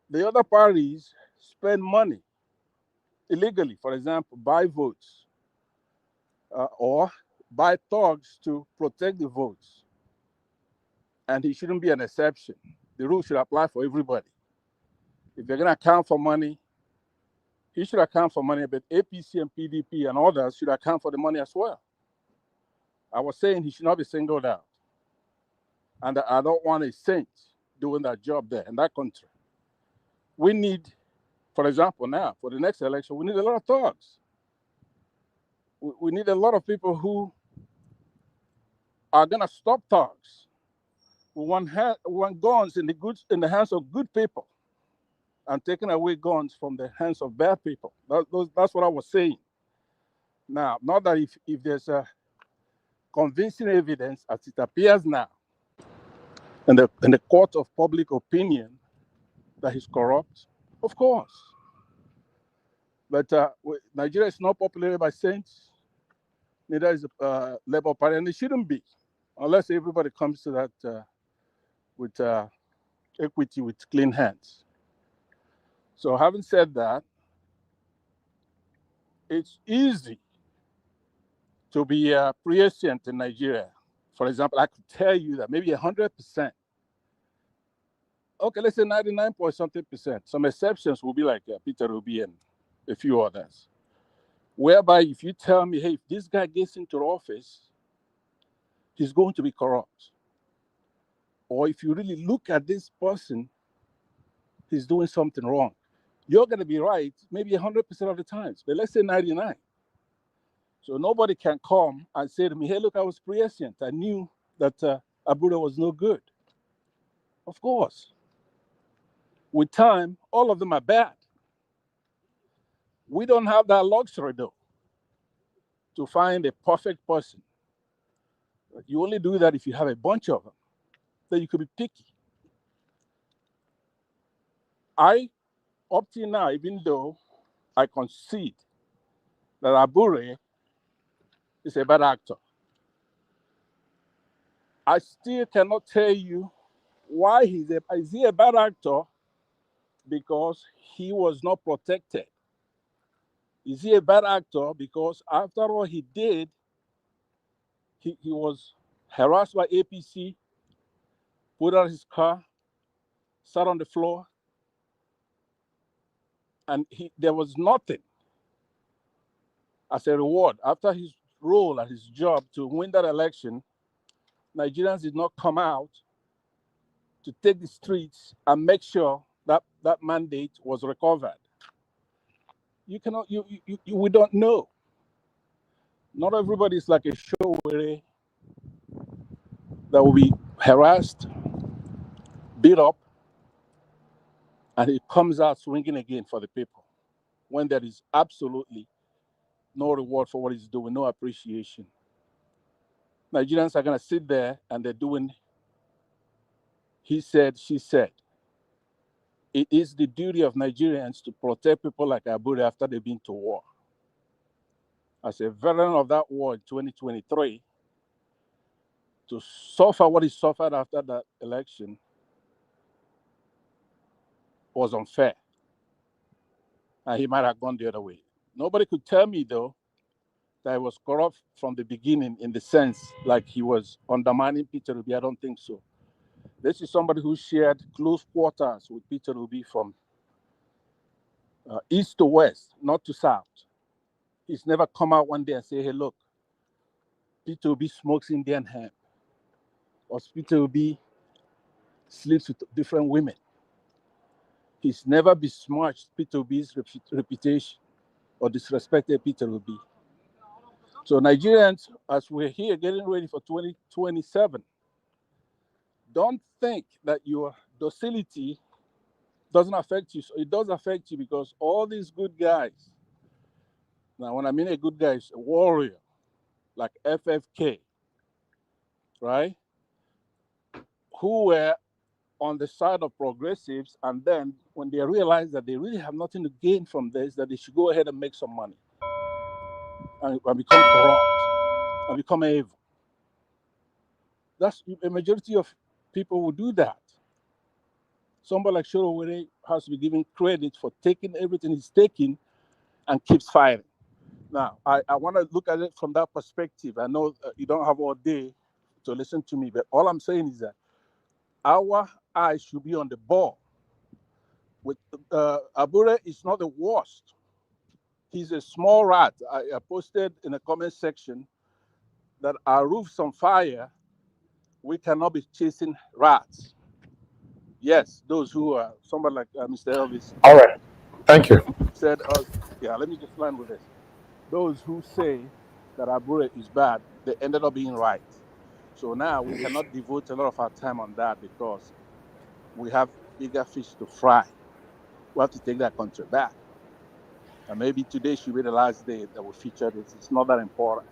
the other parties spend money illegally, for example, buy votes or buy thugs to protect the votes. And he shouldn't be an exception. The rule should apply for everybody. If they're going to account for money, he should account for money, but APC and PDP and others should account for the money as well. I was saying he should not be singled out. And I don't want a saint doing that job there in that country. We need, for example, now, for the next election, we need a lot of thugs. We need a lot of people who are going to stop thugs. We want guns in the hands of good people and taking away guns from the hands of bad people. That's what I was saying. Now, not that if there's a convincing evidence, as it appears now, in the court of public opinion, that he's corrupt, of course. But Nigeria is not populated by saints. Neither is the Labour Party, and it shouldn't be, unless everybody comes to that with equity, with clean hands. So having said that, it's easy to be prescient in Nigeria. For example, I could tell you that maybe 100%. Okay, let's say 99 point something percent. Some exceptions will be like Peter Obi and a few others. Whereby if you tell me, hey, if this guy gets into office, he's going to be corrupt. Or if you really look at this person, he's doing something wrong. You're going to be right maybe 100% of the times, but let's say 99. So nobody can come and say to me, hey, look, I was prescient. I knew that Abure was no good. Of course. With time, all of them are bad. We don't have that luxury, though, to find a perfect person. You only do that if you have a bunch of them. Then you could be picky. Up till now, even though I concede that Abure is a bad actor, I still cannot tell you why is he a bad actor because he was not protected. Is he a bad actor because after all he did, He was harassed by APC, put out his car, sat on the floor, and there was nothing as a reward. After his role at his job to win that election, Nigerians did not come out to take the streets and make sure that that mandate was recovered. You cannot, we don't know. Not everybody is like a show where that will be harassed, beat up, and he comes out swinging again for the people when there is absolutely no reward for what he's doing, no appreciation. Nigerians are going to sit there and they're doing he said, she said. It is the duty of Nigerians to protect people like Abure after they've been to war. As a veteran of that war in 2023, to suffer what he suffered after that election was unfair. And he might have gone the other way. Nobody could tell me, though, that he was corrupt from the beginning in the sense like he was undermining Peter Obi. I don't think so. This is somebody who shared close quarters with Peter Obi from east to west, not to south. He's never come out one day and say, hey, look, Peter Obi smokes Indian hemp, or Peter Obi sleeps with different women. He's never besmirched Peter Obi's reputation or disrespected Peter Obi. So Nigerians, as we're here getting ready for 2027, don't think that your docility doesn't affect you. So it does affect you because all these good guys, now when I mean a good guy, is a warrior, like FFK, right? Who were on the side of progressives, and then when they realize that they really have nothing to gain from this, that they should go ahead and make some money and become corrupt and become evil. That's a majority of people will do that. Somebody like Shorowere has to be given credit for taking everything he's taking and keeps fighting. Now, I want to look at it from that perspective. I know you don't have all day to listen to me, but all I'm saying is that our eyes should be on the ball. With Abure is not the worst. He's a small rat. I posted in the comment section that our roof's on fire. We cannot be chasing rats. Yes, those who are somebody like Mr. Elvis. All right. Thank you. Said, yeah, let me just land with this. Those who say that Abure is bad, they ended up being right. So now we cannot devote a lot of our time on that because we have bigger fish to fry. We have to take that country back. And maybe today should be the last day that we feature this. It's not that important.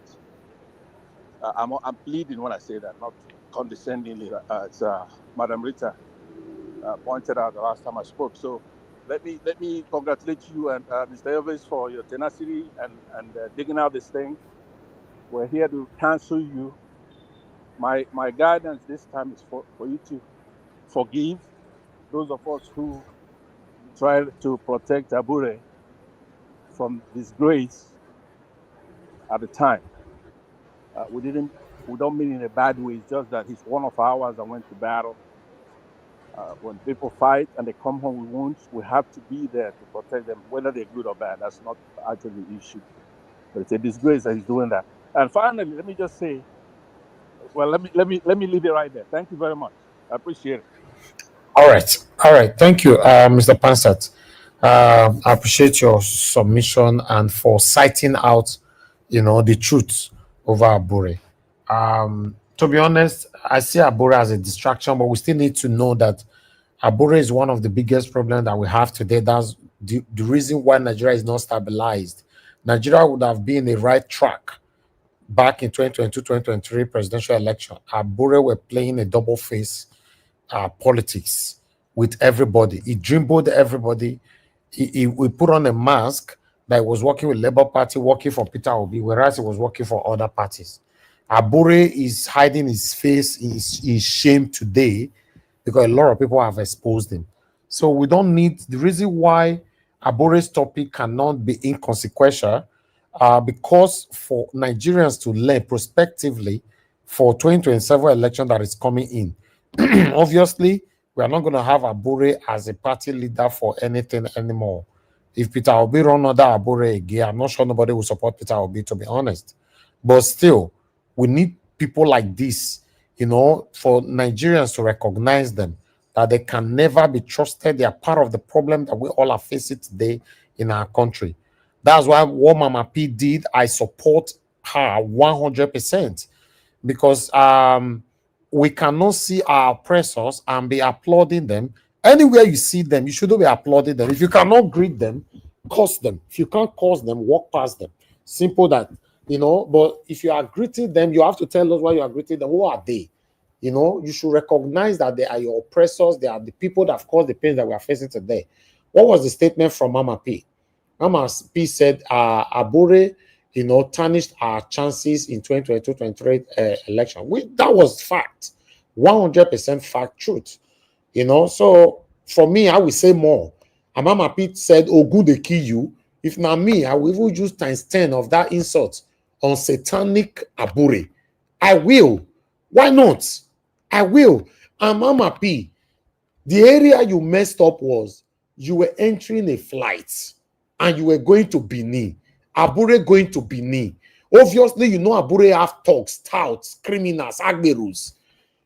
I'm pleading when I say that, not condescendingly, as Madam Rita pointed out the last time I spoke. So let me congratulate you and Mr. Elvis for your tenacity and digging out this thing. We're here to counsel you. My guidance this time is for you to forgive those of us who tried to protect Abure from disgrace at the time. We don't mean in a bad way. It's just that he's one of ours that went to battle. When people fight and they come home with wounds, we have to be there to protect them, whether they're good or bad. That's not actually the issue. But it's a disgrace that he's doing that. And finally, let me just say, well, let me leave it right there. Thank you very much. I appreciate it. All right. Thank you, Mr. Pansat. I appreciate your submission and for citing out, the truth over Abure. To be honest, I see Abure as a distraction, but we still need to know that Abure is one of the biggest problems that we have today. That's the reason why Nigeria is not stabilized. Nigeria would have been a right track back in 2022, 2023 presidential election. Abure were playing a double face politics with everybody. He dreamboat everybody. He put on a mask that he was working with Labour Party, working for Peter Obi, whereas he was working for other parties. Abure is hiding his face, his shame today because a lot of people have exposed him. So we don't need the reason why Abure's topic cannot be inconsequential because for Nigerians to learn prospectively for 2027 election that is coming in. Obviously, we are not going to have Abure as a party leader for anything anymore. If Peter Obi run under Abure again, I'm not sure nobody will support Peter Obi, to be honest. But still, we need people like this, you know, for Nigerians to recognize them, that they can never be trusted. They are part of the problem that we all are facing today in our country. That's why what Mama P did, I support her 100%, because we cannot see our oppressors and be applauding them. Anywhere you see them, you shouldn't be applauding them. If you cannot greet them, curse them. If you can't curse them, walk past them. Simple that, you know. But if you are greeting them, you have to tell us why you are greeting them. Who are they? You know, you should recognize that they are your oppressors. They are the people that have caused the pain that we are facing today. What was the statement from Mama P? Mama P said, Abure, you know, tarnished our chances in 2022-23 election. That was fact, 100% fact, truth. You know, so for me, I will say more. And Mama Pete said, "Oh, good, they kill you." If not me, I will even use times 10 of that insult on satanic Abure. I will. Why not? I will. And Mama P, the area you messed up was you were entering a flight and you were going to Benin. Abure going to Benin. Obviously, you know Abure have thugs, touts, criminals, agberus.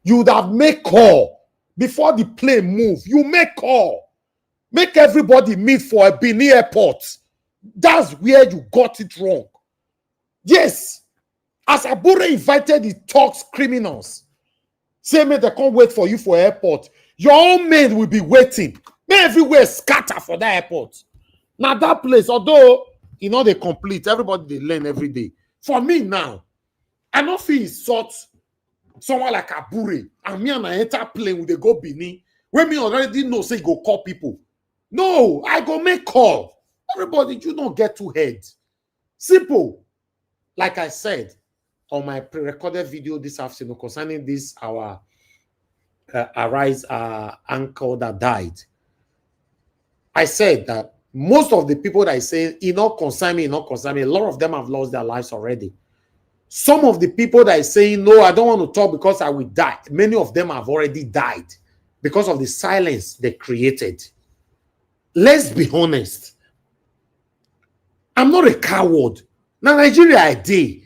You would have made call before the plane move. You make call. Make everybody meet for a Benin airport. That's where you got it wrong. Yes. As Abure invited the thugs, criminals, say, man, they can't wait for you for airport. Your own men will be waiting. May everywhere scatter for that airport. Now that place, although you know they complete, everybody they learn every day. For me now, I don't feel insult someone like Abure and me and I enter plane with they go Benin. When me already know say go call people. No, I go make call. Everybody, you don't get too head. Simple. Like I said on my pre-recorded video this afternoon concerning this our Arise uncle that died. I said that most of the people that I say, not concern me, a lot of them have lost their lives already. Some of the people that I say, no, I don't want to talk because I will die. Many of them have already died because of the silence they created. Let's be honest. I'm not a coward. Now, Nigeria, I did.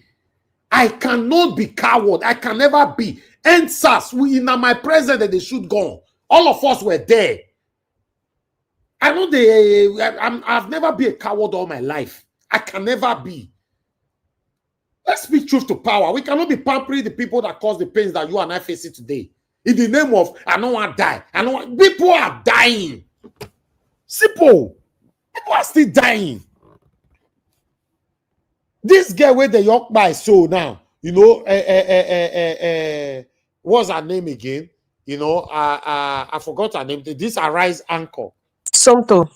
I cannot be coward. I can never be. And SARS, in my presence that they should go. All of us were there. I know I've never been a coward all my life. I can never be. Let's speak truth to power. We cannot be pampering the people that cause the pains that you and I facing today. In the name of, I don't want to die. People are dying. Simple. People are still dying. This girl where the yoke by so now, you know, what's her name again? You know, I forgot her name. This Arise anchor. Somto.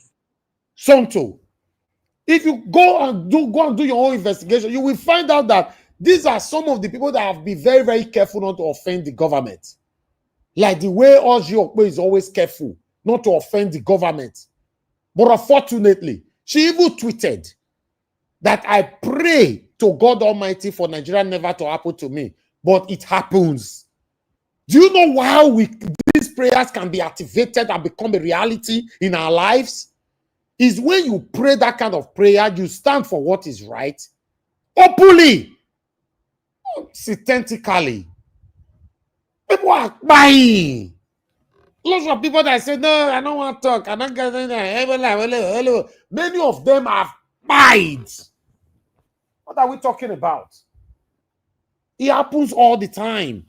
If you go and do your own investigation, you will find out that these are some of the people that have been very, very careful not to offend the government. Like the way Oji Okpe is always careful not to offend the government. But unfortunately, she even tweeted that I pray to God Almighty for Nigeria never to happen to me. But it happens. Do you know how these prayers can be activated and become a reality in our lives? Is when you pray that kind of prayer, you stand for what is right, openly, synthetically. People are buying. Lots of people that say, no, I don't want to talk. I don't get it. Many of them have minds. What are we talking about? It happens all the time.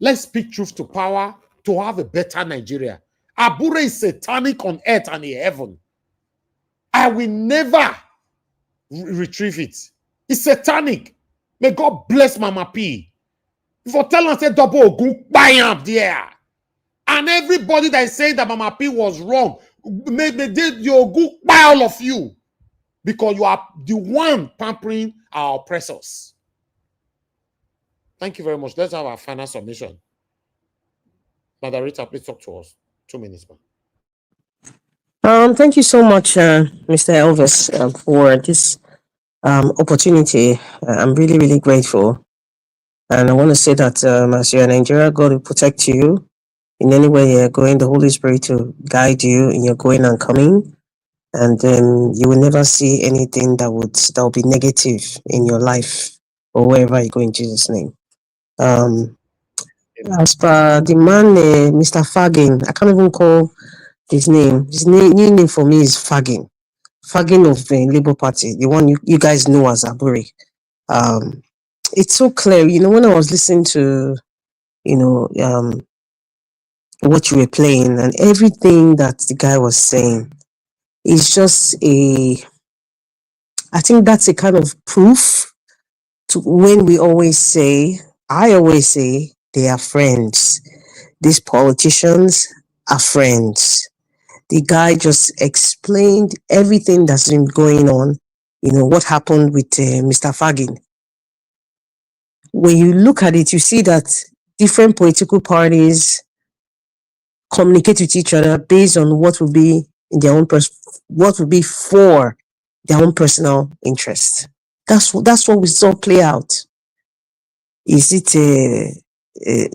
Let's speak truth to power to have a better Nigeria. Abure is satanic on earth and in heaven. I will never retrieve it. It's satanic. May God bless Mama P. If I tell her, say double ogun, buy up there. And everybody that is saying that Mama P was wrong, may they ogun buy all of you. Because you are the one pampering our oppressors. Thank you very much. Let's have our final submission. Madam Rita, please talk to us. 2 minutes, man. Thank you so much, Mr. Elvis, for this opportunity. I'm really, really grateful. And I want to say that as you're in Nigeria, God will protect you in any way you're going. The Holy Spirit to guide you in your going and coming. And you will never see anything that will be negative in your life or wherever you go in Jesus' name. As per the man, Mr. Fagin, I can't even call his name. His new name for me is Fagin. Fagin of the Labour Party, the one you guys know as Aburi. It's so clear. When I was listening to, what you were playing and everything that the guy was saying, is just I think that's a kind of proof to when I always say, they are friends. These politicians are friends. The guy just explained everything that's been going on, what happened with Mr. Fagin. When you look at it, you see that different political parties communicate with each other based on what will be in their own what will be for their own personal interest. That's what we saw play out. Is it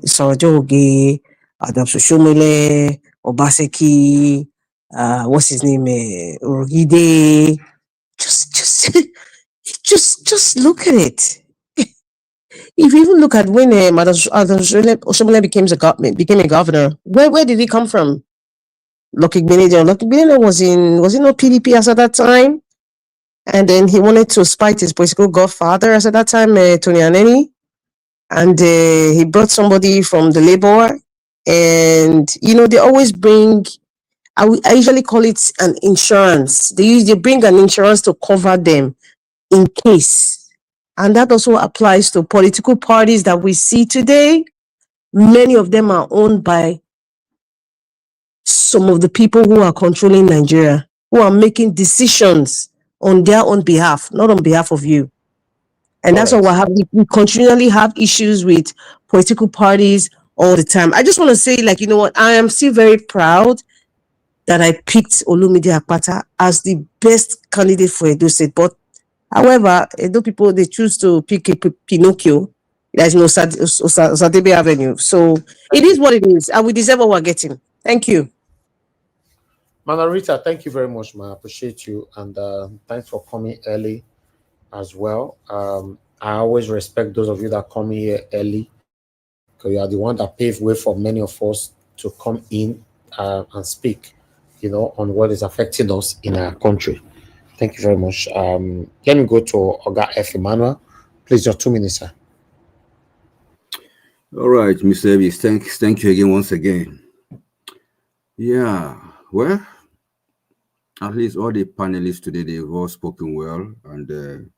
Sarajoge, Adam Soshomole, Obaseki, what's his name, Urugide? Just look at it. If you even look at when Adam Soshomole became a governor, where did he come from? Lucky Benedict was he not PDP as at that time? And then he wanted to spite his political godfather as at that time, Tony Aneni. And he brought somebody from the Labour. And, they always bring, I usually call it an insurance. They bring an insurance to cover them in case. And that also applies to political parties that we see today. Many of them are owned by some of the people who are controlling Nigeria, who are making decisions on their own behalf, not on behalf of you. And that's why we continually have issues with political parties all the time. I just want to say, I am still very proud that I picked Olumide Akpata as the best candidate for Edo State. But however, Edo people, they choose to pick a Pinocchio. There's no Osadebe Avenue. So it is what it is. And we deserve what we're getting. Thank you. Mana Rita, thank you very much, man. I appreciate you. And thanks for coming early as well. I always respect those of you that come here early, because you are the one that paved way for many of us to come in and speak, on what is affecting us in our country. Thank you very much. Let me go to Oga F. Emmanuel. Please, your 2 minutes, sir. All right, Mr. Elvis, thank you again once again. Yeah, well, at least all the panelists today, they've all spoken well, and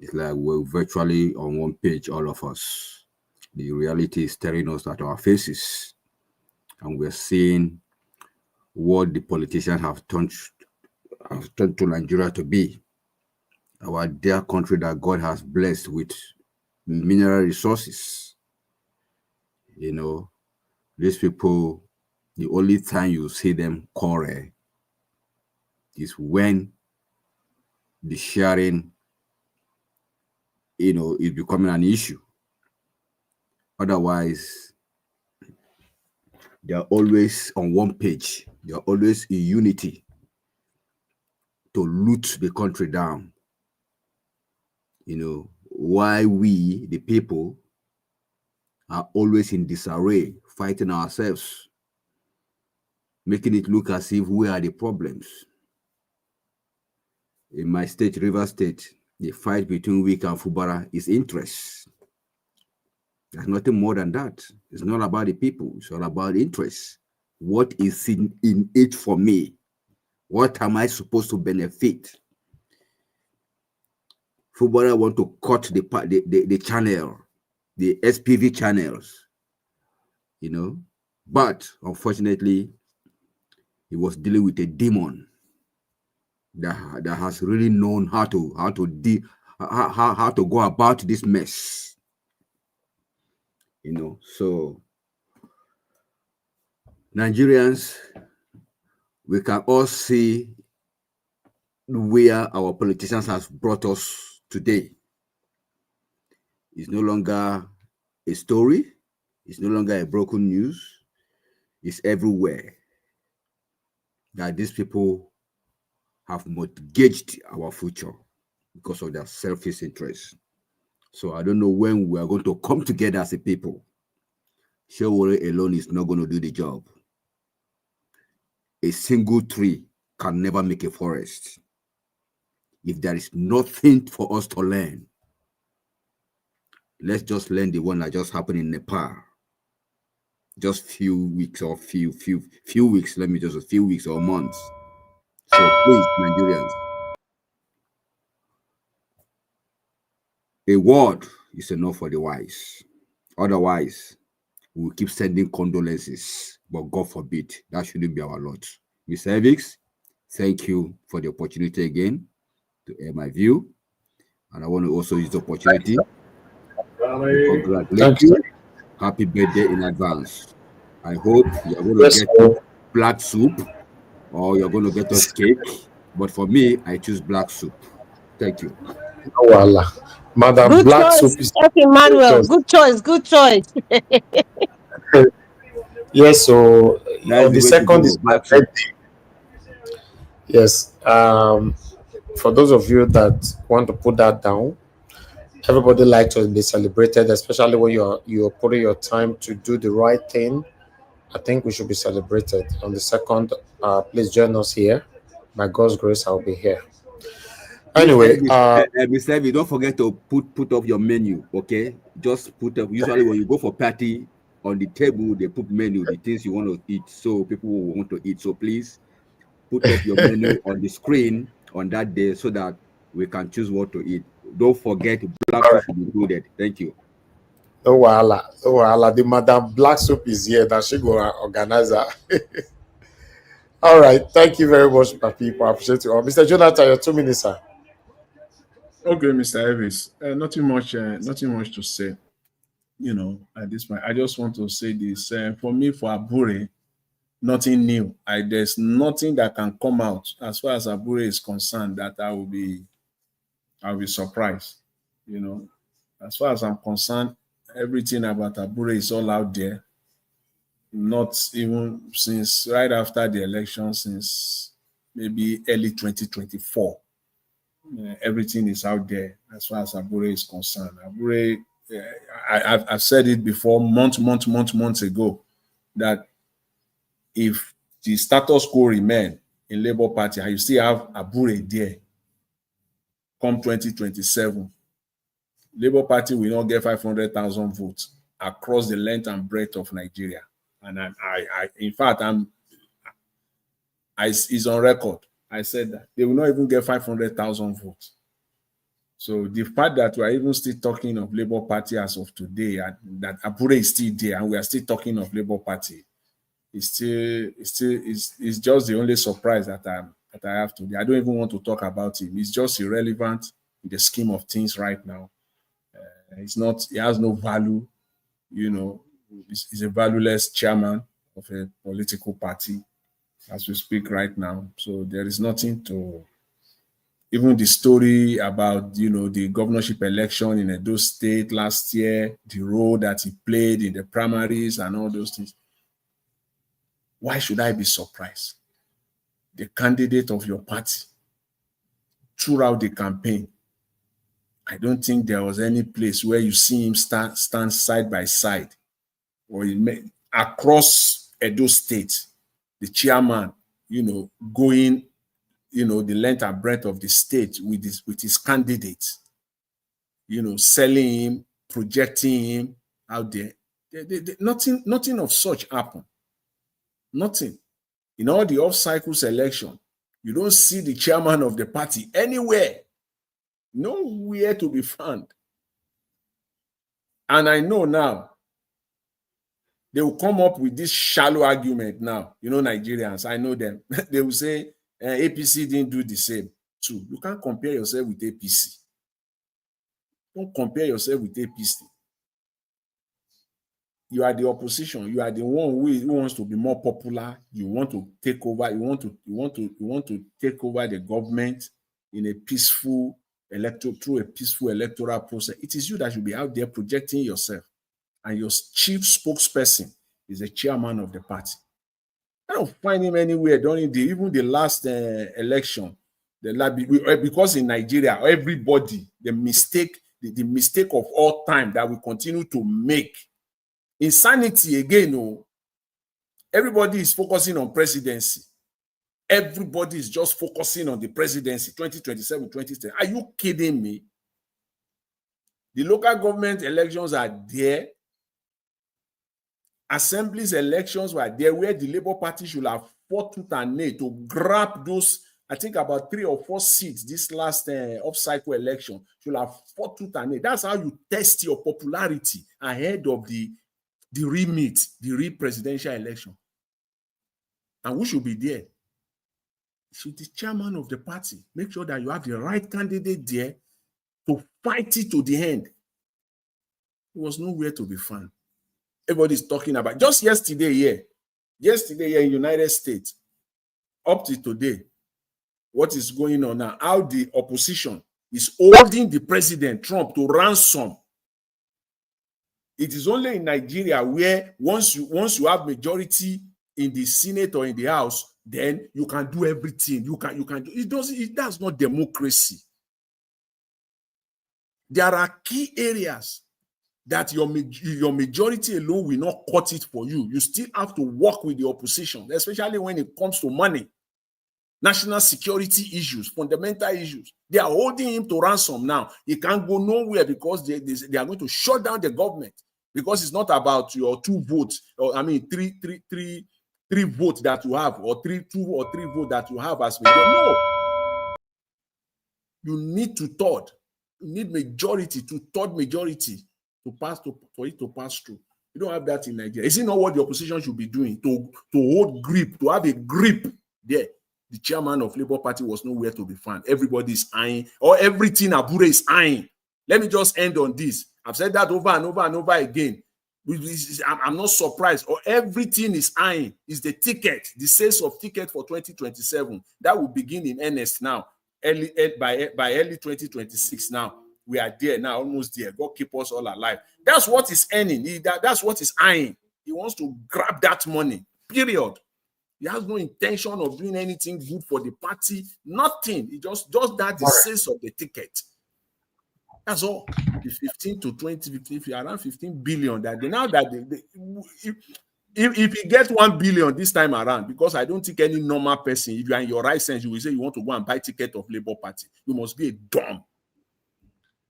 it's like we're virtually on one page, all of us. The reality is staring us at our faces, and we're seeing what the politicians have turned to Nigeria to be. Our dear country that God has blessed with mineral resources. These people, the only time you see them quarrel is when the sharing, is becoming an issue. Otherwise, they're always on one page. They're always in unity to loot the country down. Why we, the people, are always in disarray, fighting ourselves, making it look as if we are the problems. In my state, Rivers State, the fight between Wike and Fubara is interest. There's nothing more than that. It's not about the people. It's all about interest. What is in it for me? What am I supposed to benefit? Fubara want to cut the channel, the SPV channels, But unfortunately, he was dealing with a demon that has really known how to go about this mess. So Nigerians, we can all see where our politicians have brought us today. It's no longer a story. It's no longer a broken news. It's everywhere that these people have mortgaged our future because of their selfish interests. So I don't know when we are going to come together as a people. Shewore alone is not going to do the job. A single tree can never make a forest. If there is nothing for us to learn, let's just learn the one that just happened in Nepal. Just few weeks or few weeks, let me just a few weeks or months. So please, Nigerians, a word is enough for the wise. Otherwise, we'll keep sending condolences, but God forbid, that shouldn't be our lot. Mr. Evix, thank you for the opportunity again to air my view. And I want to also use the opportunity to congratulate you. Happy birthday in advance. I hope you're going to get black soup or you're going to get us cake. But for me, I choose black soup. Thank you. Oh, Allah. Madam, Good black choice, soup is Emmanuel. Good choice. Good choice. yes. So That's on the the way to second go, is my black soup. birthday. Yes. For those of you that want to put that down, everybody likes to be celebrated, especially when you're putting your time to do the right thing. I think we should be celebrated. On the second, please join us here. By God's grace, I'll be here. Anyway, Mr. Evie, don't forget to put up your menu, okay? Just put up. Usually, when you go for party, on the table they put menu, the things you want to eat, so people will want to eat. So please put up your menu on the screen on that day so that we can choose what to eat. Don't forget black soup should be included. Thank you. Oh, Allah. Oh, Allah. The Madam Black Soup is here. That she go organize that. All right. Thank you very much, my people. I appreciate you all. Mr. Jonathan, your 2 minutes, sir. Okay, Mr. Evans. Nothing much to say. You know, at this point, I just want to say this. For me, for Abure, nothing new. There's nothing that can come out as far as Abure is concerned that I'll be surprised. You know, as far as I'm concerned, everything about Abure is all out there. Not even since right after the election, since maybe early 2024. Everything is out there as far as Abure is concerned. Abure, I've said it before months ago that if the status quo remain in Labour Party and you still have Abure there, come 2027, Labour Party will not get 500,000 votes across the length and breadth of Nigeria. And in fact, it's on record. I said that they will not even get 500,000 votes. So the fact that we are even still talking of Labour Party as of today, and that Abure is still there, and we are still talking of Labour Party, is just the only surprise that I have today. I don't even want to talk about him. It's just irrelevant in the scheme of things right now. It's not. He has no value. You know, he's a valueless chairman of a political party as we speak right now. So there is nothing to. Even the story about, you know, the governorship election in Edo State last year, the role that he played in the primaries and all those things. Why should I be surprised? The candidate of your party throughout the campaign, I don't think there was any place where you see him stand side by side or across Edo State, the chairman, you know, going, you know, the length and breadth of the state with his candidates, you know, selling him, projecting him out there. Nothing of such happened. Nothing. In all the off-cycle selection, you don't see the chairman of the party anywhere. Nowhere to be found. And I know now, they will come up with this shallow argument now. You know, Nigerians, I know them. They will say, APC didn't do the same too. You can't compare yourself with APC. Don't compare yourself with APC. You are the opposition. You are the one who wants to be more popular. You want to take over. You want to take over the government in a peaceful through a peaceful electoral process. It is you that should be out there projecting yourself. and your chief spokesperson is the chairman of the party. I don't find him anywhere during even the last election. Because in Nigeria, everybody, the mistake of all time that we continue to make. Insanity again, oh, everybody is focusing on presidency. Everybody is just focusing on the presidency, 2027, 2010. Are you kidding me? The local government elections are there. Assemblies elections were there where the Labour Party should have fought tooth and nail to grab those, I think about 3 or 4 seats this last off-cycle election. Should have fought tooth and nail. That's how you test your popularity ahead of the re-meet, the re-presidential election. And who should be there? Should the chairman of the party make sure that you have the right candidate there to fight it to the end. It was nowhere to be found. Everybody's talking about just yesterday here in United States, up to today, what is going on now, how the opposition is holding the president Trump to ransom. It is only in Nigeria where once you have majority in the Senate or in the House, then you can do everything. You can do that's not democracy. There are key areas that your majority alone will not cut it for you. You still have to work with the opposition, especially when it comes to money, national security issues, fundamental issues. They are holding him to ransom now. He can't go nowhere because they are going to shut down the government, because it's not about your 2 votes, or I mean three votes that you have, or 2 or 3 votes that you have as majority. No, you need 2/3. You need majority, 2/3 majority to pass for it to pass through. You don't have that in Nigeria. Is it not what the opposition should be doing to hold grip, to have a grip there? The chairman of Labour Party was nowhere to be found. Everybody is eyeing, or everything Abure is eyeing. Let me just end on this. I've said that over and over and over again. I'm not surprised. Or everything is eyeing is the ticket, the sales of ticket for 2027. That will begin in earnest now. By early 2026 now. We are there now, almost there. God keep us all alive. That's what is earning. That's what is eyeing. He wants to grab that money, period. He has no intention of doing anything good for the party. Nothing. He just does that, the sales of the ticket. That's all. The 15 to 20, if you're around 15 billion, that now that if you get 1 billion this time around, because I don't think any normal person, if you are in your right sense, you will say you want to go and buy ticket of Labour Party. You must be a dumb.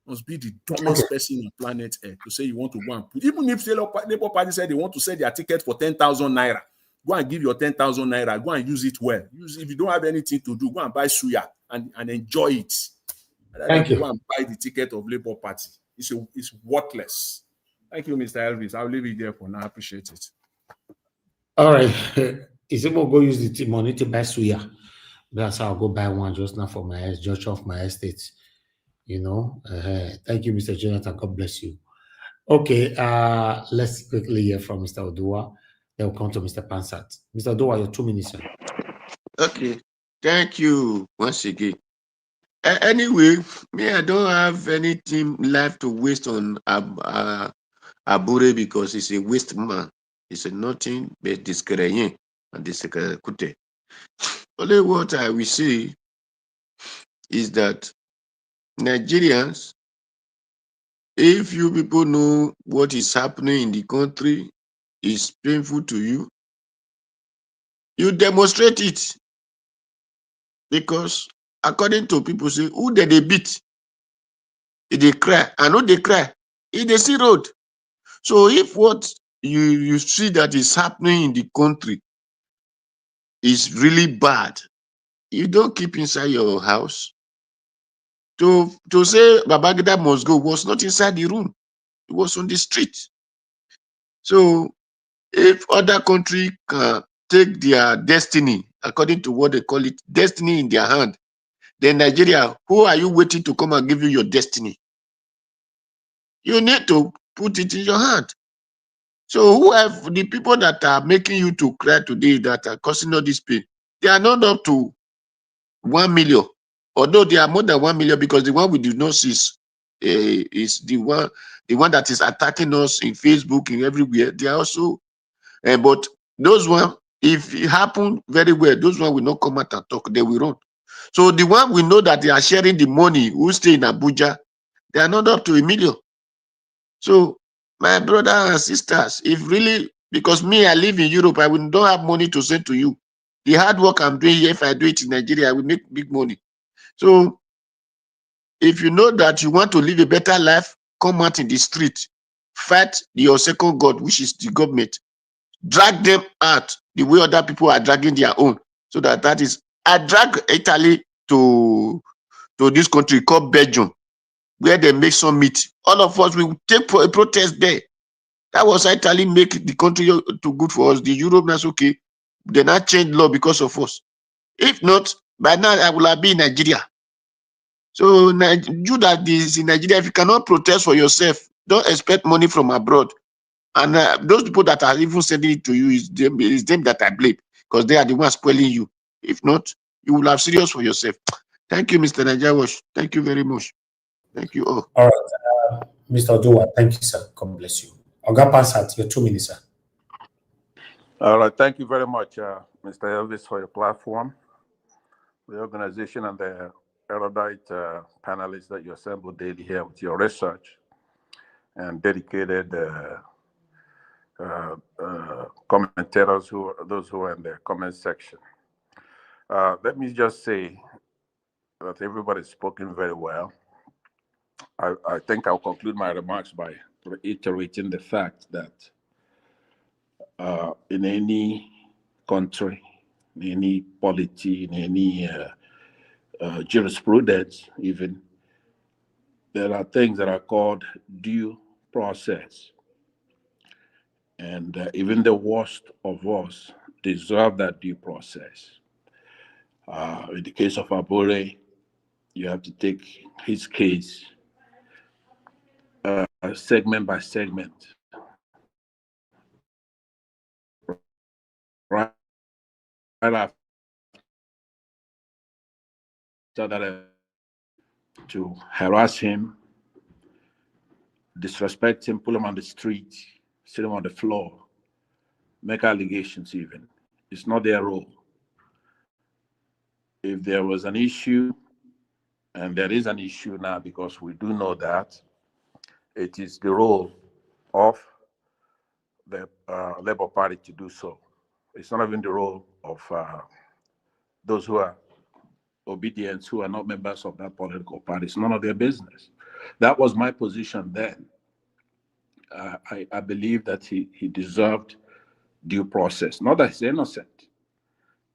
Must be the dumbest person on planet Earth to say you want to go and put. Even if Labour Party said they want to sell their ticket for 10,000 naira, go and give your 10,000 naira. Go and use it well. If you don't have anything to do, go and buy suya and enjoy it. Thank you. Go and buy the ticket of Labour Party. It's worthless. Thank you, Mr. Elvis. I'll leave it there for now. I appreciate it. All right. Is it more go use the money to buy suya? That's how I'll go buy one just now for my just off my estate. You know. Thank you, Mr. Jonathan. God bless you. Okay. Let's quickly hear from Mr. Odua. Then we'll come to Mr. Pansat. Mr. Odua, your 2 minutes, sir. Okay. Thank you once again. Anyway, me, I don't have anything left to waste on Abure, because he's a waste man. He's a nothing but discréant and discréant. Only what I will say is that Nigerians, if you people know what is happening in the country is painful to you, you demonstrate it. Because according to people say, who did they beat? If they cry, and who they cry? If they see road. So if what you see that is happening in the country is really bad, you don't keep inside your house. To say Babangida must go was not inside the room. It was on the street. So if other country can take their destiny, according to what they call it, destiny in their hand, then Nigeria, who are you waiting to come and give you your destiny? You need to put it in your hand. So who have the people that are making you to cry today, that are causing all this pain? They are not up to 1 million. Although they are more than 1 million, because the one we do not see is the one that is attacking us in Facebook and everywhere. They are also, but those one, if it happen very well, those one will not come out and talk. They will run. So the one we know that they are sharing the money, who stay in Abuja, they are not up to 1 million. So my brothers and sisters, if really, because me, I live in Europe, don't have money to send to you. The hard work I'm doing here, if I do it in Nigeria, I will make big money. So if you know that you want to live a better life, come out in the street, fight your second God, which is the government. Drag them out the way other people are dragging their own. So that is, I drag Italy to this country called Belgium, where they make some meat. All of us will take a protest there. That was Italy make the country too good for us. The Europe, that's okay. They not change law because of us. If not, by now I will have been in Nigeria. So you that is in Nigeria, if you cannot protest for yourself, don't expect money from abroad. And those people that are even sending it to you, is them that I blame, because they are the ones spoiling you. If not, you will have serious for yourself. Thank you, Mr. Najawash. Thank you very much. Thank you all. All right, Mr. Odua, thank you, sir. God bless you. Oga Pansat, your 2 minutes, sir. All right, thank you very much, Mr. Elvis, for your platform, the organization, and the erudite panelists that you assemble daily here with your research and dedicated commentators, those who are in the comment section. Let me just say that everybody's spoken very well. I think I'll conclude my remarks by reiterating the fact that in any country, in any polity, in any jurisprudence even, there are things that are called due process. And even the worst of us deserve that due process. In the case of Abure, you have to take his case segment by segment. Right after that, to harass him, disrespect him, pull him on the street, sit him on the floor, make allegations even. It's not their role. If there was an issue, and there is an issue now because we do know that, it is the role of the Labour Party to do so. It's not even the role of those who are obedient, who are not members of that political party. It's none of their business. That was my position then. I believe that he deserved due process. Not that he's innocent.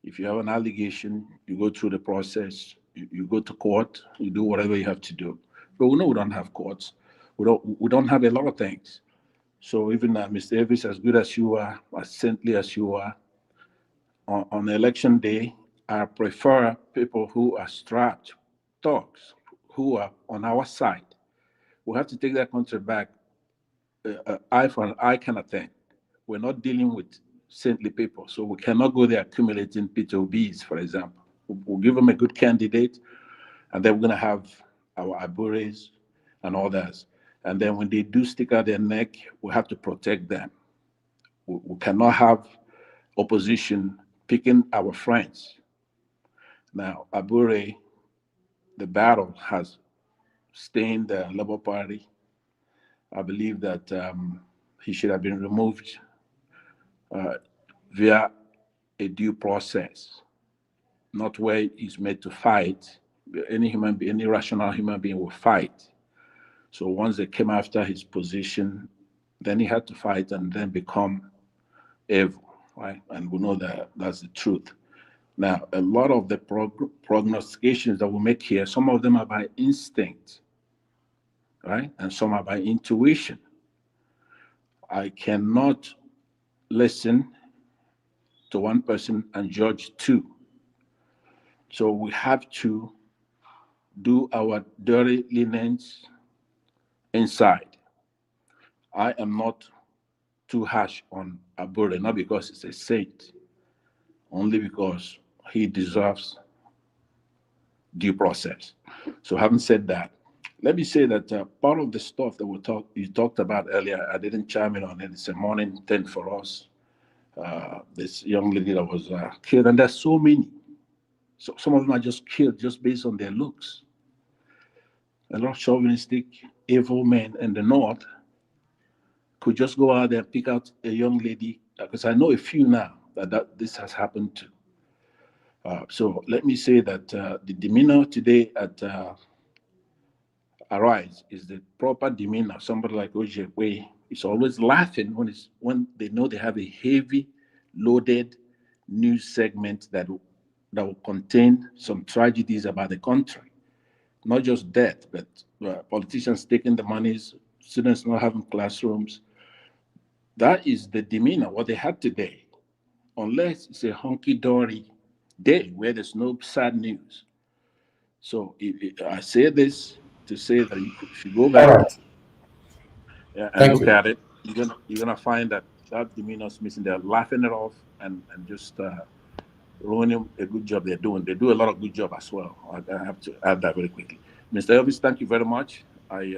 If you have an allegation, you go through the process, you go to court, you do whatever you have to do. But we know we don't have courts. We don't have a lot of things. So even Mr. Davis, as good as you are, as saintly as you are, on election day, I prefer people who are strapped, thugs, who are on our side. We have to take that country back, eye for an eye kind of thing. We're not dealing with saintly people, so we cannot go there accumulating P2Bs, for example. We'll give them a good candidate, and then we're going to have our Abures and others. And then when they do stick out their neck, we have to protect them. We cannot have opposition picking our friends. Now, Abure, the battle has stained the Labour Party. I believe that he should have been removed via a due process, not where he's made to fight. Any human being, any rational human being will fight. So once they came after his position, then he had to fight and then become evil, right? And we know that that's the truth. Now, a lot of the prognostications that we make here, some of them are by instinct, right? And some are by intuition. I cannot listen to one person and judge two. So we have to do our dirty linens inside. I am not too harsh on Abure, not because he's a saint, only because he deserves due process. So having said that, let me say that part of the stuff that you talked about earlier, I didn't chime in on it. It's a morning thing for us. This young lady that was killed, and there's so many. So some of them are just killed just based on their looks. A lot of chauvinistic, evil men in the north could just go out there and pick out a young lady, because I know a few now that this has happened to. So let me say that the demeanor today at Arise is the proper demeanor. Somebody like Ojekwe is always laughing when they know they have a heavy, loaded news segment that will contain some tragedies about the country. Not just death, but politicians taking the monies, students not having classrooms. That is the demeanor, what they had today. Unless it's a hunky-dory day where there's no sad news. So I say this to say that if you go back and look at it, you're gonna find that demeanor is missing. They're laughing it off and just ruining a good job they're doing. They do a lot of good job as well. I have to add that very quickly. Mr. Elvis, thank you very much. I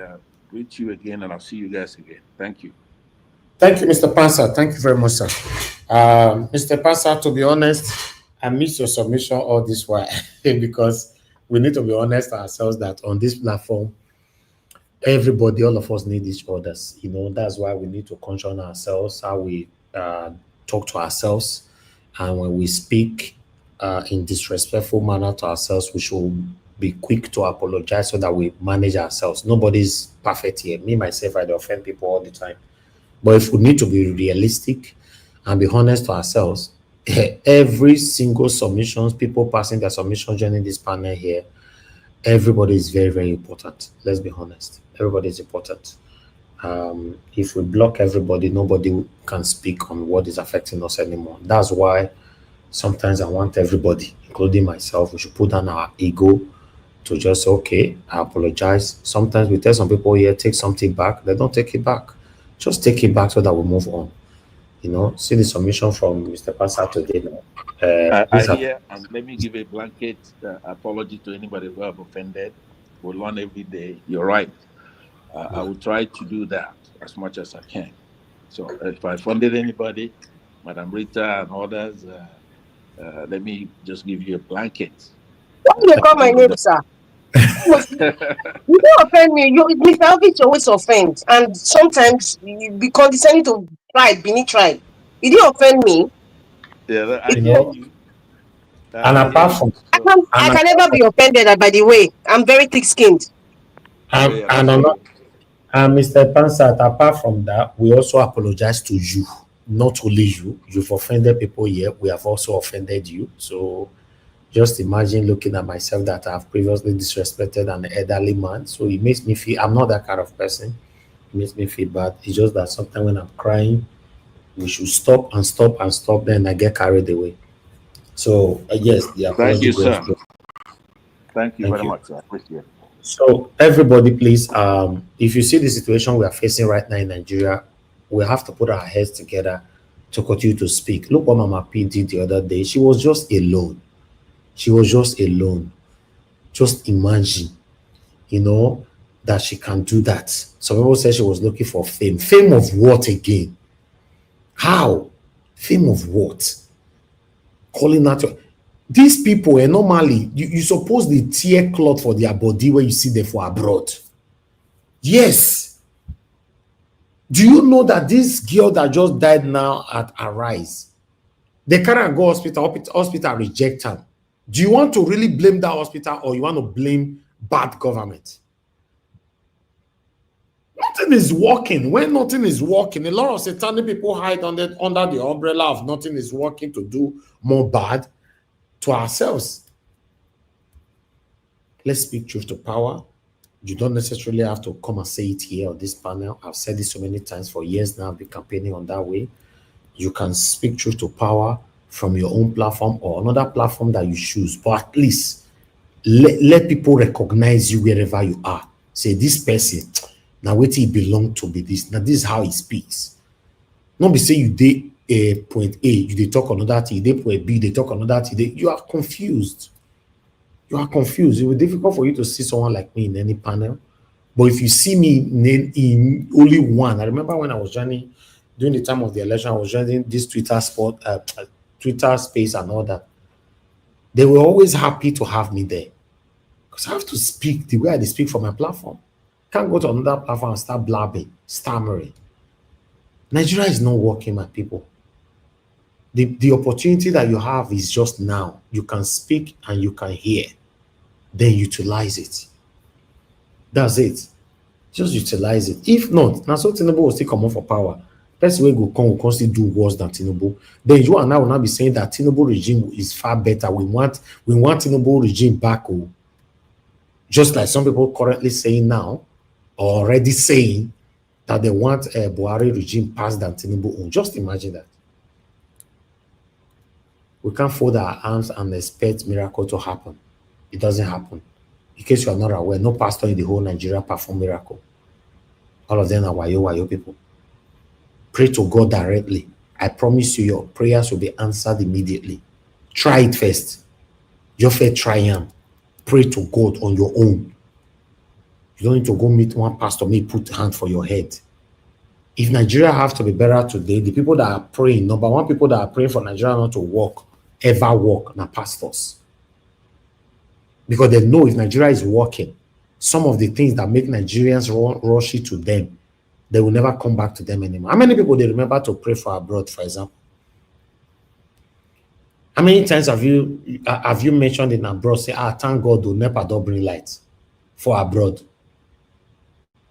greet you again, and I'll see you guys again. Thank you. Thank you, Mr. Pansa. Thank you very much, sir. Mr. Pansa, to be honest, I missed your submission all this while because we need to be honest ourselves that on this platform, everybody, all of us need each other's. That's why we need to control ourselves, how we talk to ourselves. And when we speak in disrespectful manner to ourselves, we should be quick to apologize so that we manage ourselves. Nobody's perfect here. Me, myself, I offend people all the time. But if we need to be realistic and be honest to ourselves, every single submissions, people passing their submissions joining this panel here, everybody is very, very important. Let's be honest. Everybody is important. If we block everybody, nobody can speak on what is affecting us anymore. That's why sometimes I want everybody, including myself, we should put down our ego to just say, okay, I apologize. Sometimes we tell some people here, take something back. They don't take it back. Just take it back so that we move on. See the submission from Mr. Pansa today. I hear, and let me give a blanket apology to anybody who have offended. We learn every day. You're right. I will try to do that as much as I can. So if I offended anybody, Madam Rita and others, let me just give you a blanket. Why do you call my name, sir? You don't offend me. Mr. Elvis always offend, and sometimes you be condescending to pride, beneath pride. You didn't offend me. Yeah, I hear you. And apart from, I can never be offended. By the way, I'm very thick-skinned. And Mr. Pansat, apart from that, we also apologize to you, not only you. You've offended people here. We have also offended you. So just imagine looking at myself that I've previously disrespected an elderly man. So it makes me feel, I'm not that kind of person. It makes me feel bad. It's just that sometimes when I'm crying, we should stop and stop and stop. Then I get carried away. So yes, the apology. Thank you, sir. Thank you very much, sir. I appreciate it. So everybody, please, if you see the situation we are facing right now in Nigeria, we have to put our heads together to continue to speak. Look what Mama P did the other day. She was just alone. She was just alone. Just imagine, that she can do that. Some people say she was looking for fame. Fame of what again? How? Fame of what? Calling out. These people, normally, you suppose they tear cloth for their body when you see them for abroad. Yes. Do you know that this girl that just died now at Arise, they can't go hospital reject her? Do you want to really blame that hospital or you want to blame bad government? Nothing is working. When nothing is working, a lot of satanic people hide under the umbrella of nothing is working to do more bad to ourselves. Let's speak truth to power. You don't necessarily have to come and say it here on this panel. I've said this so many times for years now. I've been campaigning on that way. You can speak truth to power from your own platform or another platform that you choose. But at least let people recognize you wherever you are. Say, this person, now wait till he belong to be this. Now this is how he speaks. Not be say you did point A, you did talk another thing, you did point B, they talk another thing. You are confused. You are confused. It will be difficult for you to see someone like me in any panel But if you see me in only one, I remember when I was joining during the time of the election, I was joining this Twitter space and all that. They were always happy to have me there because I have to speak the way I speak for my platform. Can't go to another platform and start blabbing, stammering. Nigeria is not working, my people. The opportunity that you have is just now. You can speak and you can hear. Then utilize it. That's it. Just utilize it. If not, now so Tinubu will still come on for power. That's where go come, will still do worse than Tinubu. Then you and I will not be saying that Tinubu regime is far better. We want Tinubu regime back. Oh. Just like some people currently saying now, or already saying that they want a Buhari regime passed than Tinubu. Oh. Just imagine that. We can't fold our arms and expect miracle to happen. It doesn't happen. In case you are not aware, no pastor in the whole Nigeria perform miracle. All of them are wayo people. Pray to God directly. I promise you, your prayers will be answered immediately. Try it first. Just first try them. Pray to God on your own. You don't need to go meet one pastor, may put hand for your head. If Nigeria have to be better today, the people that are praying, number one, people that are praying for Nigeria not to work, ever work, na pastors. Because they know if Nigeria is working, some of the things that make Nigerians rush it to them, they will never come back to them anymore. How many people they remember to pray for abroad, for example? How many times have you mentioned in abroad, say, thank God, do NEPA don't bring light for abroad?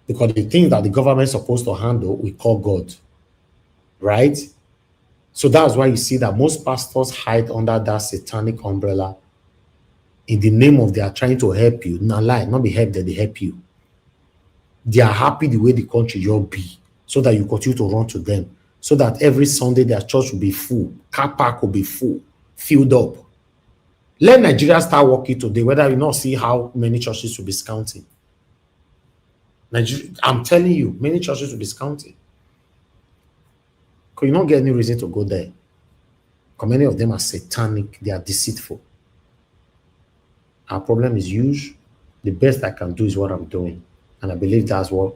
Because the things that the government is supposed to handle, we call God, right? So that's why you see that most pastors hide under that satanic umbrella in the name of they are trying to help you. Not lie, not be helped, they help you. They are happy the way the country you'll be, so that you continue to run to them, so that every Sunday their church will be full, car park will be full, filled up. Let Nigeria start working today, whether you not see how many churches will be counting. Nigeria, I'm telling you, many churches will be counting. Because you don't get any reason to go there. Because many of them are satanic, they are deceitful. Our problem is huge. The best I can do is what I'm doing. And I believe that's what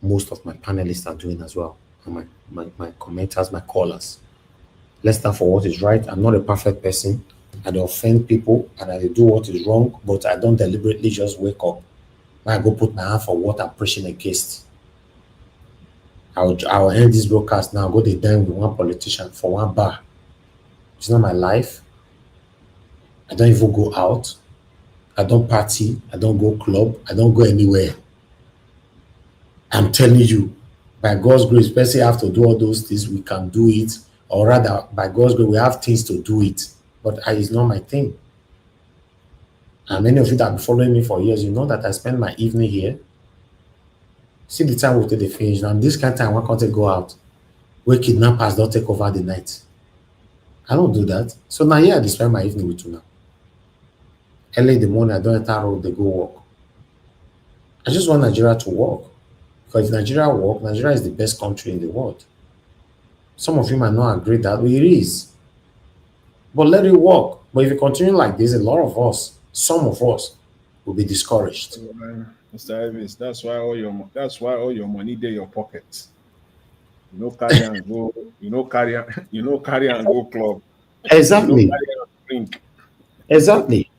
most of my panelists are doing as well. And my commenters, my callers. Let's stand for what is right. I'm not a perfect person. I don't offend people and I do what is wrong, but I don't deliberately just wake up. When I go put my hand for what I'm preaching against. I'll end this broadcast now, go to dine with one politician for one bar. It's not my life. I don't even go out. I don't party. I don't go club. I don't go anywhere. I'm telling you, by God's grace, especially have to do all those things, we can do it. Or rather, by God's grace, we have things to do it. But it's not my thing. And many of you that have been following me for years, you know that I spend my evening here. See the time we take the finish. Now, this kind of time, why can't I go out? Where kidnappers don't take over the night. I don't do that. So now here I spend my evening with you now. Early in the morning, I don't enter road, they go work. I just want Nigeria to work. Because if Nigeria work, Nigeria is the best country in the world. Some of you might not agree that it is. But let it work. But if you continue like this, a lot of us, some of us, will be discouraged. Mr. Evans, that's why all your money there in your pocket. You know carry and go, carry and go club. Exactly. You know, carry and drink. Exactly.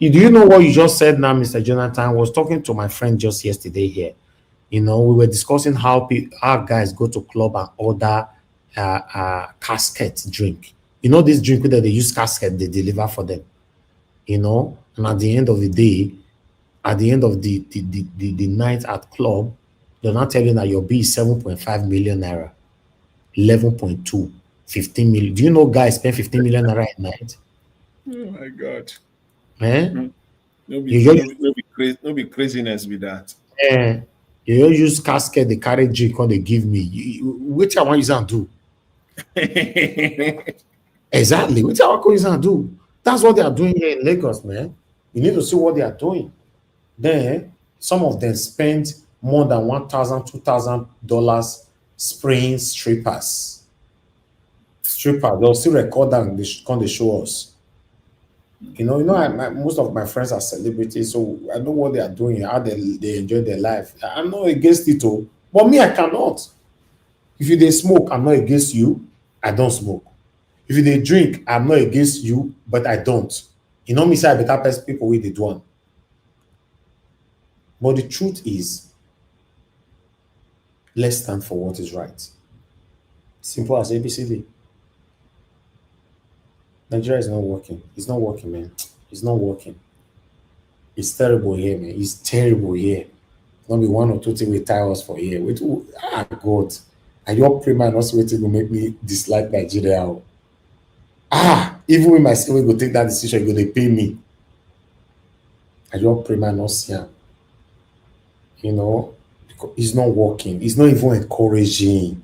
Do you know what you just said now, Mr. Jonathan? I was talking to my friend just yesterday here. You know, we were discussing how our guys go to club and order casket drink. You know, this drink that they use casket, they deliver for them. You know, and at the end of the day, at the end of the night at club, they're not telling that your bill is 7.5 million naira, 11.2, 15 million. Do you know guys spend 15 million naira at night? Oh my God. Eh? No be craziness with that. You don't use casket, they carry drink, or they give me. Which I want you to do? Exactly. Which I want you to do? That's what they are doing here in Lagos, man. You need to see what they are doing. Then some of them spend more than $1,000, $2,000 spraying strippers. They'll still record that and they show us. Most of my friends are celebrities, so I know what they are doing, how they enjoy their life. I'm not against it, all, but me, I cannot. If you they smoke, I'm not against you. I don't smoke. If you they drink, I'm not against you, but I don't. Me say I better person people with the one. But the truth is, let's stand for what is right. Simple as ABCD. Nigeria is not working. It's not working, man. It's not working. It's terrible here, man. It's terrible here. Not be one or two things we tie us for here. God. And your premier not waiting to make me dislike Nigeria. Even when my state go take that decision, they pay me. And your premier not see am. Because it's not working. It's not even encouraging.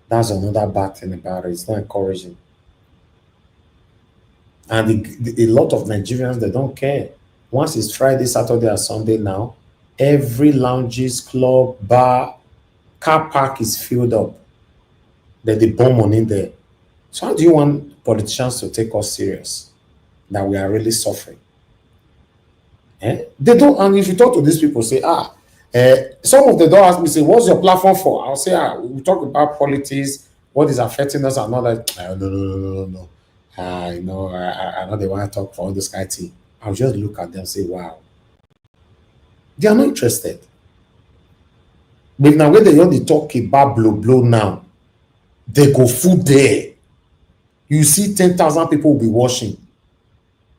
That's another bad thing about it. It's not encouraging. And a lot of Nigerians, they don't care. Once it's Friday, Saturday, or Sunday now, every lounges, club, bar, car park is filled up. That they bomb money in there. So how do you want politicians to take us serious? That we are really suffering? They don't, and if you talk to these people, say, some of them don't ask me, say, what's your platform for? I'll say, we talk about politics, what is affecting us, and all that. No. I know they want to talk for all this kind of thing. I'll just look at them and say, wow. They are not interested. But now when they only talk about blow now, they go full there. You see 10,000 people will be watching.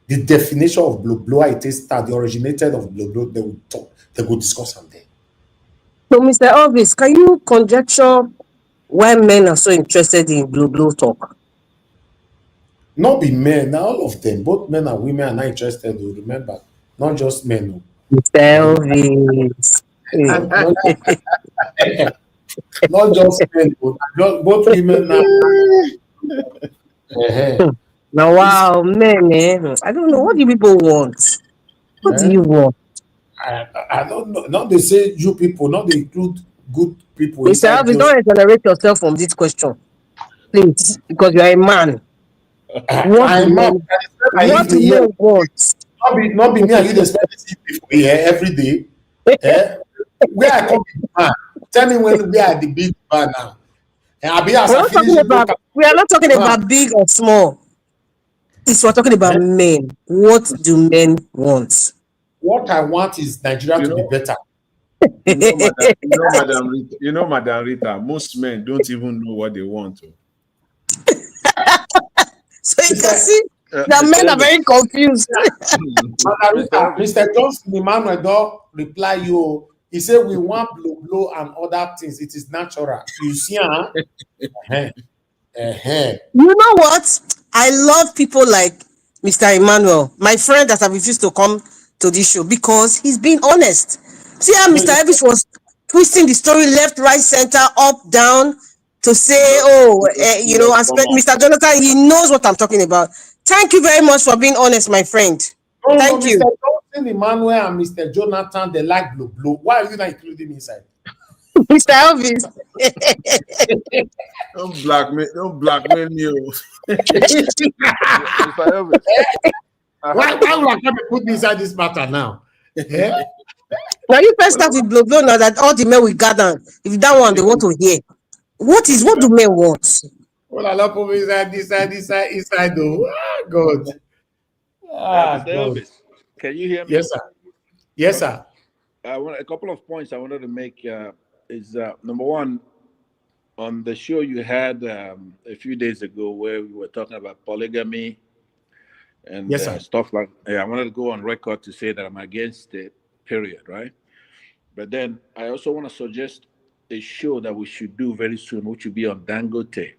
The definition of blow, how it is start, the originated of blow, they will talk, they will discuss them there. So, Mr. Elvis, can you conjecture why men are so interested in blow talk? Not be men, now all of them, both men and women are not interested. Remember, not just men. Mr. Elvis. Not just men, both women now. Now, wow, men, I don't know. What do people want? What do you want? I don't know. Not they say you people, not they include good people. Mr. Elvis, don't exonerate yourself from this question, please, because you are a man. What do men want? Not be me and you dey spend the every day. Where I come from, man. Tell me when we are the big man now. We are not talking about big or small. We're talking about men. What do men want? What I want is Nigeria to be better. Madam Rita, most men don't even know what they want to. So you can see that men are very confused. Mr. Johnson Emmanuel don't reply you. He said we want blow and other things. It is natural. You see, You know what? I love people like Mr. Emmanuel, my friend that I refused to come to this show because he's being honest. See how Mr. Elvis was twisting the story left, right, center, up, down to say, Mr. Jonathan, he knows what I'm talking about. Thank you very much for being honest, my friend. Thank you. Mr. Johnson Emmanuel and Mr. Jonathan, they like blow. Why are you not including me inside? Mr. Elvis. Don't blackmail me. Mr. Elvis. Why would I come and put me inside this matter now? Now you first start with blow now that all the men will gather. If that one they want to hear. What do men want? Well, I love put me inside though. God. Mr. Elvis, can you hear me? Yes, sir. Yes, sir. A couple of points I wanted to make is number one, on the show you had a few days ago where we were talking about polygamy and stuff like I wanted to go on record to say that I'm against it, period, right? But then I also want to suggest a show that we should do very soon, which will be on Dangote.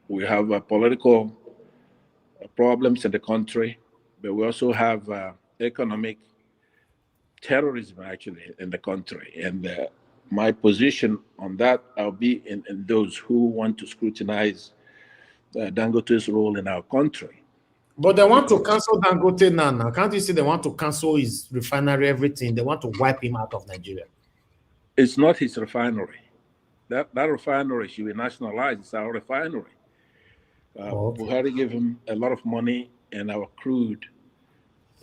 We have political problems in the country, but we also have economic terrorism actually in the country. And my position on that, I'll be in those who want to scrutinize Dangote's role in our country. But they want to cancel Dangote now. Can't you see they want to cancel his refinery, everything? They want to wipe him out of Nigeria. It's not his refinery. That refinery should be nationalized. It's our refinery. Buhari gave him a lot of money and our crude,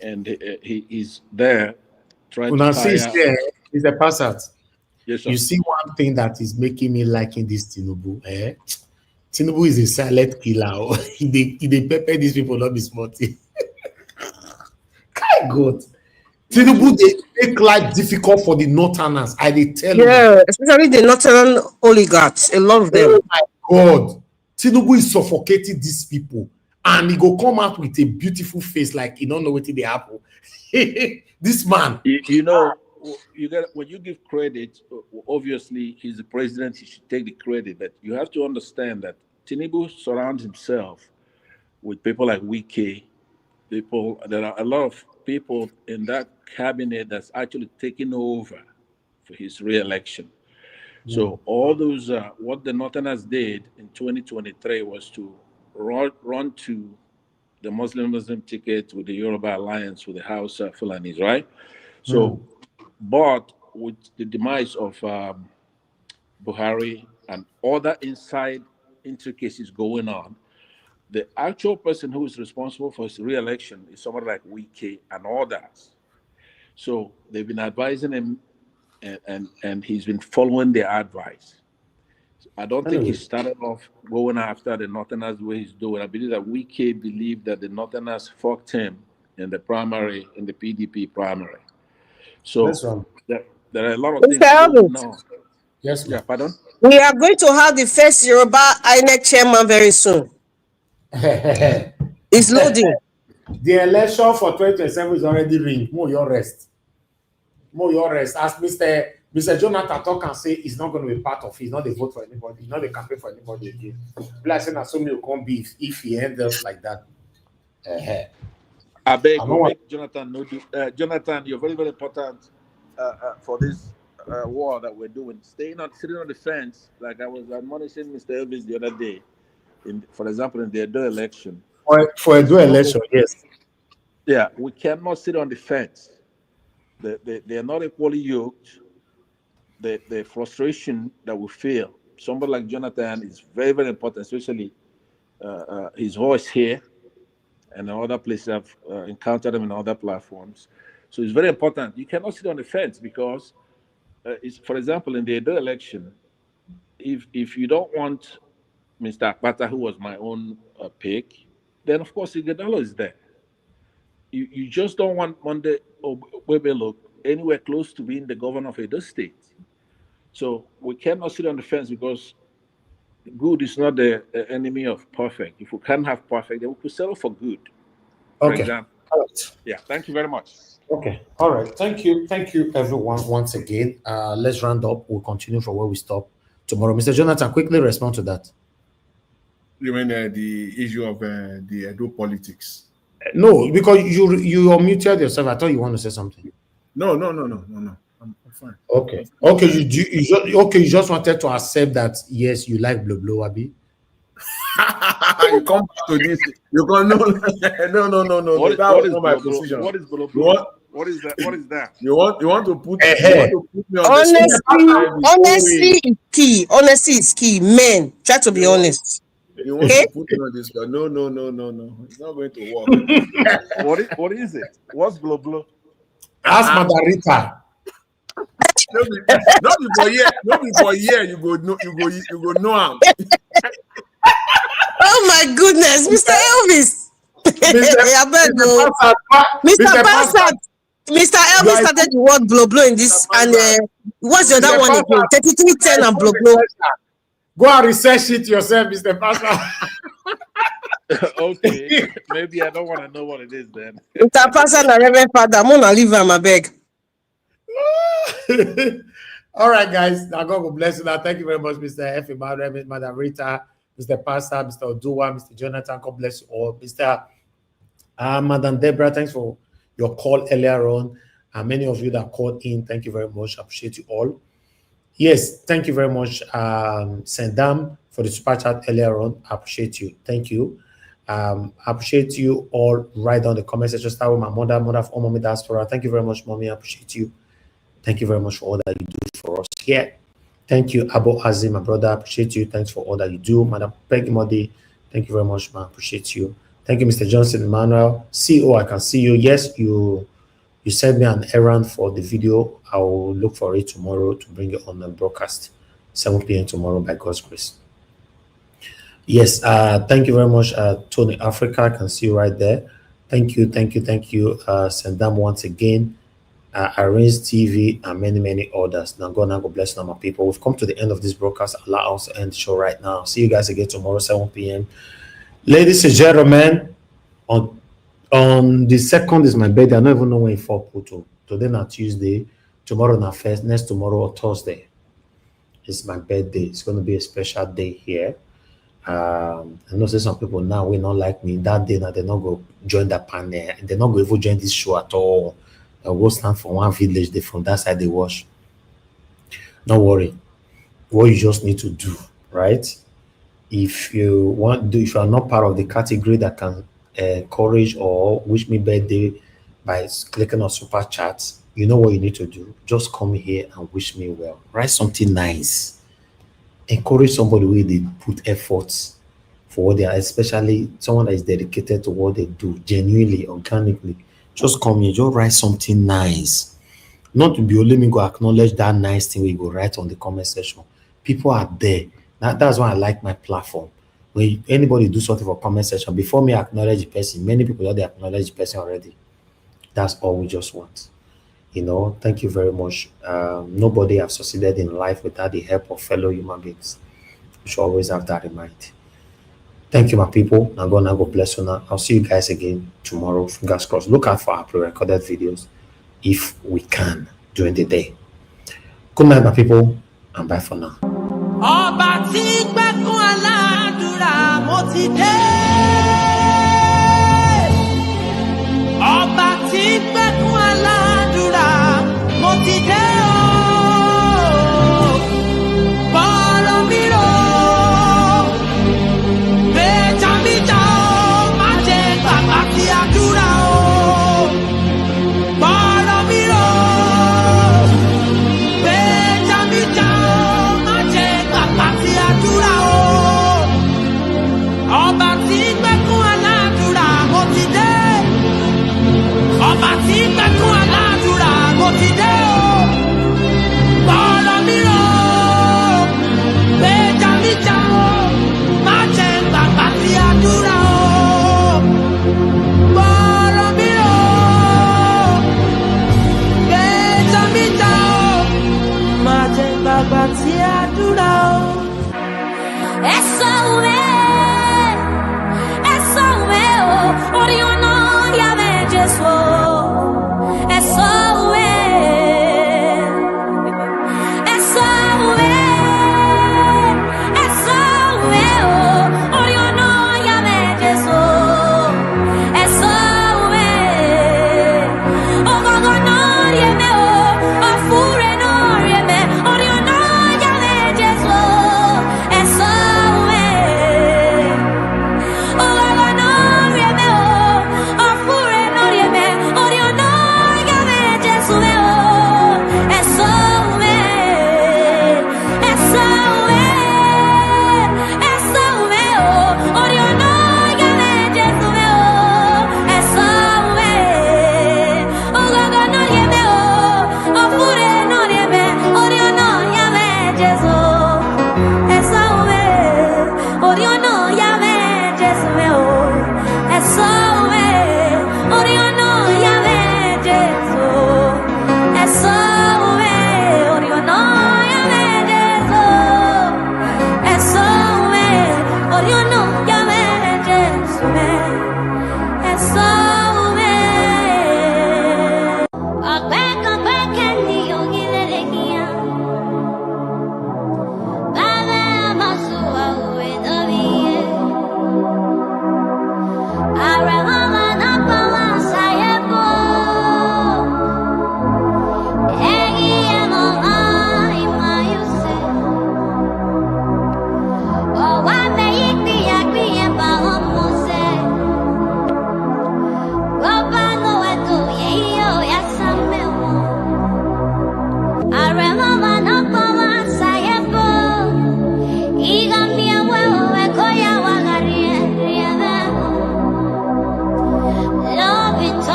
and he's there trying to Una see, hire. is a passat. Yes, sir. You see one thing that is making me liking this Tinubu. Tinubu is a silent killer. They pepper these people, not be smarty. God. Tinubu, they make life difficult for the Northerners. I tell you. Yeah, especially the Northern oligarchs. A lot of them. Oh my God. Tinubu is suffocating these people. And he go come out with a beautiful face like he don't know what they happen. This man. You know, you get when you give credit, obviously he's the president, he should take the credit, but you have to understand that Tinubu surrounds himself with people like Wike, there are a lot of people in that cabinet that's actually taking over for his re-election. So all those, what the Northerners did in 2023 was to run to the Muslim ticket with the Yoruba alliance with the House Fulanis, right? So, but with the demise of Buhari and other inside intricacies going on, the actual person who is responsible for his re-election is somebody like Wike and others. So they've been advising him, and he's been following their advice. I don't think he started off going after the Northerners the way he's doing. I believe that Wike believed that the Northerners fucked him in the primary, in the PDP primary. So there are a lot of things going on. Yes, yeah, pardon? We are going to have the first Yoruba INEC chairman very soon. It's loading. The election for 2027 is already ring. More your rest. More your rest. As Mr. Jonathan talk and say he's not going to be part of it. He's not the vote for anybody. He's not the campaign for anybody again. Blessing and Sommie will come be if he ends up like that. I beg you, make Jonathan know. Jonathan, you're very, very important for this war that we're doing. Sitting on the fence, like I was admonishing Mr. Elvis the other day, for example, in the Edo election. For Edo election, yes. Yeah, we cannot sit on the fence. They are not equally yoked. The frustration that we feel, somebody like Jonathan is very, very important, especially his voice here and in other places. I've encountered him in other platforms. So it's very important. You cannot sit on the fence because, for example, in the Edo election, if you don't want Mr. Akpata, who was my own pick, then of course Ighodalo is there. You just don't want Monday Obebelo anywhere close to being the governor of Edo State. So we cannot sit on the fence because good is not the enemy of perfect. If we can't have perfect, then we could settle for good. For example. Right. Yeah, thank you very much. Okay. All right. Thank you, everyone, once again. Let's round up. We'll continue from where we stop tomorrow. Mr. Jonathan, quickly respond to that. You mean the issue of the Edo politics? No, because you unmuted yourself. I thought you want to say something. No. I'm fine. Okay. You just wanted to accept that yes, you like Bloblo, Abi. You come back to this. You go no. That was not my position. What is Bloblo? What is that? You want to put me on Honesty is key. Honesty is key. Men, try to be honest. You want to put me on this? No. It's not going to work. What is it? What's Bloblo? Ask Margarita. Not before year. You go know him. Oh my goodness, Mr. Elvis. Mr. Elvis started the word blow in this, and what's the other one again? 3310 and blow. Go and research it yourself, Mr. Pastor. Okay, maybe I don't want to know what it is then. Mr. Pastor and Reverend Father, I'm gonna leave him, I beg. All right, guys. Now God will bless you. Now, thank you very much, Mr. F. Madam Rita, Mr. Pastor, Mr. Odua, Mr. Jonathan. God bless you all. Mr. Madam Deborah, thanks for your call earlier on. And many of you that called in, thank you very much. I appreciate you all. Yes, thank you very much, Sendam, for the super chat earlier on. I appreciate you. Thank you. I appreciate you all. Right on the comment section. Start with my mother of all Mommy Diaspora. Thank you very much, Mommy. I appreciate you. Thank you very much for all that you do for us here. Thank you, Abo Azim, my brother. I appreciate you. Thanks for all that you do. Madam Peggy Modi, thank you very much, man. I appreciate you. Thank you, Mr. Johnson Emmanuel. CEO, I can see you. Yes, you sent me an errand for the video. I will look for it tomorrow to bring it on the broadcast, 7 p.m. tomorrow by God's grace. Yes, thank you very much, Tony Africa. I can see you right there. Thank you. Sendam once again. Arrange TV and many others. Now God bless you, my people. We've come to the end of this broadcast. Allow us to end the show right now. See you guys again tomorrow, 7 p.m. Ladies and gentlemen, on the 2nd is my birthday. I don't even know when it fall to. Today na Tuesday, tomorrow na first, next tomorrow or Thursday. It's my birthday. It's going to be a special day here. I know some people now will not like me. That day now they're not go join the panel. They're not going to join this show at all. They'll go stand for one village. They from that side they wash. Don't worry. What you just need to do, right? If you are not part of the category that can encourage or wish me birthday by clicking on super chats, you know what you need to do. Just come here and wish me well. Write something nice. Encourage somebody where they put efforts for what they are, especially someone that is dedicated to what they do, genuinely, organically. Just come here, just write something nice. Not to be only me go acknowledge that nice thing we go write on the comment section. People are there. That's why I like my platform. When anybody do something for comment section, before me acknowledge the person, many people already acknowledge the person already. That's all we just want. Thank you very much. Nobody have succeeded in life without the help of fellow human beings. We should always have that in mind. Thank you, my people. Now God bless you now. I'll see you guys again tomorrow. Fingers crossed. Look out for our pre-recorded videos if we can during the day. Good night, my people, and bye for now. Ọba tí gbẹ́kún aládùúrà mo ti dé. Ọba tí gbẹ́kún aládùúrà mo ti dé o. Bọ́rọ̀ mi rò gbèjà mi jà o, má jẹ́ gbàgbà tí àdúrà o. Bọ́rọ̀ mi rò gbèjà mi jà o, má jẹ́ gbàgbà tí àdúrà o. Ọba tí gbẹ́kún aládùúrà mo ti dé. Ọba tí gbẹ́kún aládùúrà mo ti dé o. Bọ́rọ̀ mi rò gbèjà mi jà o, má jẹ́ gbàgbà tí àdúrà o. Bọ́rọ̀ mi rò gbèjà mi jà o, má jẹ́ gbàgbà tí àdúrà o.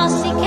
lost secret.